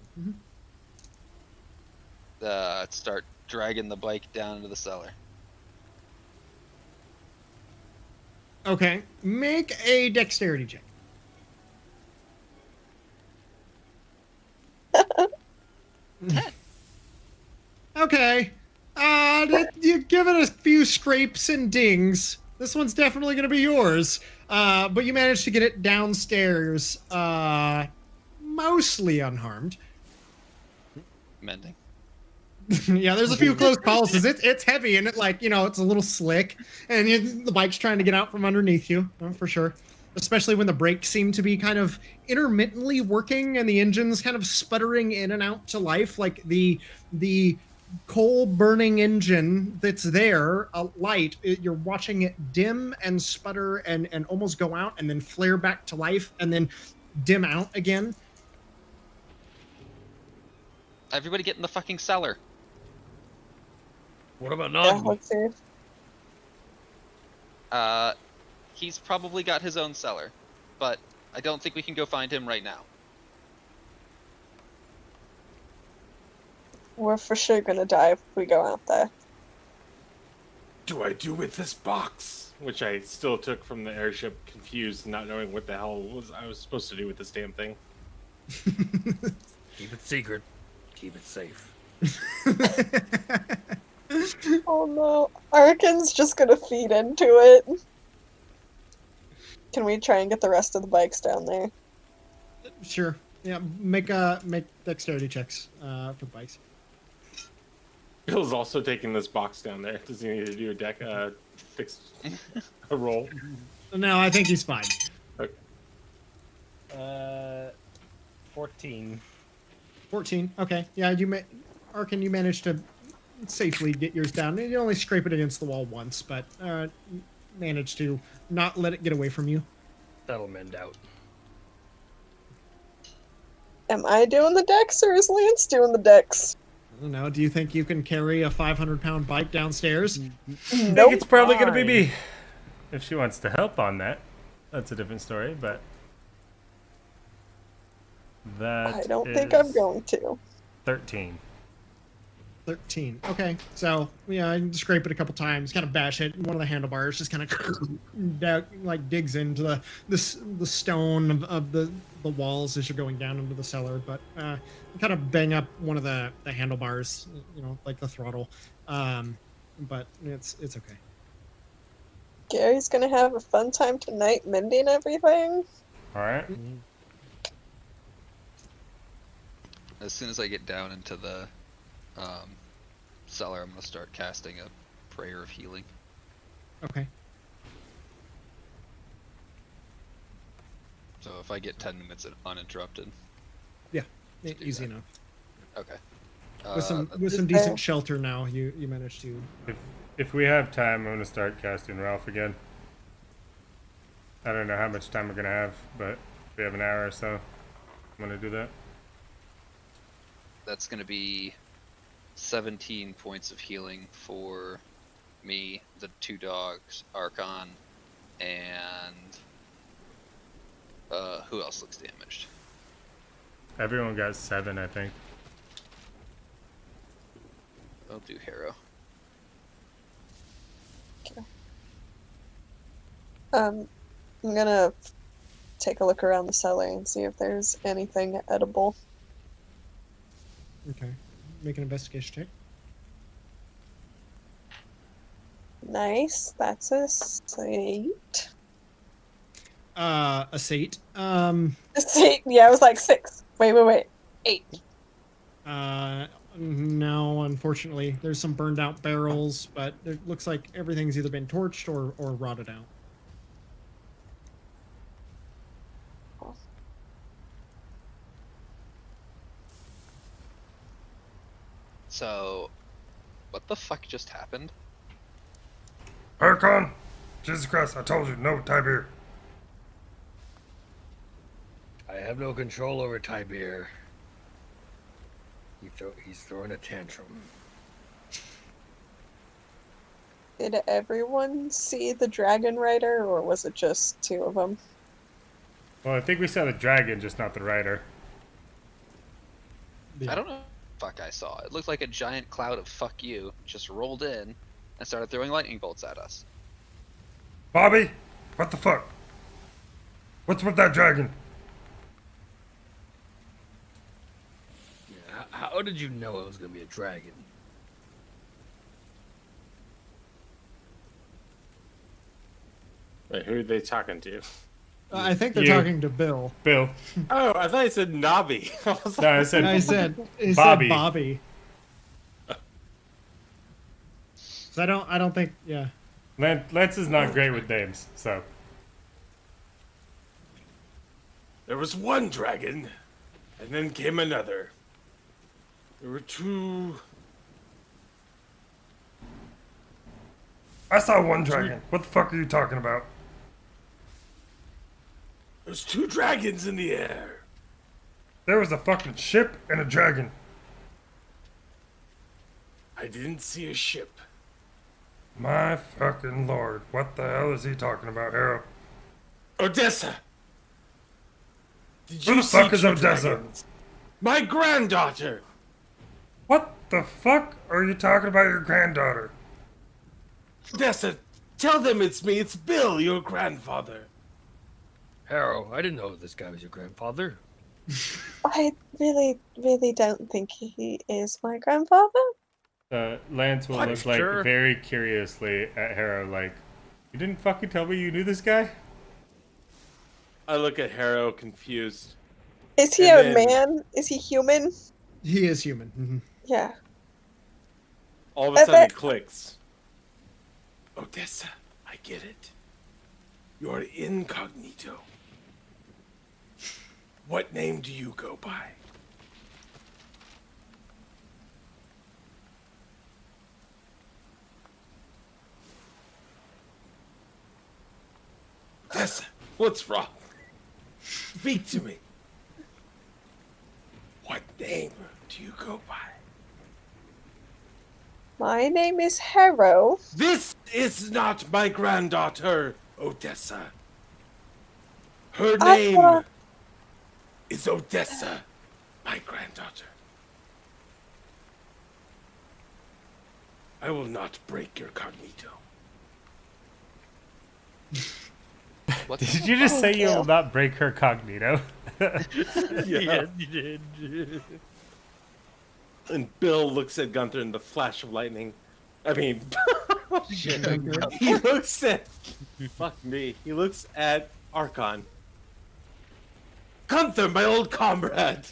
one. Start dragging the bike down into the cellar. Okay, make a dexterity check. Okay. You give it a few scrapes and dings. This one's definitely going to be yours. But you managed to get it downstairs, mostly unharmed. Mending. Yeah, there's a few close calls. It's heavy and it's a little slick, and the bike's trying to get out from underneath you, for sure. Especially when the brakes seem to be kind of intermittently working and the engine's kind of sputtering in and out to life, like the coal burning engine that's there, light. You're watching it dim and sputter and almost go out and then flare back to life and then dim out again. Everybody get in the fucking cellar. What about Yeah, Nog? let's see. He's probably got his own cellar, but I don't think we can go find him right now. We're for sure gonna die if we go out there. Do I do with this box? Which I still took from the airship, confused, not knowing what the hell I was supposed to do with this damn thing. Keep it secret. Keep it safe. Oh no, Arkhann's just gonna feed into it. Can we try and get the rest of the bikes down there? Sure. Yeah, make dexterity checks for bikes. Bill's also taking this box down there. Does he need to do a roll? No, I think he's fine. Okay. 14. 14. Okay. Yeah, Arkhann, you managed to safely get yours down. You only scrape it against the wall once, but managed to not let it get away from you. That'll mend out. Am I doing the decks or is Lance doing the decks? I don't know. Do you think you can carry a 500-pound bike downstairs? I think it's probably going to be me. If she wants to help on that, that's a different story, but that I don't think I'm going to. 13. 13. Okay, so yeah, you scrape it a couple times, kind of bash it. One of the handlebars just kind of digs into the stone of the walls as you're going down into the cellar. But you kind of bang up one of the handlebars, like the throttle. But it's okay. Gary's gonna have a fun time tonight mending everything. All right. As soon as I get down into the cellar, I'm gonna start casting a prayer of healing. Okay. So if I get 10 minutes uninterrupted. Yeah, easy enough. Okay. With some decent shelter now, you managed to. If we have time, I'm gonna start casting Ralph again. I don't know how much time we're gonna have, but if we have an hour or so, I'm gonna do that. That's gonna be 17 points of healing for me, the two dogs, Arkhann, and who else looks damaged? Everyone got 7, I think. I'll do Harrow. Okay. I'm gonna take a look around the cellar and see if there's anything edible. Okay. Make an investigation check. Nice. That's a 8. A sate. A 8. Yeah, I was like 6. Wait. 8. No, unfortunately. There's some burned out barrels, but it looks like everything's either been torched or rotted out. So, what the fuck just happened? Arkhann! Jesus Christ, I told you, no Tibir. I have no control over Tibir. He's throwing a tantrum. Did everyone see the dragon rider, or was it just two of them? Well, I think we saw the dragon, just not the rider. Yeah. I don't know what the fuck I saw. It looked like a giant cloud of fuck you just rolled in and started throwing lightning bolts at us. Bobby, what the fuck? What's with that dragon? Yeah, how did you know it was gonna be a dragon? Wait, who are they talking to? I think they're You. talking to Bill. Bill. Oh, I thought you said Nobby. I was No, I like, said I said Bobby. Bobby. So I don't think, yeah. Lance is not great with names, so. there was one dragon, and then came another. There were two. I saw one dragon. What the fuck are you talking about? There's two dragons in the air. There was a fucking ship and a dragon. I didn't see a ship. My fucking lord. What the hell is he talking about, Harrow? Odessa. Did Who you the fuck see is two Odessa? dragons? My granddaughter. What the fuck are you talking about your granddaughter? Odessa, tell them it's me. It's Bill, your grandfather. Harrow, I didn't know this guy was your grandfather. I really, really don't think he is my grandfather. Lance will What? look like Sure. very curiously at Harrow, like, you didn't fucking tell me you knew this guy? I look at Harrow confused. Is he And a then- man? Is he human? He is human. Mhm. Yeah. All of a I sudden it bet- clicks. Odessa, I get it. You're incognito. What name do you go by? Odessa, what's wrong? Speak to me. What name do you go by? My name is Harrow. This is not my granddaughter, Odessa. Her I name thought- is Odessa, my granddaughter. I will not break your cognito. What Did you just say you will not break her cognito? Yeah. you did. And Bill looks at Gunther in the flash of lightning. I mean, shit. He looks at. Fuck me. He looks at Arkhann. Gunther, my old comrade!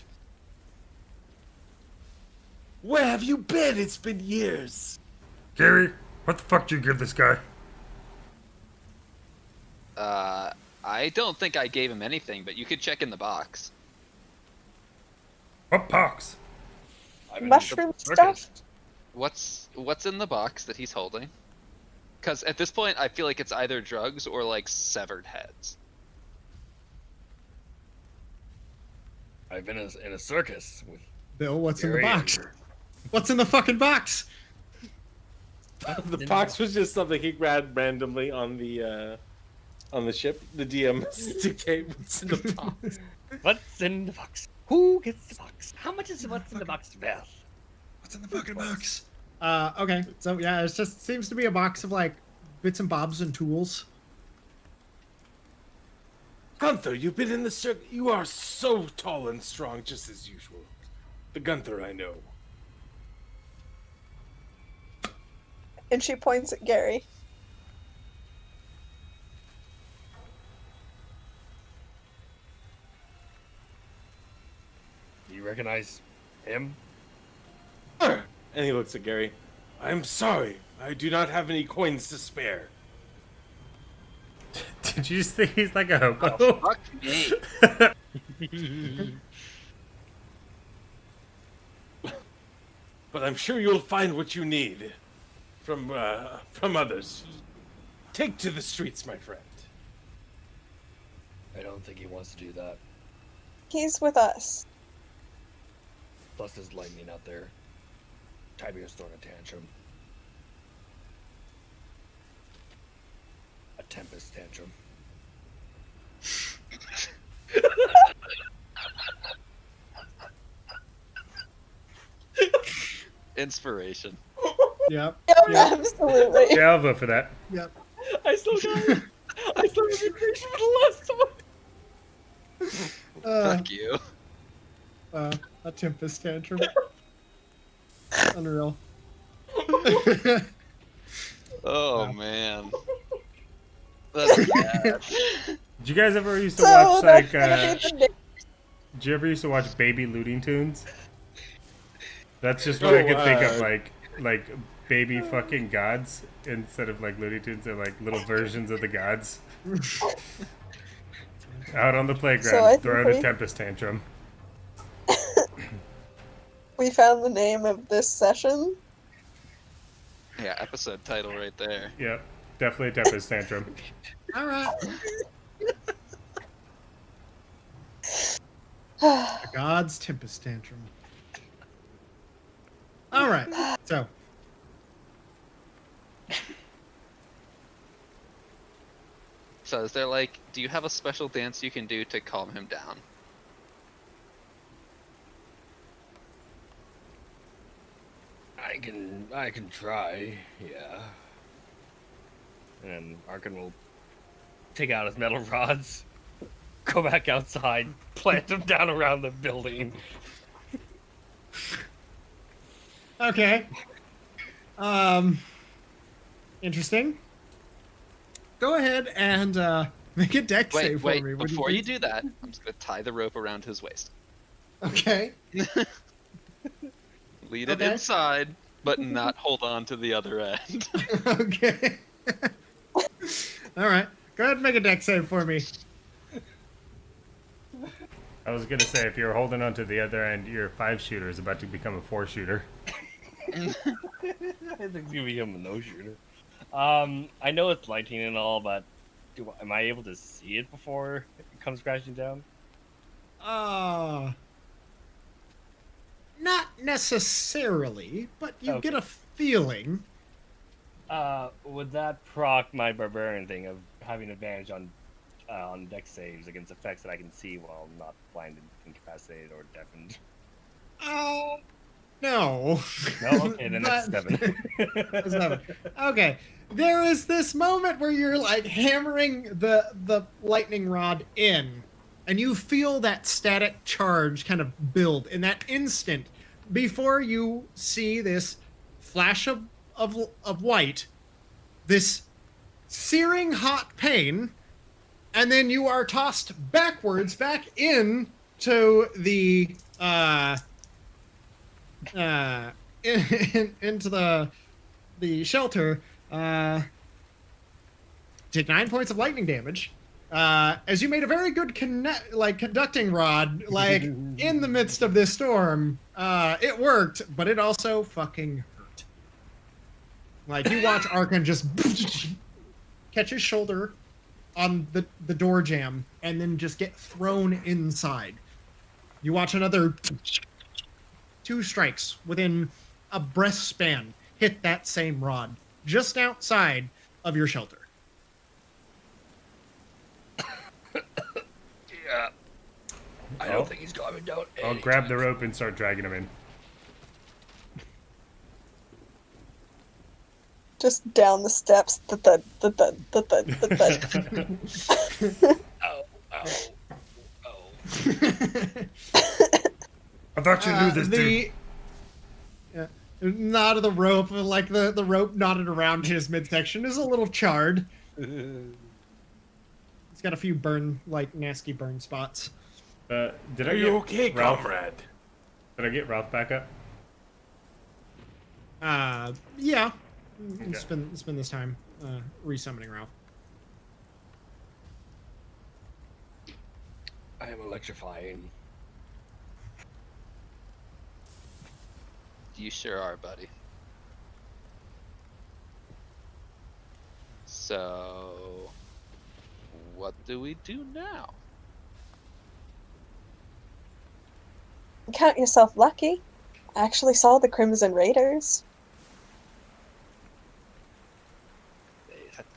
Where have you been? It's been years. Gerry, what the fuck did you give this guy? I don't think I gave him anything, but you could check in the box. What box? I'm in Mushroom the stuff? What's in the box that he's holding? Because at this point, I feel like it's either drugs or like severed heads. I've been in a circus with Bill, what's in the Gerry box? and- What's in the fucking box? The box was just something he grabbed randomly on the ship. The DM dictate what's in the box. What's in the box? Who gets the box? How much is what's in the box worth? What's in the fucking box? Okay, so yeah, it just seems to be a box of like bits and bobs and tools. Gunther, you've been in the circle. You are so tall and strong, just as usual. The Gunther I know. And she points at Gerry. Do you recognize him? And he looks at Gerry. I'm sorry. I do not have any coins to spare. Did you just think he's like a hobo? Oh, fuck me. But I'm sure you'll find what you need from others. Take to the streets, my friend. I don't think he wants to do that. He's with us. Plus, there's lightning out there. Tiberius throwing a tantrum. Tempest Tantrum. Inspiration. Yep. Yep, Yep. absolutely. Yeah, I'll vote for that. Yep. I still got it. I still have inspiration for the last one. Fuck you. A Tempest Tantrum. Unreal. Oh man. That's bad. Did you guys ever used to So watch like? that's gonna be the Did you ever used to watch Baby Looting Tunes? That's just what I could think of, like baby fucking gods instead of like Looney Tunes. They're like little versions of the gods. Out on the So I playground, think throwing a we- Tempest Tantrum. We found the name of this session. Yeah, episode title right there. Yep, definitely a Tempest Tantrum. All right. The The God's Tempest Tantrum. All right. So, So is there like, do you have a special dance you can do to calm him down? I can try, yeah. And Arkhann will take out his metal rods, go back outside, plant them down around the building. okay. Interesting. Go ahead and make a deck save Wait, for me. wait, What do before you think? do that, I'm just gonna tie the rope around his waist. Okay. Lead it Okay. inside, but not hold on to the other end. Okay. All right. Go ahead and make a deck save for me. I was gonna say if you're holding on to the other end, your 5-shooter is about to become a 4-shooter. I think it's gonna become a no-shooter. I know it's lightning and all, but am I able to see it before it comes crashing down? Not necessarily, but you Okay. get a feeling. Would that proc my barbarian thing of having advantage on deck saves against effects that I can see while not blinded, incapacitated, or deafened? No. No, okay, then that's But- 7. That's 7. Okay. There is this moment where you're like hammering the lightning rod in, and you feel that static charge kind of build in that instant before you see this flash of white, this searing hot pain, and then you are tossed backwards back into the into the shelter. Take 9 points of lightning damage. As you made a very good conducting rod, like in the midst of this storm. It worked, but it also fucking hurt. Like you watch Arkhann just catch his shoulder on the door jamb and then just get thrown inside. You watch another 2 strikes within a breast span hit that same rod just outside of your shelter. Yeah. I don't think he's coming down. I'll grab the rope and start dragging him in. Just down the steps. Thud. Oh, oh, oh. I thought you knew this, dude. Knot of the rope, like the rope knotted around his midsection, is a little charred. It's got a few nasty burn spots. Did Are I you get okay, Ralph? comrade? Did I get Ralph back up? Yeah. Okay. It's been this time, resummoning Ralph. I am electrifying. You sure are, buddy. So, what do we do now? Count yourself lucky. I actually saw the Crimson Raiders.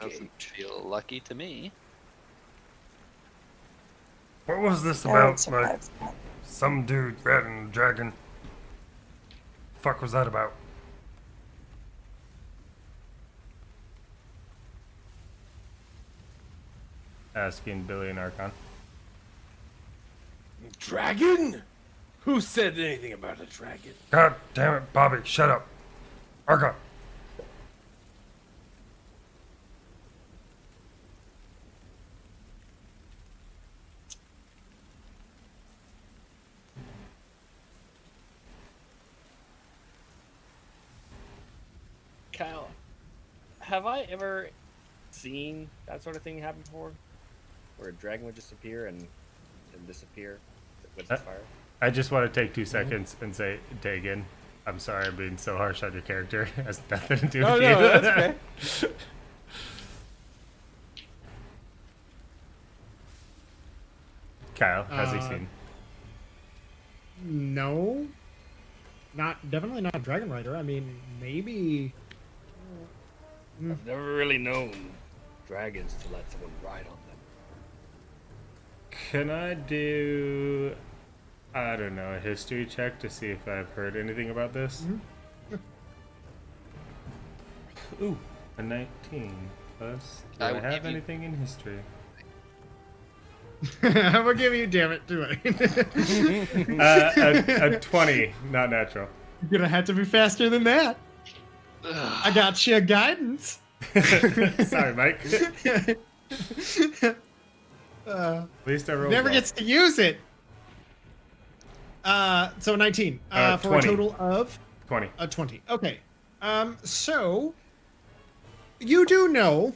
Doesn't feel lucky to me. What was this Aaron about? Like, survives. some dude riding a dragon. Fuck was that about? Asking Billy and Arkhann. Dragon? Who said anything about a dragon? God damn it, Bobby, shut up. Arkhann. Kyle, have I ever seen that sort of thing happen before? Where a dragon would just appear and disappear with its fire? I just want to take 2 seconds and say, Dagan, I'm sorry I'm being so harsh on your character. It has nothing to do with Oh, you. no, that's okay. Kyle, has he seen? No, definitely not a dragon rider. I mean, maybe. I've never really known dragons to let someone ride on them. Can I do, I don't know, a history check to see if I've heard anything about this? Ooh, a 19 plus. Do I I will have give you- anything in history? I'm gonna give you, damn it, do it. A 20, not natural. You're gonna have to be faster than that. I got you guidance. Sorry, Mike. At least I rolled Never well. gets to use it. So 19 for 20. a total of 20. 20. Okay. So you do know,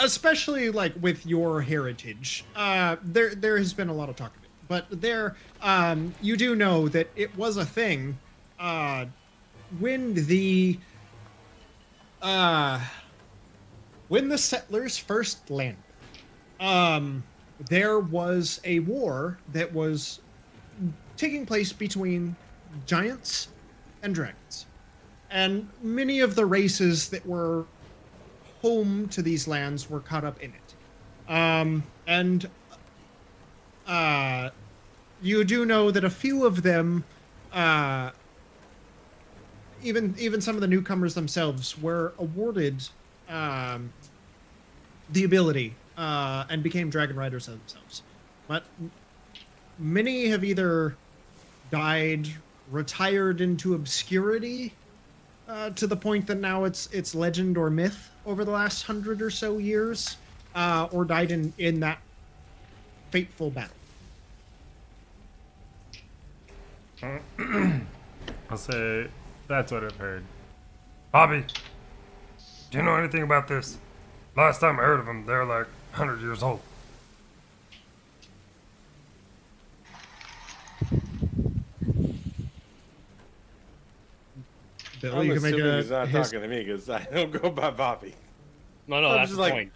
especially like with your heritage, there has been a lot of talk of it, but you do know that it was a thing when the settlers first landed. There was a war that was taking place between giants and dragons, and many of the races that were home to these lands were caught up in it. And you do know that a few of them, even some of the newcomers themselves, were awarded the ability and became dragon riders themselves. But many have either died, retired into obscurity, to the point that now it's legend or myth over the last 100 or so years, or died in that fateful battle. I'll say that's what I've heard. Bobby, do you know anything about this? Last time I heard of them, they're like 100 years old. Bill, I'm you can make assuming a he's not talking to me because I don't go by Bobby. No, I'm that's just the like- point.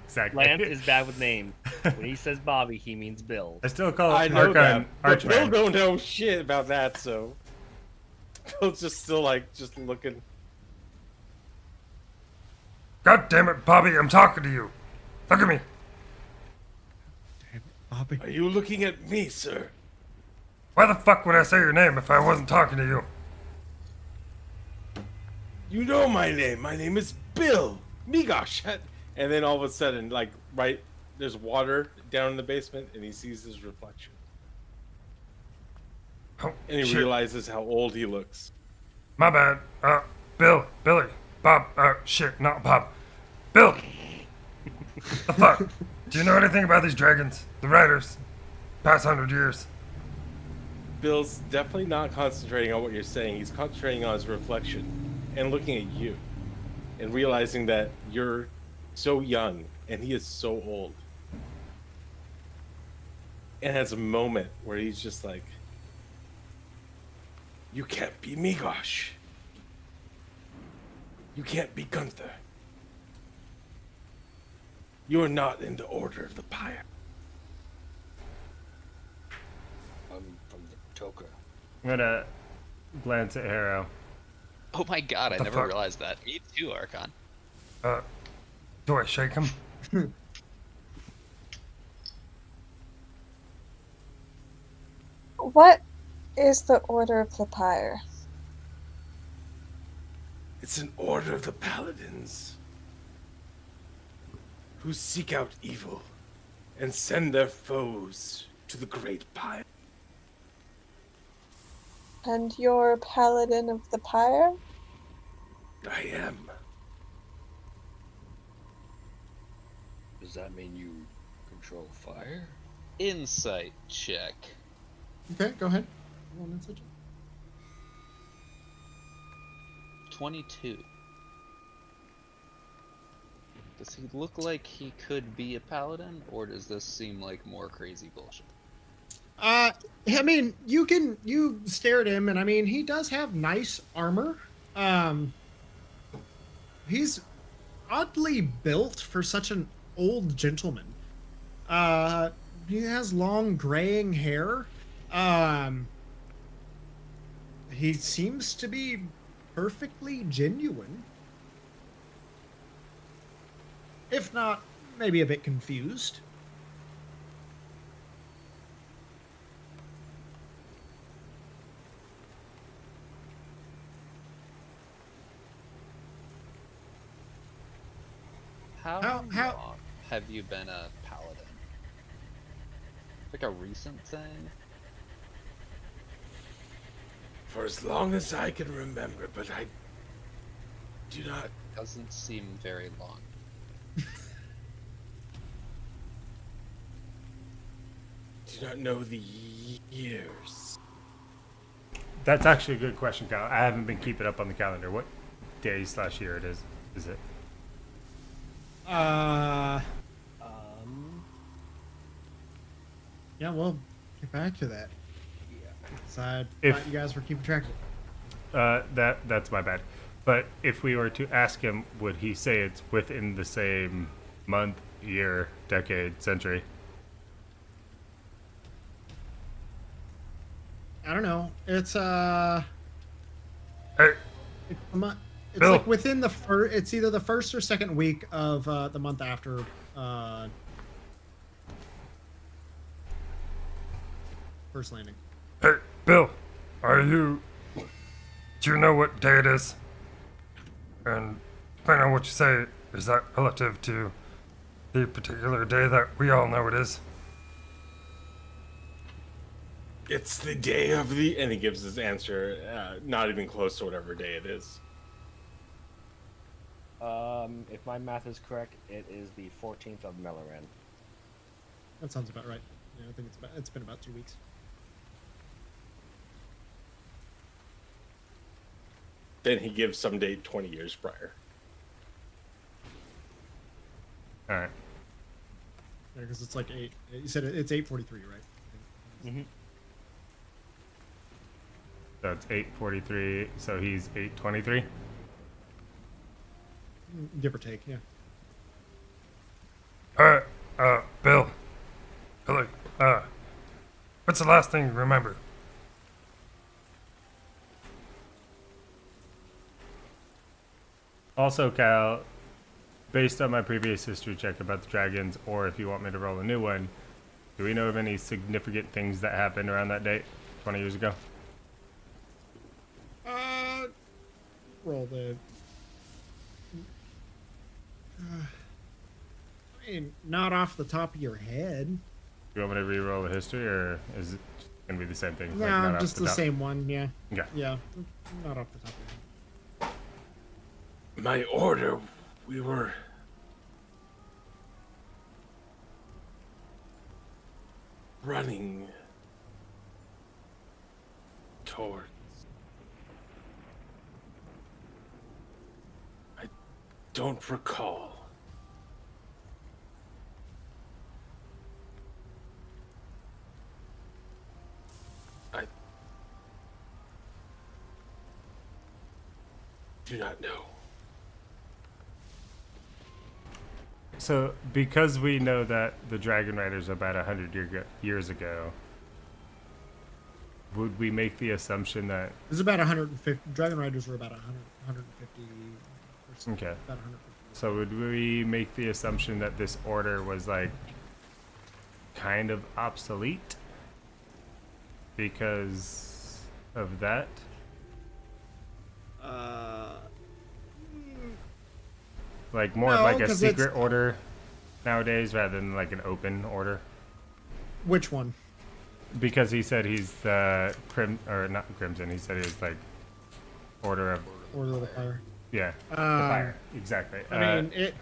Exactly. Lance is bad with names. When he says Bobby, he means Bill. I still call I it know Arkhann that, but Bill Archman. don't know shit about that, so Bill's just still like just looking. God damn it, Bobby, I'm talking to you. Look at me. Bobby. Are you looking at me, sir? Why the fuck would I say your name if I wasn't talking to you? You know my name. My name is Bill. Me gosh. And then all of a sudden, like there's water down in the basement, and he sees his reflection, Oh, and he shit. realizes how old he looks. My bad. Billy, Bob, shit, not Bob. Bill! The fuck? Do you know anything about these dragons? The riders? Past 100 years? Bill's definitely not concentrating on what you're saying. He's concentrating on his reflection and looking at you and realizing that you're so young and he is so old. And has a moment where he's just like, you can't be Migosh. You can't be Gunther. You are not in the Order of the Pyre. I'm from the Toker. I'm gonna glance at Harrow. Oh my god, I The never fuck? realized that. Me too, Arkhann. Do I shake him? What is the Order of the Pyre? It's an order of the paladins who seek out evil and send their foes to the great pyre. And you're Paladin of the Pyre? I am. Does that mean you control fire? Insight check. Okay, go ahead. Roll an insight check. 22. Does he look like he could be a paladin, or does this seem like more crazy bullshit? I mean, you stare at him, and I mean, he does have nice armor. He's oddly built for such an old gentleman. He has long graying hair. He seems to be perfectly genuine. If not, maybe a bit confused. How How- long have you been a paladin? Like a recent thing? For as long as I can remember, but I do not. Doesn't seem very long. Do not know the years. That's actually a good question, Kyle. I haven't been keeping up on the calendar. What day/year it is? Is it? Yeah, we'll get back to that. So I If- thought you guys were keeping track of it. That's my bad. But if we were to ask him, would he say it's within the same month, year, decade, century? I don't know. It's Hey, it's, a mo- it's Bill. like within the first. It's either the first or second week of the month after. First landing. hey, Bill, do you know what day it is? And depending on what you say, is that relative to the particular day that we all know it is? It's the day of the. And he gives his answer, not even close to whatever day it is. If my math is correct, it is the 14th of Melaran. That sounds about right. Yeah, I think it's been about 2 weeks. Then he gives some date 20 years prior. All right. Yeah, because it's like 8. You said it's 8:43, right? Mm-hmm. So it's 8:43. So he's 8:23. Give or take, yeah. Bill, Billy, what's the last thing you remember? Also, Kyle, based on my previous history check about the dragons, or if you want me to roll a new one, do we know of any significant things that happened around that date 20 years ago? Roll the. I mean, not off the top of your head. Do you want me to re-roll the history, or is it going to be the same thing? No, not off just the top? same one. Yeah. Okay. Yeah, not off the top of your head. My order, we were running towards. I don't recall. I do not know. So, because we know that the Dragon Riders are about 100 years ago, would we make the assumption that... It was about 150. Dragon Riders were about 150. Okay. About 150. So would we make the assumption that this order was like kind of obsolete because of that? Like more no, like a 'cause secret order nowadays rather than like an open order? Which one? Because he said he's the or not Crimson, he said he's like Order of Order of the Fire. Yeah, the fire. Exactly. I mean, it.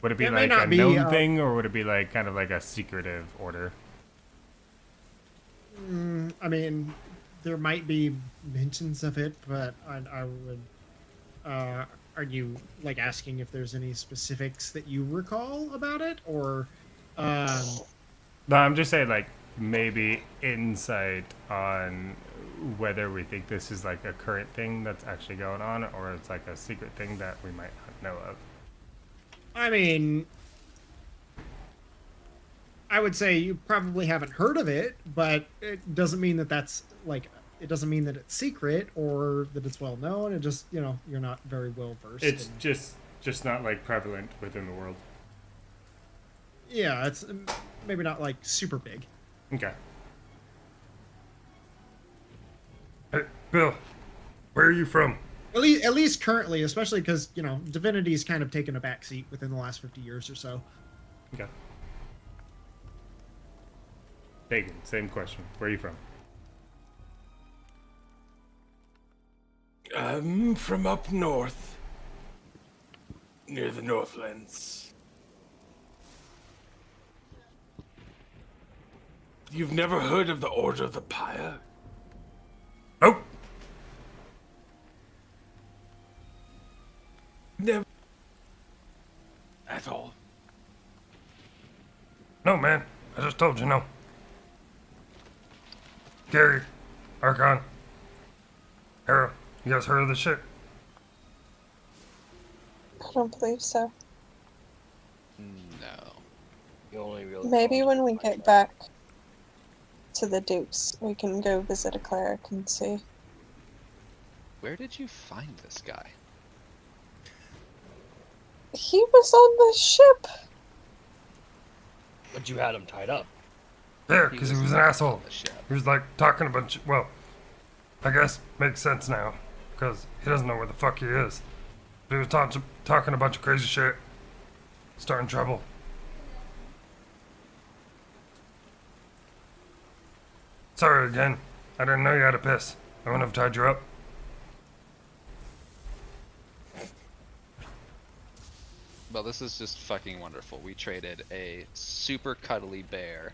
Would it be it may like not a be, known thing, or would it be like kind of like a secretive order? I mean, there might be mentions of it, but I would. Are you like asking if there's any specifics that you recall about it, or? No, I'm just saying like maybe insight on whether we think this is like a current thing that's actually going on, or it's like a secret thing that we might not know of. I mean, I would say you probably haven't heard of it, but it doesn't mean that that's like, it doesn't mean that it's secret or that it's well known. It just, you know, you're not very well versed. It's just not like prevalent within the world. Yeah, it's maybe not like super big. Okay. Hey, Bill, where are you from? At least currently, especially because, you know, Divinity's kind of taken a back seat within the last 50 years or so. Okay. Dagan, same question. Where are you from? I'm from up north, near the Northlands. You've never heard of the Order of the Pyre? Nope. Never. At all. No, man. I just told you no. Gerry, Arkhann, Harrow, you guys heard of this shit? I don't believe so. No. The only real Maybe when we get back to the Dukes, we can go visit a cleric and see. Where did you find this guy? He was on the ship. But you had him tied up. Yeah, because he was an not asshole. on the ship. He was like talking a bunch of, well, I guess makes sense now, because he doesn't know where the fuck he is. But he was talking a bunch of crazy shit, starting trouble. Sorry again. I didn't know you had a piss. I wouldn't have tied you up. Well, this is just fucking wonderful. We traded a super cuddly bear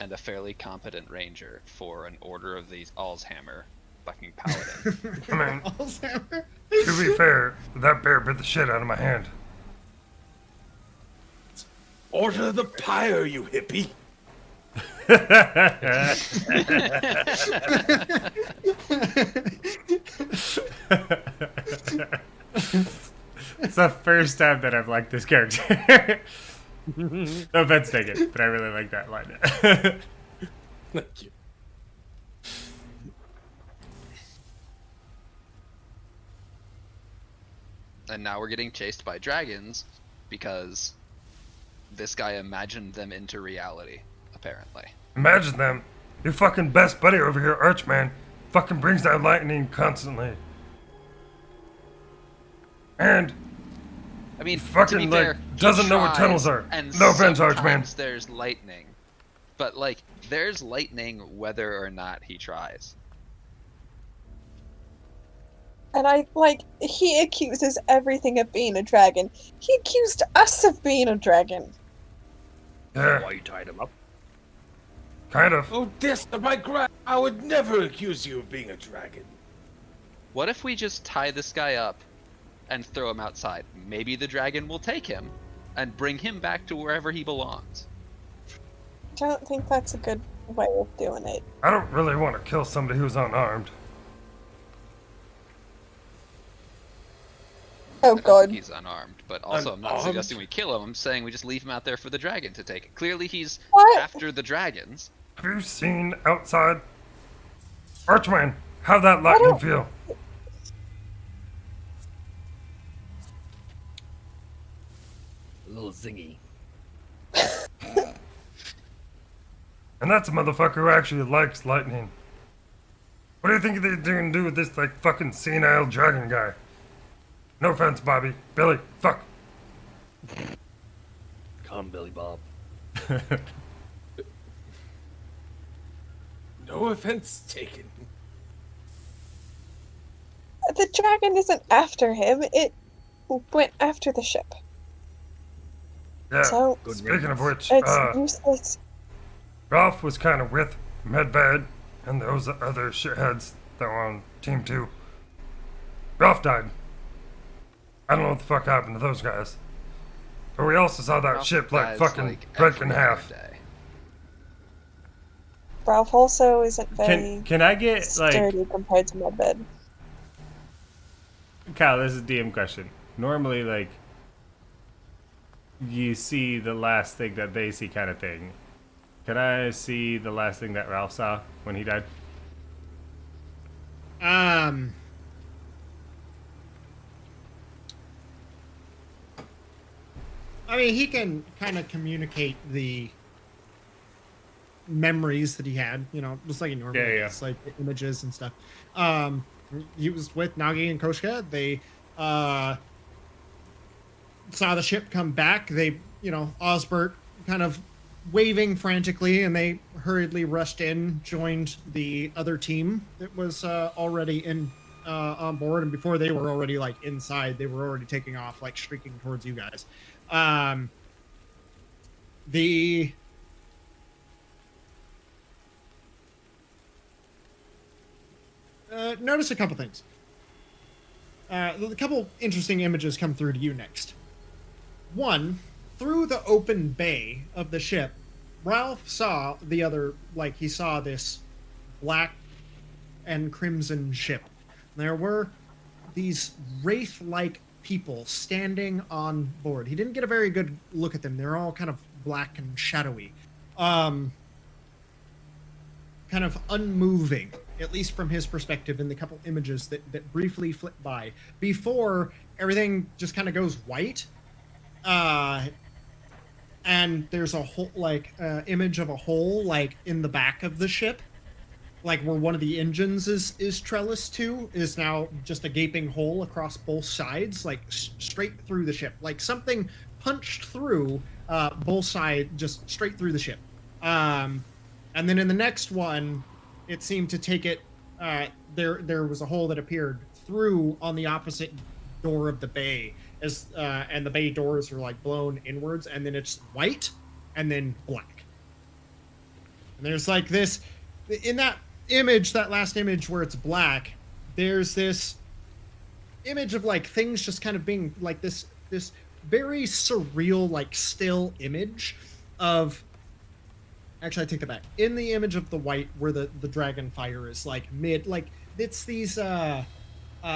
and a fairly competent ranger for an Order of the Alzhammer fucking paladin. I mean, Alzheimer? to be fair, that bear bit the shit out of my hand. Order of the Pyre, you hippie! It's the first time that I've liked this character. No offense taken, but I really like that line. Thank you. And now we're getting chased by dragons because this guy imagined them into reality, apparently. Imagine them. Your fucking best buddy over here, Archman, fucking brings down lightning constantly. And I mean, fucking, to be like, fair, he doesn't know what tries, tunnels are. And No offense, Archman. sometimes there's lightning. But, like, there's lightning whether or not he tries. And he accuses everything of being a dragon. He accused us of being a dragon. yeah, Why you tied him up? kind of. Oh, I would never accuse you of being a dragon. What if we just tie this guy up and throw him outside? Maybe the dragon will take him and bring him back to wherever he belongs. I don't think that's a good way of doing it. I don't really want to kill somebody who's unarmed. Oh I don't think god. he's unarmed, but also I'm not Unarmed? suggesting we kill him. I'm saying we just leave him out there for the dragon to take. Clearly he's What? after the dragons. Have you seen outside? Archman, how'd that lightning feel? A little zingy. And that's a motherfucker who actually likes lightning. What do you think they're gonna do with this, like, fucking senile dragon guy? No offense, Bobby. Billy, fuck. Come, Billy Bob. No offense taken. The dragon isn't after him. It went after the ship. Yeah, So speaking of which, it's useless. Ralph was kind of with Medved and those other shitheads that were on Team 2. Ralph died. I don't know what the fuck happened to those guys. But we also saw that Ralph ship, like, dies, fucking like, break every in other half. day. Ralph also isn't very Can I get, like... sturdy compared to Medved. Kyle, this is a DM question. Normally, like, you see the last thing that they see kind of thing. Can I see the last thing that Ralph saw when he died? I mean, he can kind of communicate the memories that he had, you know, just like he normally does, like the images and stuff. He was with Nagi and Koshka. They saw the ship come back. They, you know, Osbert kind of waving frantically, and they hurriedly rushed in, joined the other team that was already in on board. And before they were already like inside, they were already taking off, like streaking towards you guys. Notice a couple things. A couple interesting images come through to you next. One, through the open bay of the ship, Ralph saw the other, like, he saw this black and crimson ship. There were these wraith-like people standing on board. He didn't get a very good look at them. They're all kind of black and shadowy. Kind of unmoving, at least from his perspective, in the couple images that briefly flip by before everything just kind of goes white. And there's a whole, like, image of a hole, like, in the back of the ship, like where one of the engines is trellised to, is now just a gaping hole across both sides, like straight through the ship, like something punched through both sides, just straight through the ship. And then in the next one, it seemed to take it, there was a hole that appeared through on the opposite door of the bay, as and the bay doors are like blown inwards, and then it's white and then black. And there's like this, in that image, that last image where it's black, there's this image of like things just kind of being like this very surreal, like still image of, actually I take that back. In the image of the white where the dragon fire is like mid, like it's these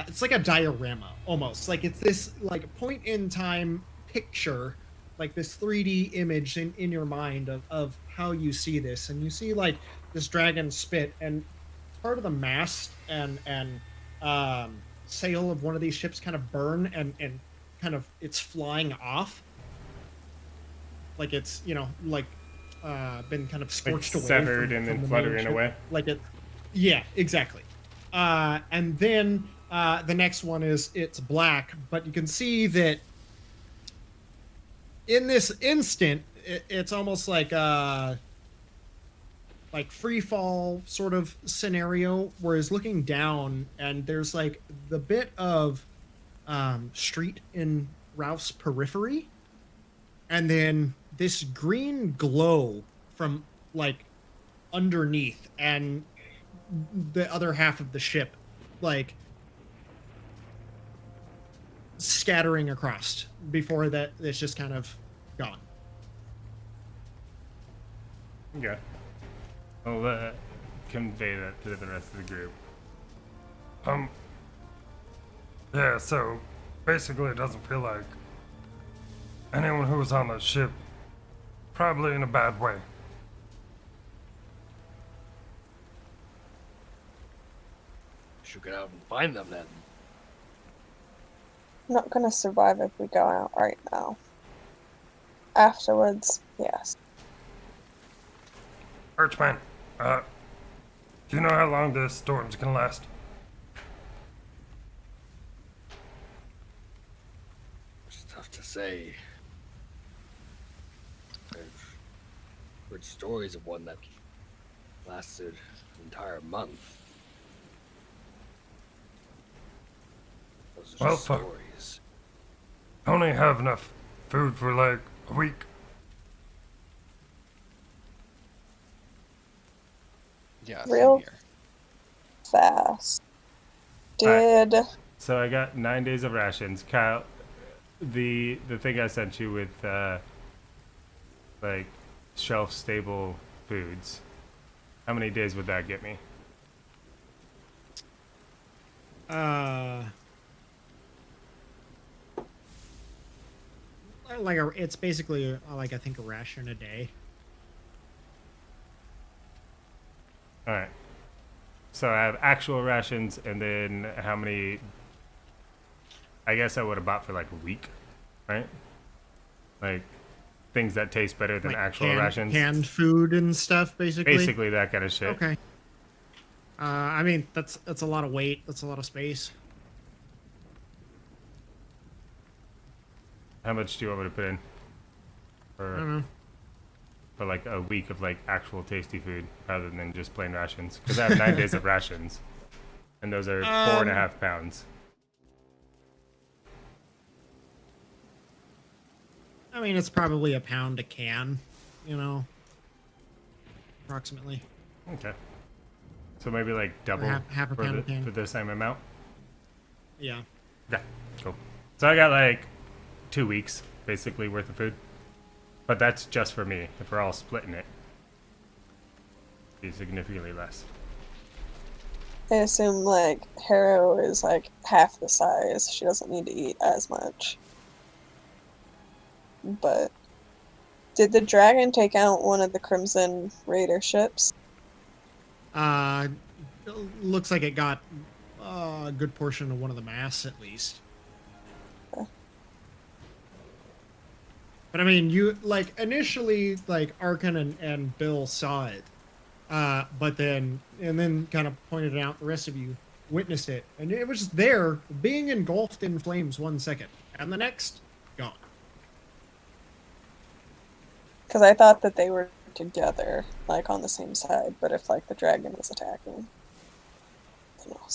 it's like a diorama almost, like it's this like point in time picture, like this 3D image in your mind of how you see this, and you see like this dragon spit, and part of the mast and sail of one of these ships kind of burn, and kind of it's flying off, like it's, you know, like been kind of scorched like away, severed and then the fluttering main ship. away. Like it, yeah, exactly. And then the next one is it's black, but you can see that in this instant, it's almost like free fall sort of scenario, where he's looking down and there's like the bit of street in Ralph's periphery, and then this green glow from like underneath, and the other half of the ship like scattering across before that it's just kind of gone. Okay. I'll convey that to the rest of the group. Yeah, so basically it doesn't feel like anyone who was on that ship, probably in a bad way. should get out and find them then. Not gonna survive if we go out right now. Afterwards, yes. Archman, do you know how long the storm's gonna last? It's tough to say. I've heard stories of one that lasted an entire month. Those are Well, just fuck. stories. I only have enough food for like a week. Yeah, Real? same here. Fast. Alright. Did So I got 9 days of rations. Kyle, the thing I sent you with like shelf stable foods. How many days would that get me? It's basically like I think a ration a day. All right. So I have actual rations, and then how many? I guess I would have bought for like a week, right? Like things that taste better than Like actual rations. canned food and stuff, basically. Basically that kind of shit. Okay. I mean that's a lot of weight. That's a lot of space. How much do you want me to put in? I don't know. For like a week of like actual tasty food rather than just plain rations, because I have 9 days of rations, and those are 4.5 pounds. I mean, it's probably a pound a can, you know, approximately. Okay. So maybe like double half a pound a can. for the same amount. Yeah. Yeah, cool. So I got like 2 weeks basically worth of food, but that's just for me. If we're all splitting it, it'd be significantly less. I assume like Harrow is like half the size. She doesn't need to eat as much. But did the dragon take out one of the Crimson Raider ships? Looks like it got a good portion of one of the masts at least. But I mean, you like initially like Arkhann and Bill saw it, but then kind of pointed it out. The rest of you witnessed it, and it was just there, being engulfed in flames 1 second, and the next gone. Because I thought that they were together, like on the same side. But if like the dragon was attacking, I don't know.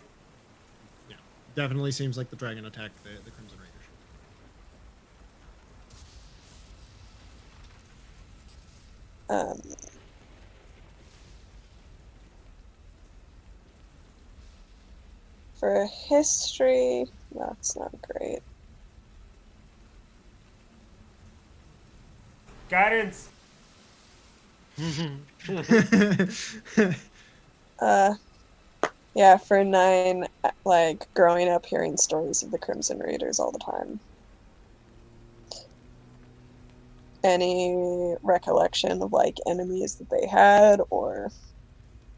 Yeah, definitely seems like the dragon attacked the Crimson Raiders. For history, that's not great. Guidance. Yeah, for 9, like growing up hearing stories of the Crimson Raiders all the time. Any recollection of like enemies that they had, or?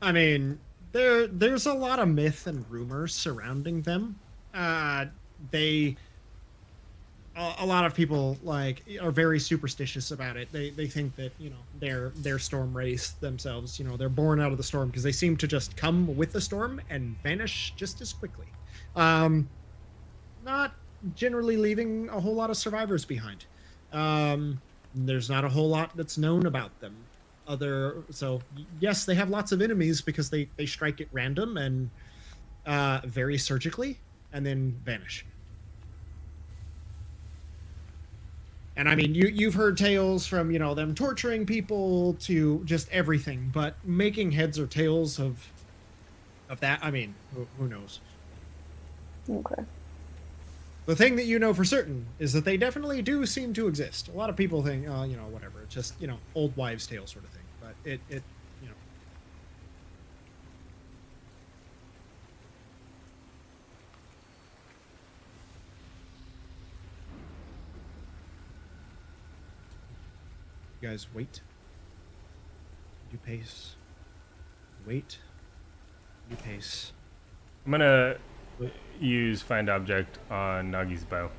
I mean, there's a lot of myth and rumors surrounding them. A lot of people like are very superstitious about it. They think that, you know, they're storm race themselves. You know, they're born out of the storm because they seem to just come with the storm and vanish just as quickly. Not generally leaving a whole lot of survivors behind. There's not a whole lot that's known about them. So yes, they have lots of enemies because they strike at random and very surgically and then vanish. And I mean, you've heard tales from, you know, them torturing people to just everything, but making heads or tails of that, I mean, who knows? Okay. The thing that you know for certain is that they definitely do seem to exist. A lot of people think, you know, whatever, it's just, you know, old wives' tale sort of thing. But it you know. You guys wait. You pace. Wait. You pace. I'm gonna use find object on Nagi's bow.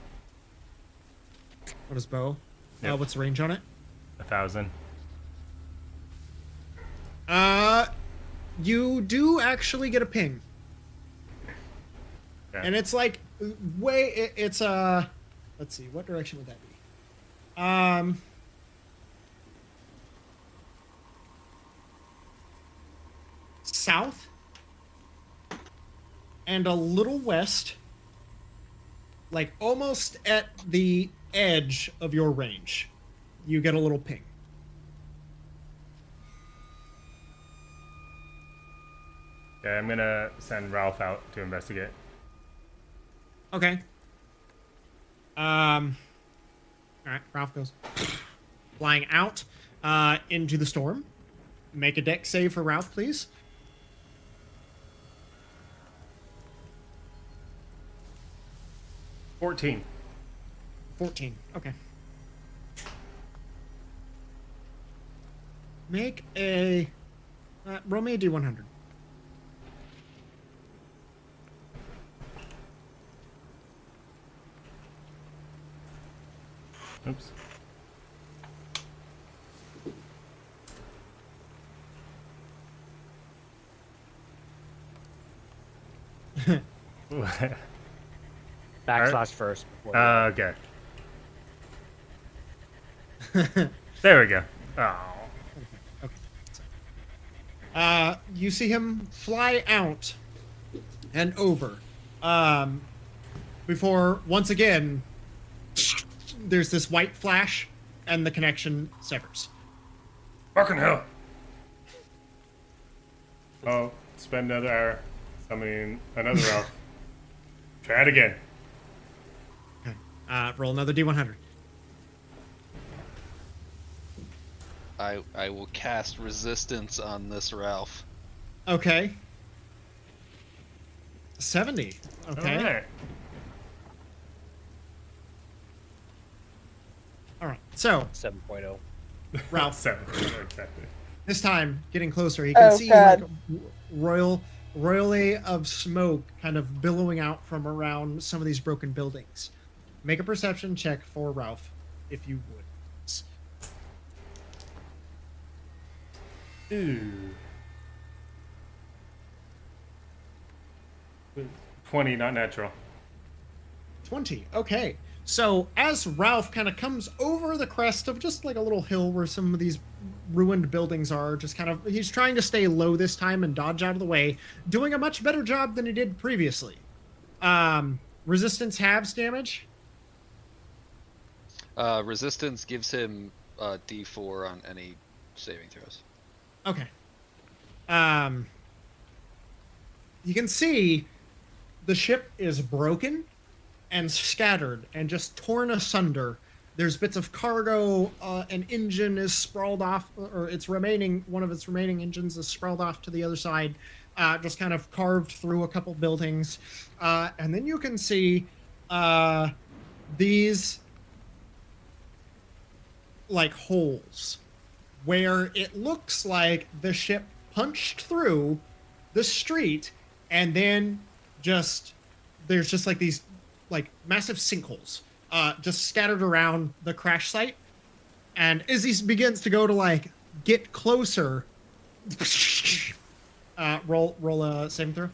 What is bow? Yep. What's the range on it? 1,000. You do actually get a ping. Okay. And it's like it's let's see, what direction would that be? South and a little west, like almost at the edge of your range. You get a little ping. Okay, I'm gonna send Ralph out to investigate. Okay. All right, Ralph goes flying out into the storm. Make a deck save for Ralph, please. $14. 14. Okay. Make a roll me a D100. Oops. Backslash first. Before Okay. There we go. Oh. Okay. You see him fly out and over. Before once again, there's this white flash, and the connection severs. Fucking hell. Oh, spend another hour summoning another Ralph. Try it again. Okay. Roll another D100. I will cast resistance on this Ralph. Okay. 70. Okay. All right. All right. So 7.0. Ralph, 7. Exactly. this time getting closer, he can Oh, see God. like royally of smoke kind of billowing out from around some of these broken buildings. Make a perception check for Ralph, if you would. Ooh. 20, not natural. 20. Okay. So as Ralph kind of comes over the crest of just like a little hill where some of these ruined buildings are, just kind of, he's trying to stay low this time and dodge out of the way, doing a much better job than he did previously. Resistance halves damage. Resistance gives him D4 on any saving throws. Okay. You can see the ship is broken and scattered and just torn asunder. There's bits of cargo. An engine is sprawled off, or one of its remaining engines is sprawled off to the other side, just kind of carved through a couple buildings. And then you can see these like holes where it looks like the ship punched through the street, and then there's just like these like massive sinkholes just scattered around the crash site. And as he begins to go to like get closer, roll a saving throw.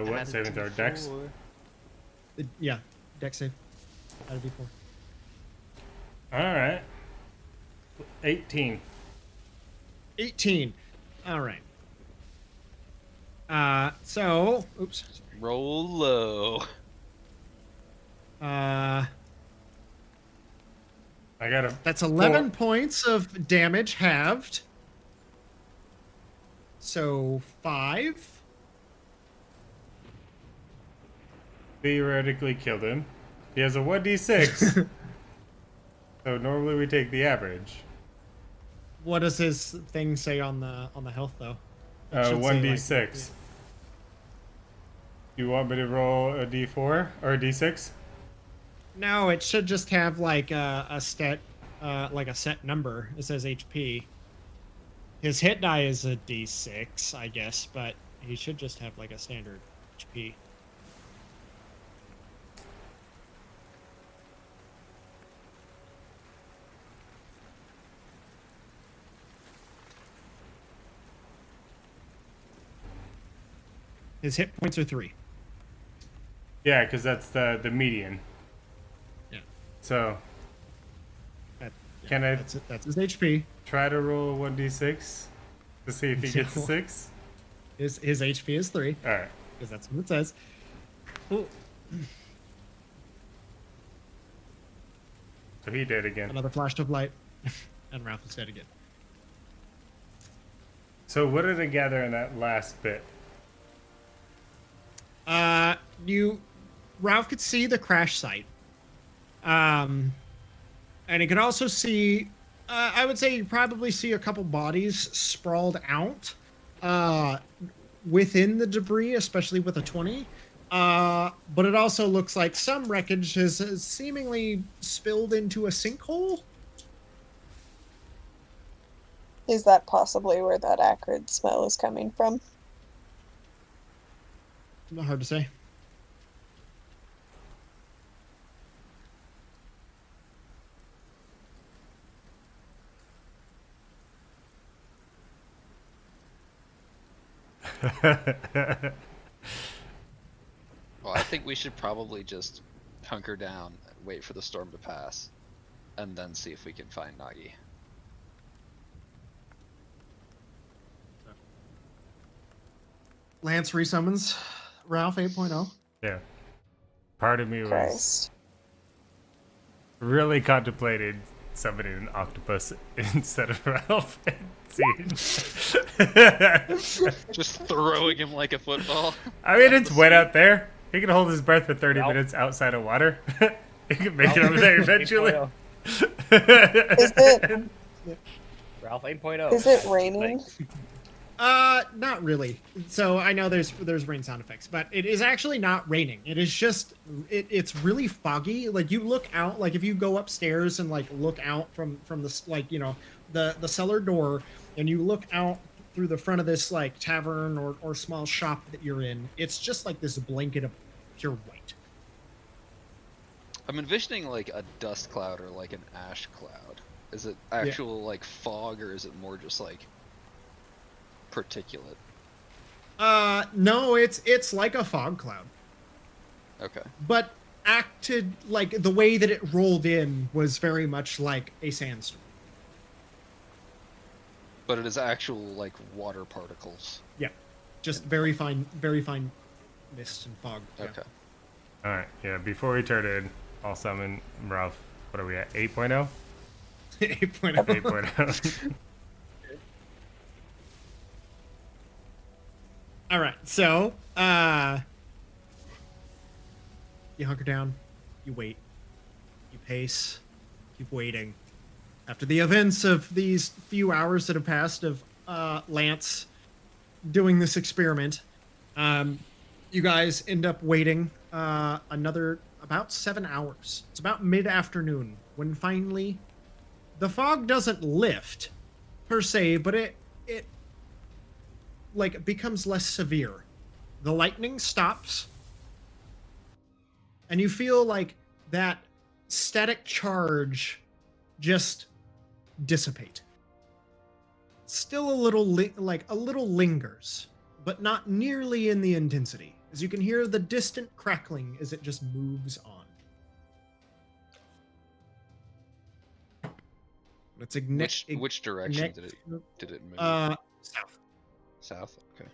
What saving throw? Dex? Yeah, dex save. That'd be 4. All right. 18. 18. All right. So, oops. Roll low. I got a. That's 11 points of damage halved. So 5. Theoretically killed him. He has a 1d6. So normally we take the average. What does his thing say on the health though? It should say, 1d6. You want me to roll a d4 or a d6? No, it should just have like a set number. It says HP. His hit die is a D6, I guess, but he should just have like a standard HP. His hit points are 3. Yeah, because that's the median. Yeah. So That, Can I- That's it. That's his HP. try to roll 1d6 to see if he gets a 6. His HP is 3 All right. because that's what it says. So he did again. Another flash of light, and Ralph is dead again. So what did I gather in that last bit? Ralph could see the crash site. And he could also see, I would say you probably see a couple bodies sprawled out, within the debris, especially with a 20. But it also looks like some wreckage has seemingly spilled into a sinkhole. Is that possibly where that acrid smell is coming from? Not hard to say. Well, I think we should probably just hunker down, wait for the storm to pass, and then see if we can find Nagi. Lance resummons Ralph 8.0. Yeah. Part of me was Christ. really contemplated summoning an octopus instead of Ralph and seeing. Just throwing him like a football. I mean, it's wet out there. He can hold his breath for 30 minutes outside of water. He can make it over there eventually. Is it Ralph 8.0. is it raining? Not really. So I know there's rain sound effects, but it is actually not raining. It is just it's really foggy. Like you look out, like if you go upstairs and like look out from the like the cellar door, and you look out through the front of this like tavern or small shop that you're in, it's just like this blanket of pure white. I'm envisioning like a dust cloud or like an ash cloud. Is it actual like fog, or is it more just like particulate? No, it's like a fog cloud, Okay. but acted like the way that it rolled in was very much like a sandstorm. But it is actual like water particles. Yeah, just very fine mist and fog. Yeah. Okay. Alright, yeah, before we turn in, I'll summon Ralph. What are we at? 8.0? 8.0. 8.0. All right, so you hunker down, you wait, you pace, keep waiting. After the events of these few hours that have passed of Lance doing this experiment, you guys end up waiting another about 7 hours. It's about mid-afternoon when finally the fog doesn't lift per se, but it like becomes less severe. The lightning stops, and you feel like that static charge just dissipate. Still a little a little lingers, but not nearly in the intensity, as you can hear the distant crackling as it just moves on. Let's Which direction did it move? South. South. Okay.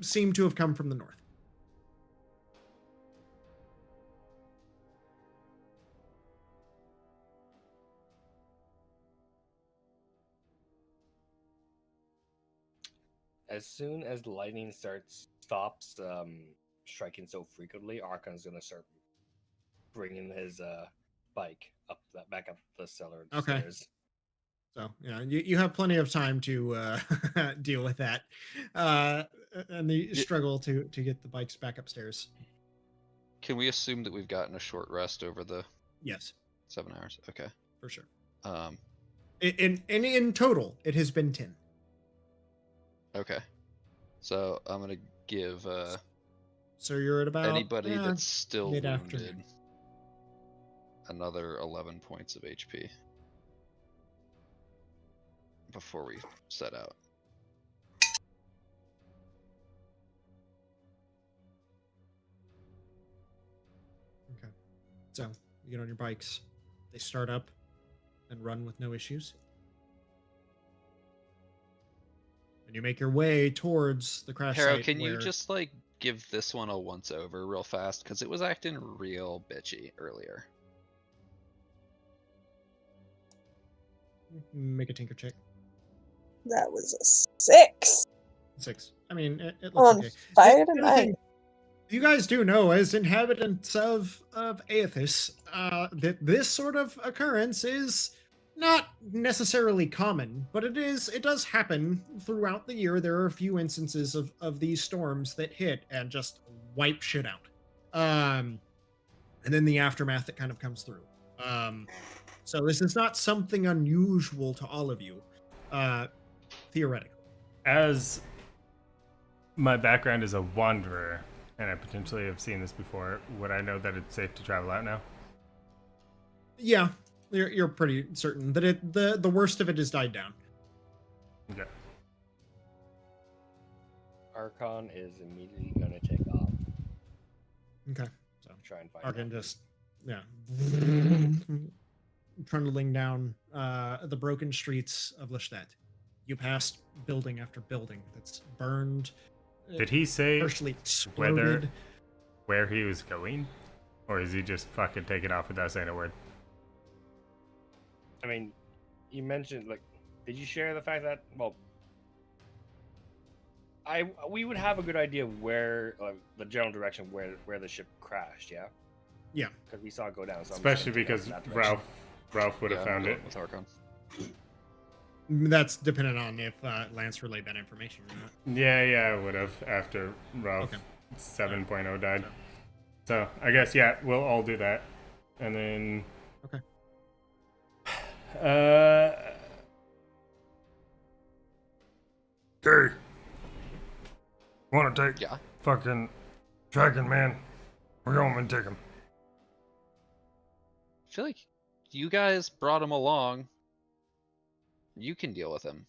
Seem to have come from the north. As soon as the lightning stops striking so frequently, Arkhann's gonna start bringing his bike back up the cellar. Okay. Stairs. So yeah, you have plenty of time to deal with that, and the struggle to get the bikes back upstairs. Can we assume that we've gotten a short rest over the Yes, 7 hours? Okay. for sure. Um, In total, it has been 10. Okay. So I'm gonna give So you're at about anybody that's still mid-afternoon. wounded another 11 points of HP before we set out. Okay. So you get on your bikes. They start up and run with no issues. And you make your way towards the crash Harrow, site. can you where- just like give this one a once over real fast? Because it was acting real bitchy earlier. make a tinker check? That was a 6 6. I mean, it looks on okay. fire The other tonight. thing you guys do know, as inhabitants of Aethys, that this sort of occurrence is not necessarily common, but it does happen throughout the year. There are a few instances of these storms that hit and just wipe shit out. And then the aftermath that kind of comes through. So this is not something unusual to all of you, theoretically. As my background is a wanderer, and I potentially have seen this before, would I know that it's safe to travel out now? Yeah, you're pretty certain that the worst of it has died down. Okay. Arkhann is immediately gonna take off. Okay, so Try and find Arkhann out. just trundling down the broken streets of Leshtat. You passed building after building that's burned. Did he say partially exploded. where he was going? Or is he just fucking taking off without saying a word? I mean, you mentioned like, did you share the fact that we would have a good idea where the general direction where the ship crashed, yeah? Yeah. Because we saw it go down. So Especially because Ralph would have found it. With Arkhann. That's dependent on if Lance relayed that information or not. Yeah, I would have after Ralph 7.0 died. So I guess we'll all do that, and then Gerry, want to take Yeah. fucking Dragon Man? We're going to take him. I feel like you guys brought him along. You can deal with him.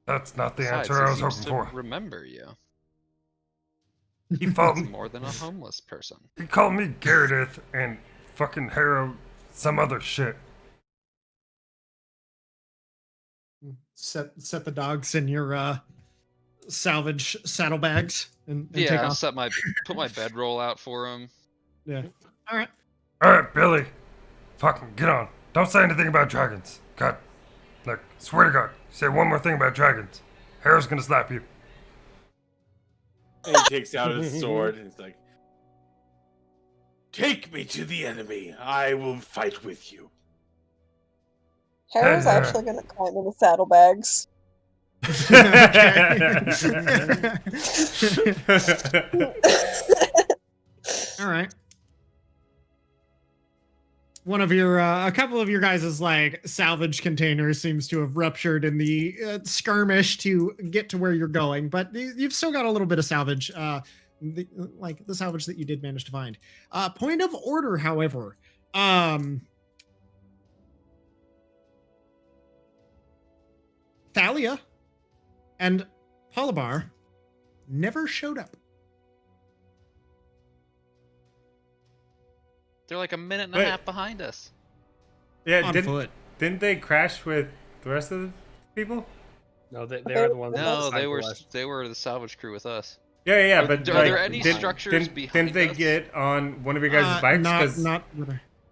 That's not the Besides, answer I he was seems hoping to for. remember you. He fought He's more than a homeless person. He called me Gerrit and fucking Harrow some other shit. Set the dogs in your salvage saddlebags and take Yeah, off. put my bedroll out for him. Yeah. All right. Alright, Billy. Fucking get on. Don't say anything about dragons. God. Look, swear to God. Say one more thing about dragons. Harrow's gonna slap you. And he takes out his sword and he's like, "Take me to the enemy. I will fight with you." Harrow's actually gonna climb in the saddlebags. All right. A couple of your guys' like salvage containers seems to have ruptured in the skirmish to get to where you're going, but you've still got a little bit of salvage, the salvage that you did manage to find. Point of order, however, Thalia and Polybar never showed up. They're like a minute and a half behind us. Yeah, On foot. Didn't they crash with the rest of the people? No, they are the ones. No, outside they were the salvage crew with us. Yeah, Are- but are like, there any structures behind Didn't they us? get on one of your guys' bikes? Not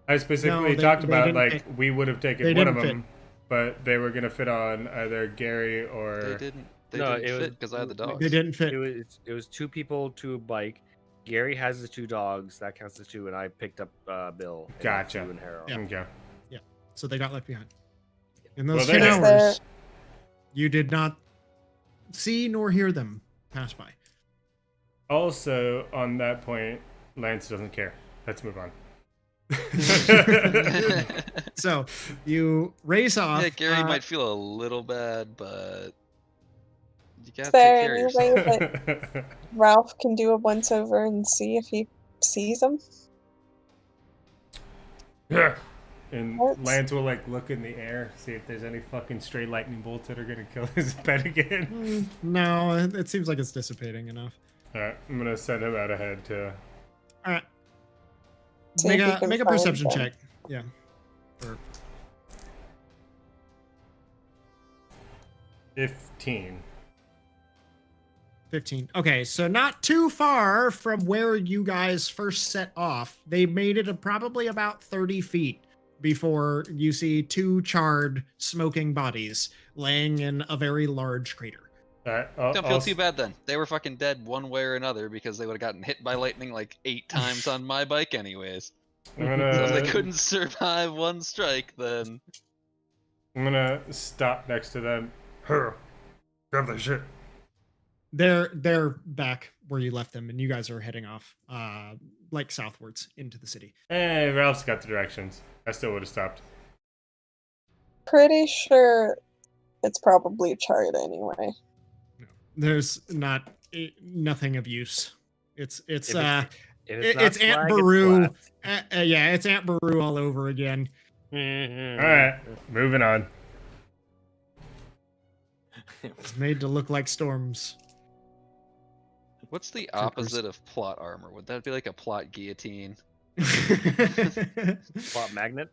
I specifically No, they- talked they about didn't like fit. we would have taken They one of didn't them, but they were gonna fit on either Gerry or. They didn't. They No, didn't it was- fit because I had the dogs. They didn't fit. It was 2 people to a bike. Gary has the 2 dogs. That counts as 2, and I picked up Bill. And Gotcha. Sue and Harrow. Yeah. Okay. So they got left behind. In those Well, 10 there- hours, you did not see nor hear them pass by. Also, on that point, Lance doesn't care. Let's move on. So you race off. Yeah, Gary might feel a little bad, but You gotta there take care of any way yourself. that Ralph can do a once over and see if he sees him? Yeah. And What? Lance will like look in the air, see if there's any fucking stray lightning bolts that are gonna kill his pet again. No, it seems like it's dissipating enough. Alright, I'm gonna send him out ahead to All right. See Make if he a can make a find perception them. check. Yeah. Or 15. 15. Okay, so not too far from where you guys first set off. They made it probably about 30 feet before you see two charred, smoking bodies laying in a very large crater. Alright, Don't feel too bad then. They were fucking dead one way or another because they would have gotten hit by lightning like 8 times on my bike anyways. I'm So if they gonna couldn't survive one strike, then I'm gonna stop next to them. Harrow, grab that shit. They're back where you left them, and you guys are heading off, like southwards into the city. Hey, Ralph's got the directions. I still would have stopped. Pretty sure it's probably charred anyway. There's nothing of use. It's If not it's Aunt slag, Beru. flat. Yeah, it's Aunt Beru all over again. Alright, moving on. It's made to look like storms. what's the opposite of plot armor? Would that be like a plot guillotine? Plot magnet.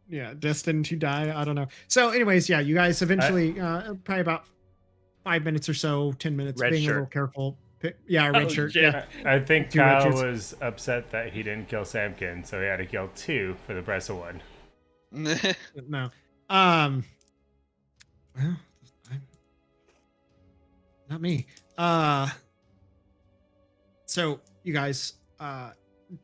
Yeah, destined to die. I don't know. So, anyways, yeah, you guys eventually, probably about 5 minutes or so, 10 minutes, Red being a shirt. little careful. Red Oh, shirt. shit. Yeah. I think Two Kyle Richards. was upset that he didn't kill Samkin, so he had to kill 2 for the price of 1. No. Well, not me. So you guys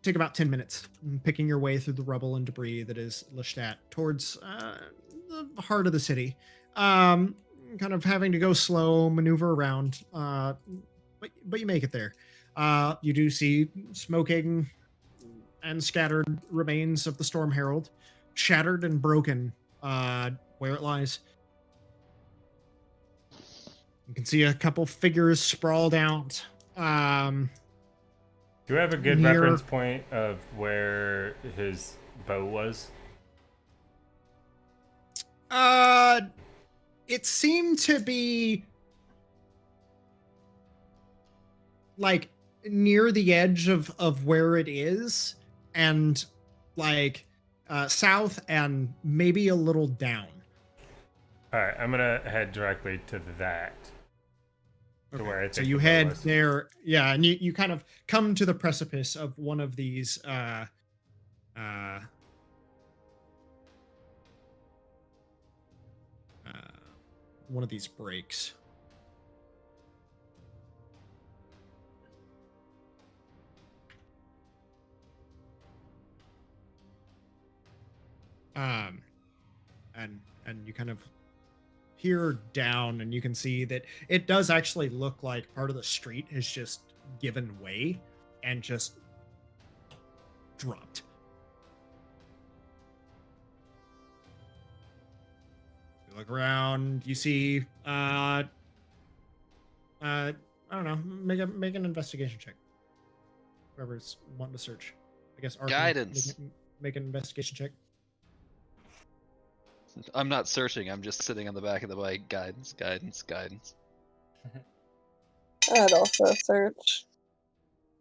take about 10 minutes picking your way through the rubble and debris that is Leshtat towards the heart of the city. Kind of having to go slow, maneuver around, but you make it there. You do see smoking and scattered remains of the Storm Herald, shattered and broken where it lies. You can see a couple figures sprawled out. Do you have a good Near- reference point of where his bow was? It seemed to be like near the edge of where it is, and like south and maybe a little down. Alright, I'm gonna head directly to that. To where I So think you the bow head was. there, yeah, and you kind of come to the precipice of one of these one of these breaks. And you kind of peer down, and you can see that it does actually look like part of the street has just given way and just dropped. You look around, you see I don't know, make an investigation check. Whoever's wanting to search. I guess Arkhann, Guidance. Make an investigation check. I'm not searching, I'm just sitting on the back of the bike. Guidance, guidance, guidance. I'd also search.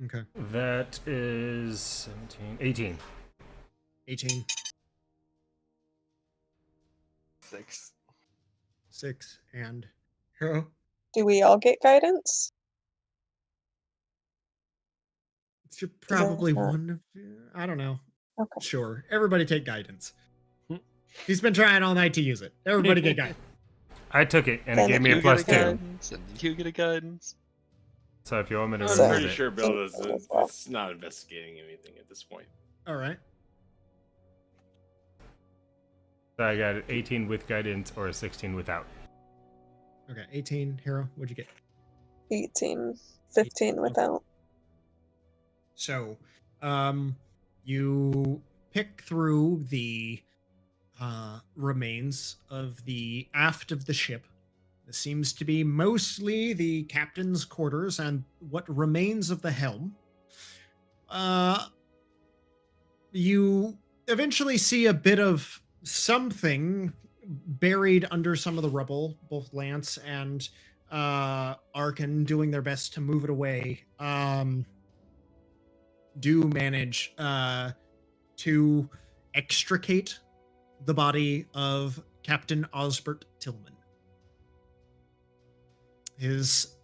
Okay. That is 17, 18. 18. 6 and Harrow. Do we all get guidance? Should probably not- one of you. I don't know. Okay. Sure. Everybody take guidance. He's been trying all night to use it. Everybody get guidance. I took it and it Then gave me You a get plus a 2. guidance, and you get a guidance. So if you want me to I'm So- remove pretty it. sure Bill is not investigating anything at this point. All right. So I got an 18 with guidance or a 16 without. Okay. 18. Harrow, what'd you get? 18. 15 without. So, you pick through the remains of the aft of the ship, This seems to be mostly the captain's quarters and what remains of the helm. You eventually see a bit of something buried under some of the rubble. Both Lance and Arkhann, doing their best to move it away, do manage to extricate the body of Captain Osbert Tillman. His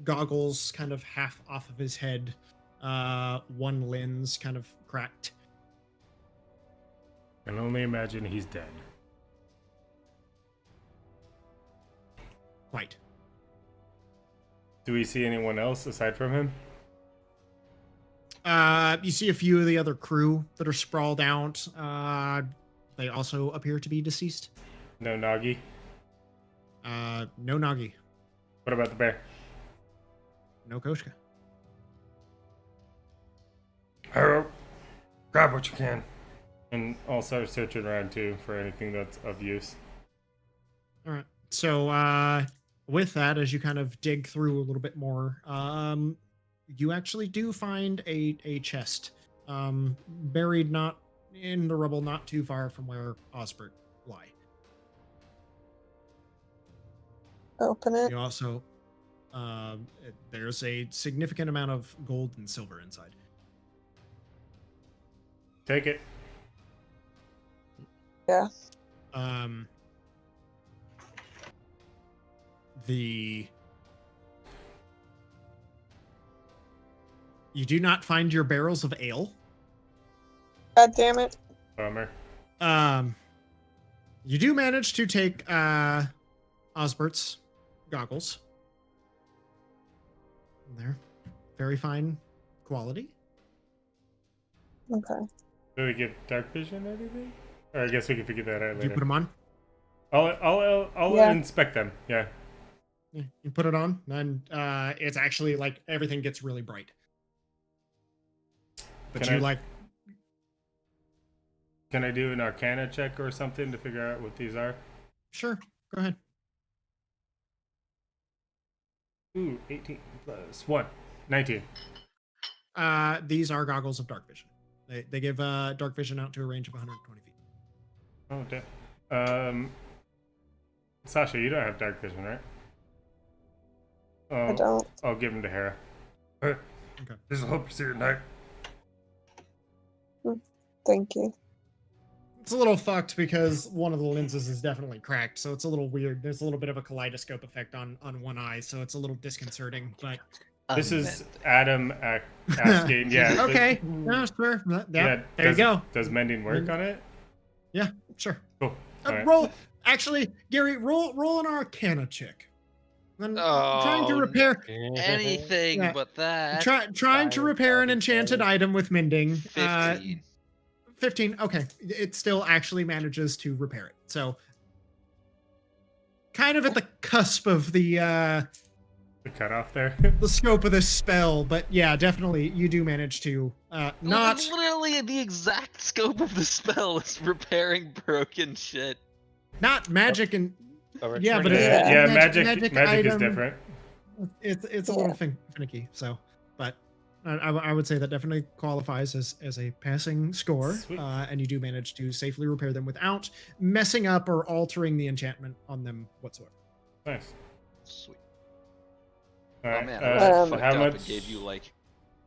goggles kind of half off of his head, one lens kind of cracked. I can only imagine he's dead. Right. Do we see anyone else aside from him? You see a few of the other crew that are sprawled out. They also appear to be deceased. No Nagi? No Nagi. What about the bear? No Koshka. Harrow, grab what you can. And I'll start searching around too for anything that's of use. All right. So with that, as you kind of dig through a little bit more, you actually do find a chest buried not in the rubble, not too far from where Osbert lie. Open it. You also, there's a significant amount of gold and silver inside. Take it. Yeah. You do not find your barrels of ale. God damn it. Bummer. You do manage to take Osbert's goggles. They're very fine quality. Okay. Do we get dark vision or anything? Or I guess we can figure that out You later. put them on. I'll Yeah. inspect them. Yeah. Yeah, you put it on, and it's actually like everything gets really bright. But Can I- you Can I do an Arcana check or something to figure out what these are? sure, go ahead. Ooh, 18 plus 1. 19. These are goggles of dark vision. They give dark vision out to a range of 120 feet. Oh, damn. Sasha, you don't have dark vision, right? I don't. I'll give them to Harrow. Hey, Okay. this will help you see at night. Thank you. It's a little fucked because one of the lenses is definitely cracked, so it's a little weird. There's a little bit of a kaleidoscope effect on one eye, so it's a little disconcerting. But This is Adam asking. Yeah. okay, yeah, sure. There you does, go. Does mending work on it? Yeah, sure. Cool. All right. Roll. Actually, Gerry, roll an Arcana check. Then trying to repair Anything Yeah. but that. trying to repair an enchanted item with mending. 15. 15. Okay, it still actually manages to repair it. So, kind of at the cusp of the cutoff there. the scope of this spell, but yeah, definitely you do manage to not. Literally the exact scope of the spell is repairing broken shit. Not magic and yeah, but Yeah, magic is item, different. It's a little finicky. So, but I would say that definitely qualifies as a passing score, Sweet. and you do manage to safely repair them without messing up or altering the enchantment on them whatsoever. Nice. Sweet. All Oh right. man, I fucked how up much? and gave you like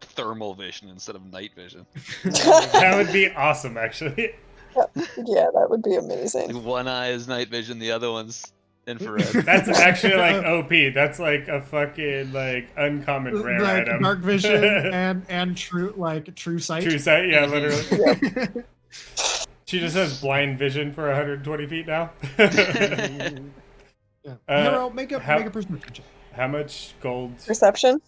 thermal vision instead of night vision. That would be awesome, actually. Yeah, that would be amazing. Like one eye is night vision, the other one's infrared. That's actually like OP. That's like a fucking like uncommon rare Like item. dark vision and true sight. True sight, yeah, literally. Yeah. She just has blind vision for 120 feet now. Yeah. Harrow, make a perception check. How much gold? Perception?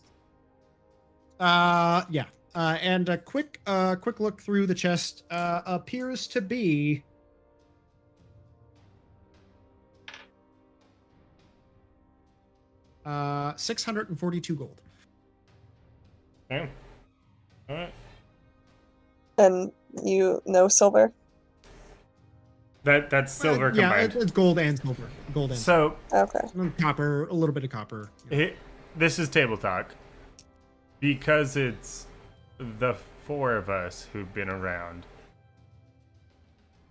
Yeah. And a quick look through the chest appears to be 642 gold. Damn. All right. And you know silver? That's silver Yeah, combined. it's gold and silver. Gold and So Okay. copper, a little bit of copper. this is table talk. Because it's the four of us who've been around,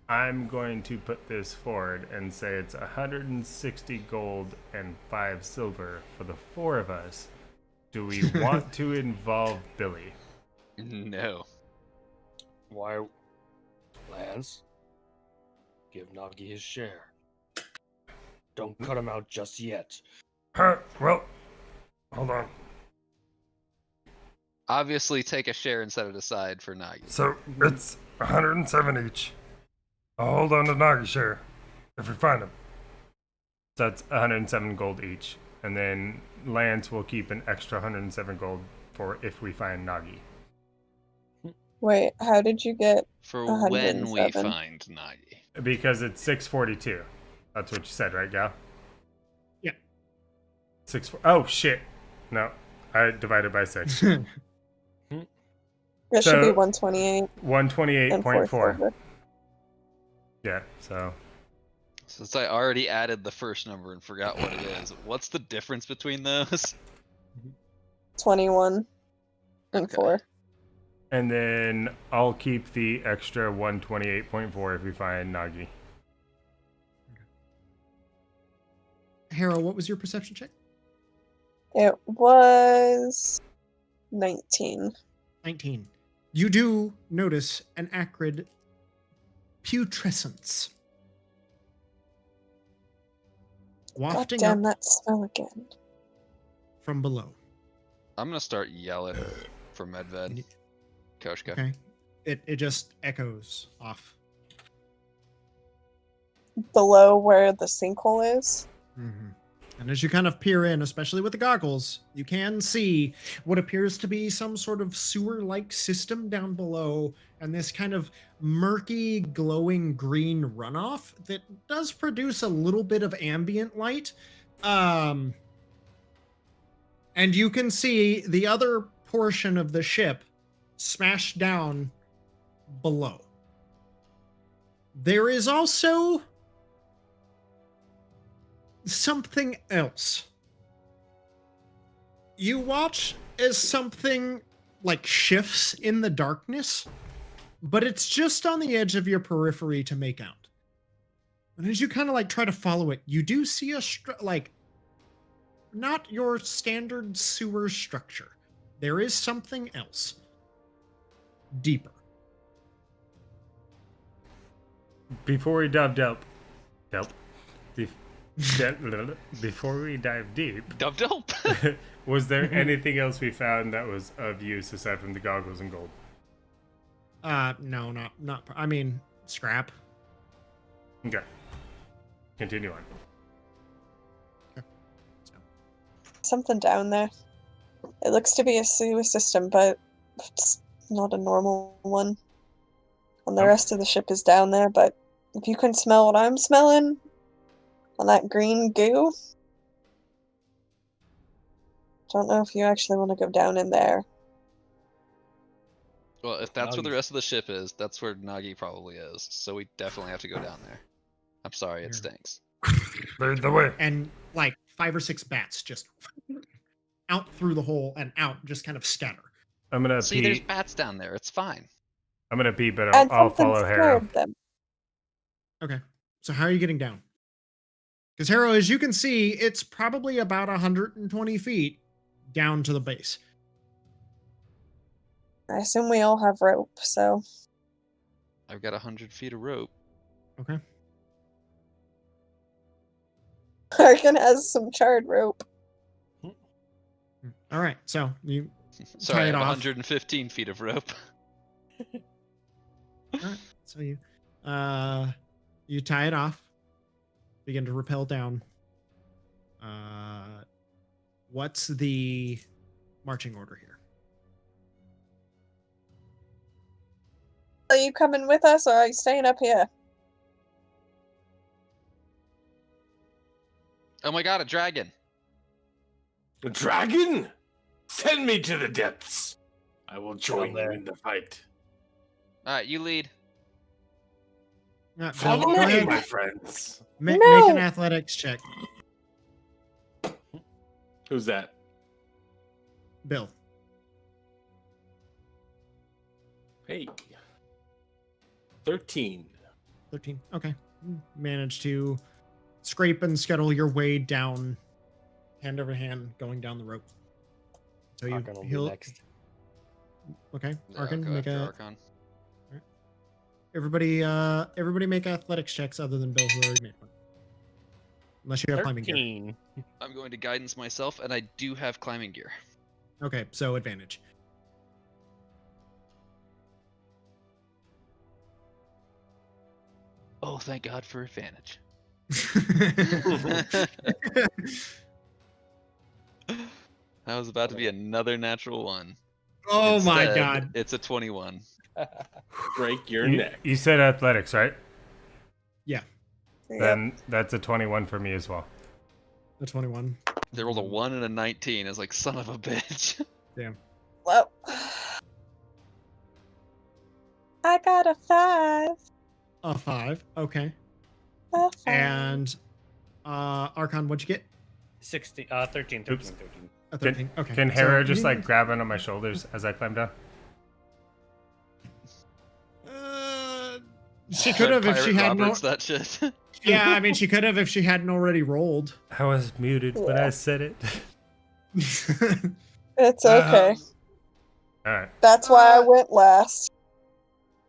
I'm going to put this forward and say it's 160 gold and 5 silver for the four of us. Do we want to involve Billy? No. Why, Lance? Give Nagi his share. Don't cut him out just yet. Well, hold on. Obviously, take a share and set it aside for Nagi. So it's 107 each. I'll hold on to Nagi's share if we find him. So that's 107 gold each. And then Lance will keep an extra 107 gold for if we find Nagi. Wait, how did you get For when we 107? find Nagi. Because it's 642. That's what you said, right, Gal? Yeah. Oh, shit. No, I divided by 6. That should be So- 128 and 4 128.4. silver. Yeah, so Since I already added the first number and forgot what it is, what's the difference between those? 21 and Okay. 4. and then I'll keep the extra 128.4 if we find Nagi. Harrow, what was your perception check? It was 19. 19. You do notice an acrid putrescence God wafting damn up that smell again. from below. I'm gonna start yelling for Medved. Koshka. Okay. It just echoes off. Below where the sinkhole is. Mm-hmm. And as you kind of peer in, especially with the goggles, you can see what appears to be some sort of sewer-like system down below, and this kind of murky, glowing green runoff that does produce a little bit of ambient light. And you can see the other portion of the ship smashed down below. There is also something else. You watch as something like shifts in the darkness, but it's just on the edge of your periphery to make out. And as you kind of like try to follow it, you do see a not your standard sewer structure. There is something else deeper. Before we before we dive deep, Dope. was there anything else we found that was of use aside from the goggles and gold? No, not. I mean, scrap. Okay. Continue on. Something down there. It looks to be a sewer system, but it's not a normal one. And the Oh. rest of the ship is down there, but if you can smell what I'm smelling on that green goo, don't know if you actually want to go down in there. Well, if that's where the Nagi. rest of the ship is, that's where Nagi probably is. So we definitely have to go down there. I'm sorry, it Here. stinks. Lead the way. And like 5 or 6 bats just out through the hole and out, just kind of scatter. I'm gonna See, there's pee. bats down there. It's fine. I'm gonna pee, but And I'll something follow Harrow. scared them. Okay. So how are you getting down? Because Harrow, as you can see, it's probably about 120 feet down to the base. I assume we all have rope, so I've got 100 feet of rope. Okay. Arkhann has some charred rope. All right. So you Sorry, I it have off. 115 feet of rope. Alright, so you tie it off, begin to rappel down. What's the marching order here? Are you coming with us, or are you staying up here? Oh my god, a dragon! A dragon? Send me to the depths. I will join you there. in the fight. Alright, you lead. Bill, Follow go me, ahead. my friends. Make No. an athletics check. Who's that? Bill. Hey. 13. 13. Okay. Manage to scrape and scuttle your way down, hand over hand, going down the rope. So you Arkhann will be he'll next. Okay. Yeah, I'll Arkhann, go make after a Arkhann. everybody make athletics checks other than Bill, who already made one. Unless you have climbing gear. 13. I'm going to guidance myself, and I do have climbing gear. Okay, so advantage. Oh, thank God for advantage. That was about to be another natural one. Oh my Instead, god. It's a 21. Break your You, neck. you said athletics, right? Yeah, Then that's a 21 for me as well. the 21. They rolled a 1 and a 19. I was like, son of a bitch. Damn. Well, I got a 5. A 5. Okay. A 5. And Arkhann, what'd you get? 13, 13, Oops. 13. A 13. Okay. Can so Harrow just you- like grab onto my shoulders as I climb down? She could have if she Pirate hadn't. Roberts that shit. Yeah, I mean, she could have if she hadn't already rolled. I was muted when I said it. It's okay. All right, That's why I went last.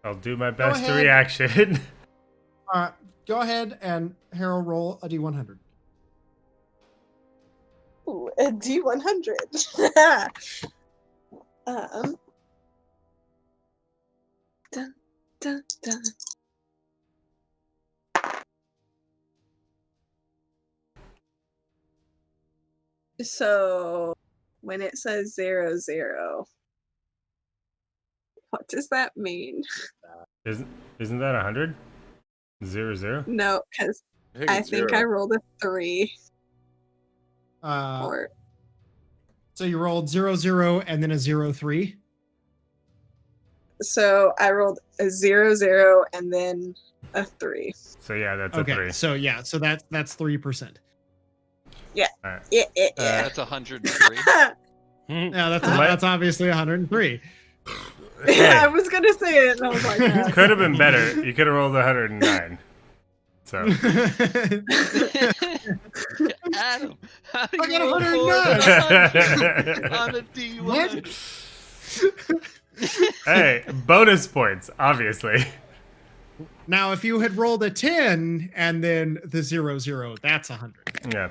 I'll do my best to ahead. reaction. Go ahead and Harrow roll a d100. Ooh, a D100. Dun, dun, dun. So, when it says 0, 0, what does that mean? Isn't that 100? 0, 0? No, because I it's think I zero. rolled a 3. Uh, Or so you rolled 0, 0, and then a 0, 3. so I rolled a 0, 0, and then a 3. So yeah, that's Okay, a 3. so yeah, so that's 3%. Yeah. All right. Yeah, yeah, That's 103. Yeah, that's Let- that's obviously 103. yeah. I was gonna say it, and I was like, Could have been better. You could have rolled 109. So Adam, how do I you got roll 109. 400 on a D100? hey, bonus points, obviously. Now, if you had rolled a 10 and then the 0, 0, that's 100. Yeah.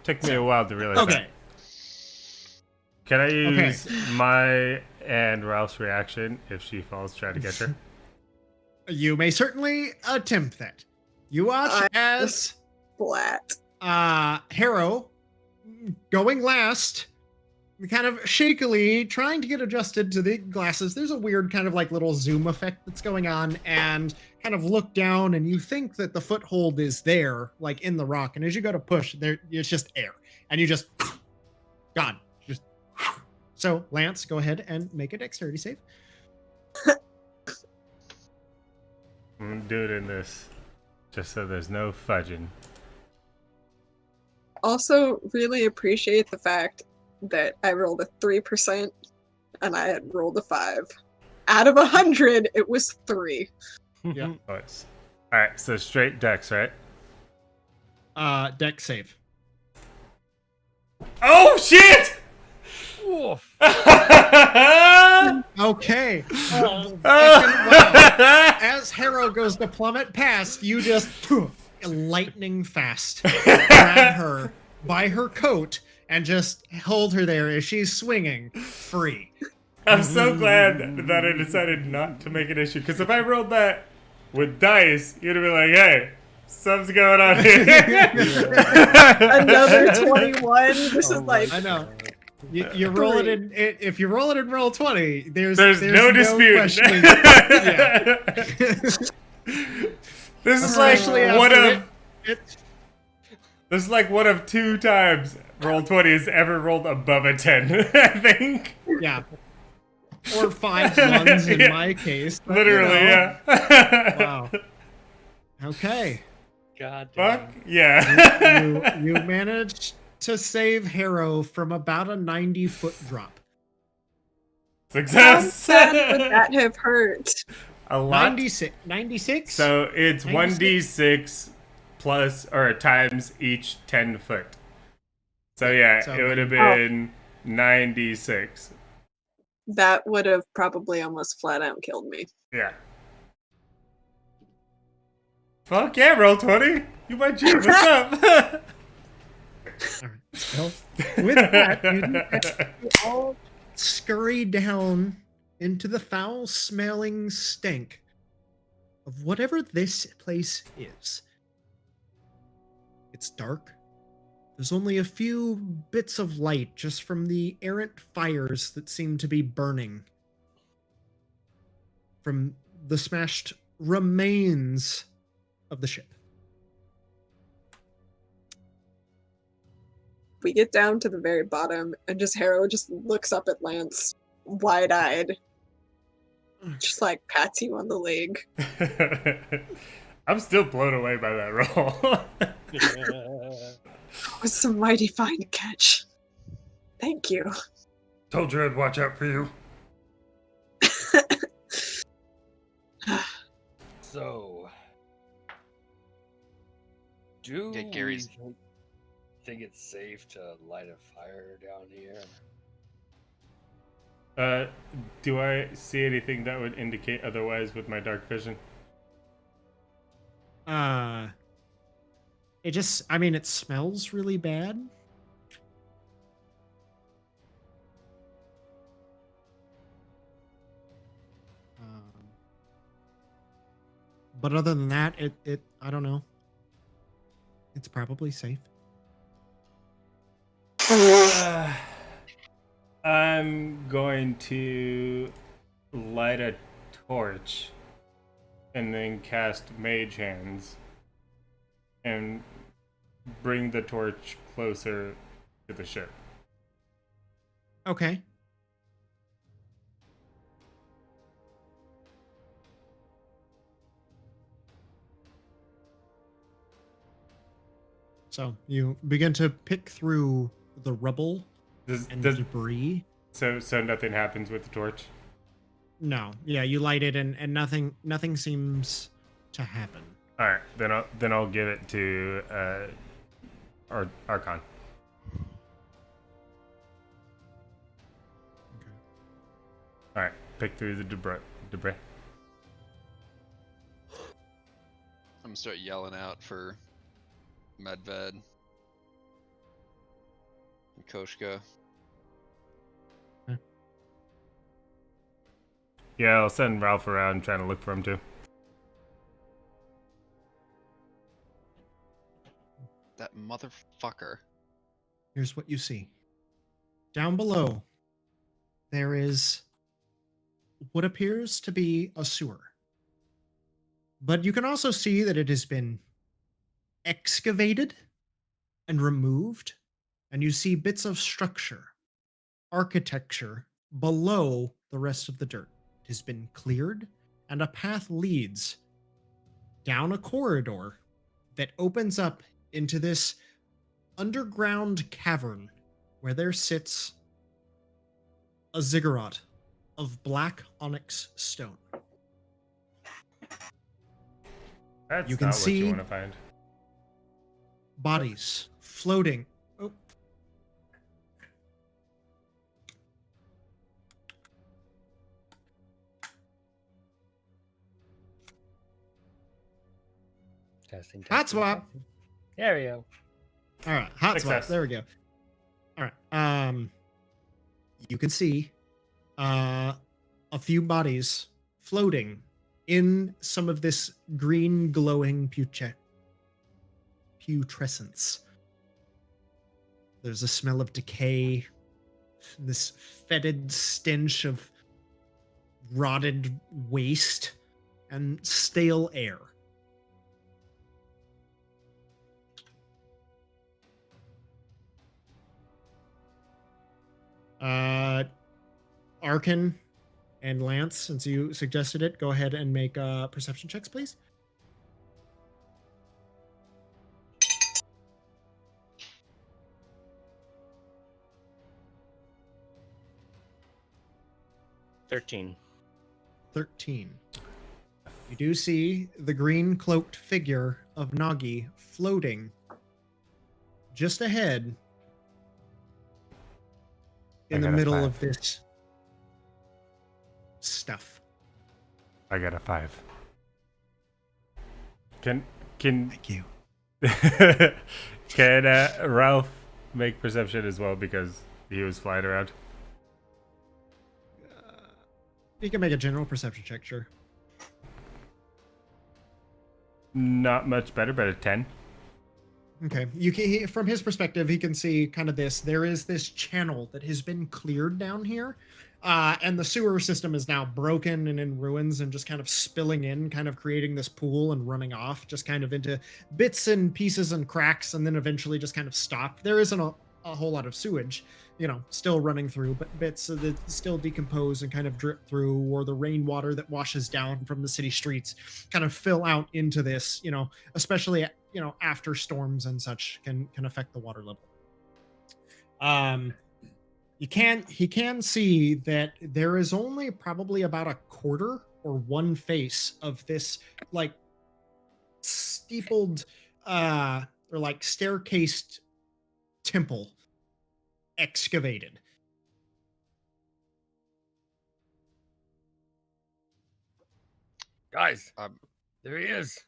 Took me a while to realize that. Okay. Can I use my and Ralph's reaction if she falls trying to get her? You may certainly attempt that. You watch as flat. Harrow, going last, kind of shakily trying to get adjusted to the glasses. There's a weird kind of like little zoom effect that's going on, and kind of look down, and you think that the foothold is there, like in the rock. And as you go to push, there it's just air, and you just gone. Just so Lance, go ahead and make a dexterity save. I'm doing this just so there's no fudging. Also, really appreciate the fact that I rolled a 3% and I had rolled a 5. Out of 100, it was 3. Yeah. Nice. All right, so straight dex, right? Dex save. Oh shit! Okay. Wow. As Harrow goes to plummet past, you just lightning fast grab her by her coat and just hold her there as she's swinging free. I'm so glad that I decided not to make an issue, because if I rolled that with dice, you'd have been like, hey, something's going on here. Another 21. This is like. I know. You roll it in. If you roll it in roll 20, there's no dispute. questioning. Yeah. This is Especially like one after of this is like one of 2 times Roll20 has ever rolled above a 10. I think. Yeah. Or 5 ones in Yeah. my case. But, Literally, you know. yeah. Wow. Okay. God Fuck damn. yeah. You managed to save Harrow from about a 90-foot drop. Success. How bad would that have hurt? A lot. 96? 96? So it's 96? 1d6 plus or times each 10 foot. So yeah, So it would have been 96. That would have probably almost flat out killed me. Yeah. Fuck yeah, roll 20. You might G. What's up? Well, with that, you all scurry down into the foul-smelling stink of whatever this place is. It's dark. There's only a few bits of light just from the errant fires that seem to be burning from the smashed remains of the ship. We get down to the very bottom, and just Harrow just looks up at Lance, wide-eyed, just like pats you on the leg. I'm still blown away by that roll. That was a mighty fine catch. Thank you. Told you I'd watch out for you. So, do Get Gerry's- we think it's safe to light a fire down here? Do I see anything that would indicate otherwise with my dark vision? It smells really bad. But other than that, I don't know. It's probably safe. I'm going to light a torch and then cast Mage Hands and bring the torch closer to the ship. Okay. So you begin to pick through the rubble and debris. So nothing happens with the torch? No. Yeah, you light it and nothing seems to happen. All right, then I'll give it to Arkhann. All right, pick through the debris. I'm gonna start yelling out for Medved and Koshka. Yeah, I'll send Ralph around trying to look for him too. That motherfucker. Here's what you see. Down below, there is what appears to be a sewer. But you can also see that it has been excavated and removed, and you see bits of structure, architecture below the rest of the dirt. It has been cleared, and a path leads down a corridor that opens up into this underground cavern where there sits a ziggurat of black onyx stone. That's You can not what you see want to find. bodies floating. Oh. Testing. Hot swap. testing. There we go. All right, hot swap. Success. There we go. All right. You can see a few bodies floating in some of this green glowing putrescence. There's a smell of decay, this fetid stench of rotted waste and stale air. Arkhann and Lance, since you suggested it, go ahead and make perception checks, please. 13. 13. You do see the green cloaked figure of Nagi floating just ahead in the got a middle 5. of this stuff. I got a 5. Can Thank you. can Ralph make perception as well because he was flying around? You can make a general perception check, sure. Not much better, but a 10. Okay. From his perspective, he can see kind of this. There is this channel that has been cleared down here, and the sewer system is now broken and in ruins and just kind of spilling in, kind of creating this pool and running off, just kind of into bits and pieces and cracks, and then eventually just kind of stop. There isn't a whole lot of sewage, still running through, but bits that still decompose and kind of drip through, or the rainwater that washes down from the city streets kind of fill out into this, especially after storms and such can affect the water level. He can see that there is only probably about a quarter or one face of this like steepled or like staircased temple excavated. Guys, there he is.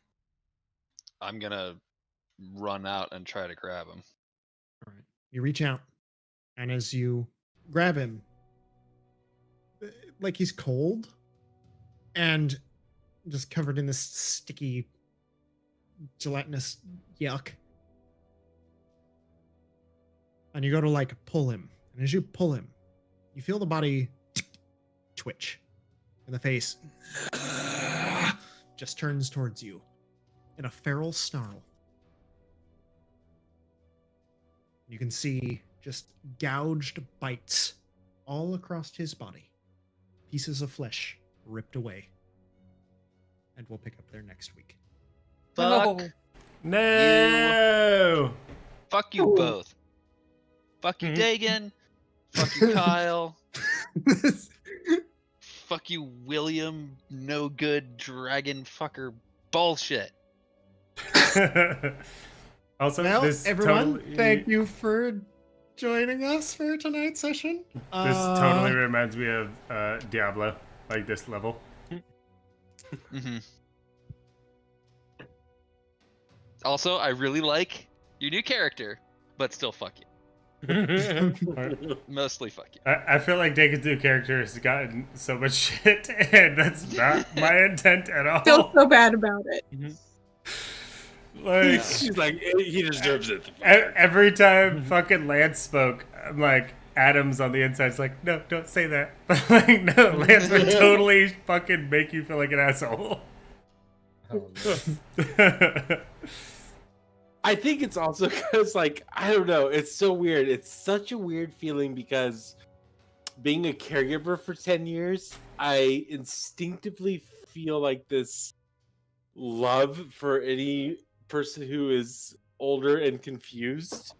I'm gonna run out and try to grab him. All right. You reach out, and as you grab him, like he's cold and just covered in this sticky, gelatinous yuck. And you go to like pull him, and as you pull him, you feel the body twitch, and the face just turns towards you in a feral snarl. You can see just gouged bites all across his body, pieces of flesh ripped away. And we'll pick up there next week. Fuck. No! Fuck you both. Fuck you, Dagan. Fuck you, Kyle. Fuck you, William. No good dragon fucker bullshit. Also, Well, this everyone, thank you for joining us for tonight's session. This totally reminds me of Diablo, like this level. Mm-hmm. Also, I really like your new character, but still fuck you. Mostly fuck you. I feel like Dagan's new character has gotten so much shit, and that's not my intent at all. Feel so bad about it. Like, She's like, he deserves it. every time fucking Lance spoke, I'm like, Adam's on the inside. It's like, no, don't say that. But like, no, Lance would totally fucking make you feel like an asshole. I think it's also because, like, I don't know, it's so weird. It's such a weird feeling because being a caregiver for 10 years, I instinctively feel like this love for any person who is older and confused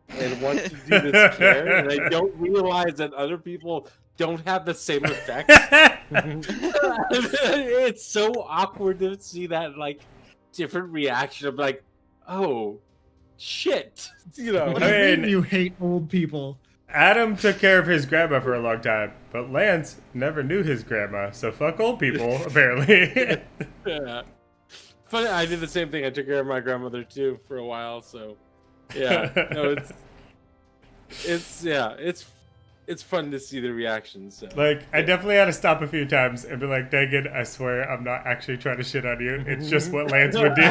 and wants to do this care, and I don't realize that other people don't have the same effect. It's so awkward to see that, like, different reaction of like, oh shit, What do you mean you hate old people? Adam took care of his grandma for a long time, but Lance never knew his grandma, so fuck old people, apparently. Yeah. Funny, I did the same thing. I took care of my grandmother too for a while, so yeah. No, it's fun to see the reactions. So. Like, I definitely had to stop a few times and be like, Dagan, I swear I'm not actually trying to shit on you. It's just what Lance would do.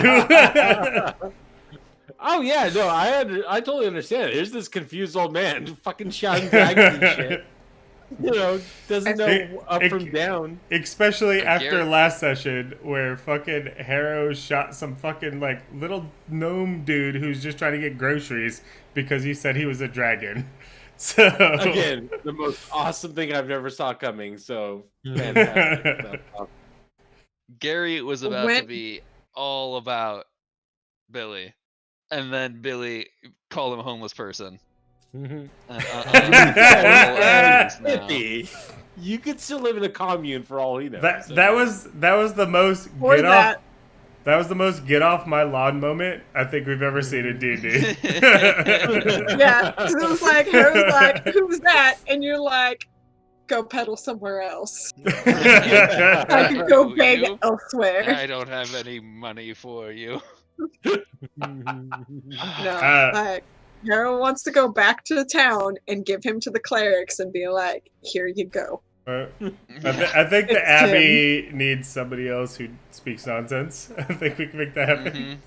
Oh yeah, no, I totally understand it. Here's this confused old man fucking shouting dragons and shit. Doesn't know up from down. Especially after last session where fucking Harrow shot some fucking like little gnome dude who's just trying to get groceries because he said he was a dragon. So again, the most awesome thing I've never saw coming. So fantastic. Gerry was about to be all about Billy, and then Billy called him a homeless person. You could still live in a commune for all he knows. That was the most Or get that. off. That was the most get off my lawn moment I think we've ever seen in D&D. Yeah, 'cause it was like, Harrow's like, who's that? And you're like, go pedal somewhere else. I could go beg You? elsewhere. I don't have any money for you. No, like, Harrow wants to go back to the town and give him to the clerics and be like, here you go. I think the It's Abbey needs somebody else who speaks nonsense. I think we can make that happen.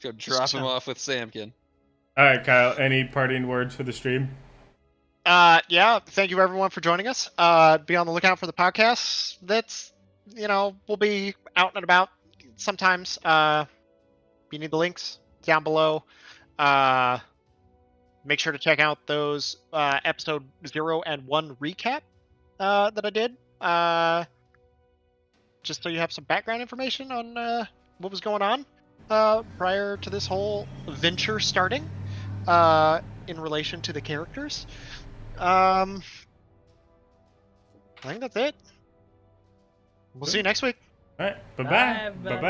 Go drop him off with Samkin. All right, Kyle. Any parting words for the stream? Yeah, thank you everyone for joining us. Be on the lookout for the podcast. That's, we'll be out and about sometimes. You need the links down below. Make sure to check out those episode 0 and 1 recap that I did. Just so you have some background information on what was going on prior to this whole venture starting in relation to the characters. I think that's it. We'll see you next week. All right. Bye-bye. Bye-bye.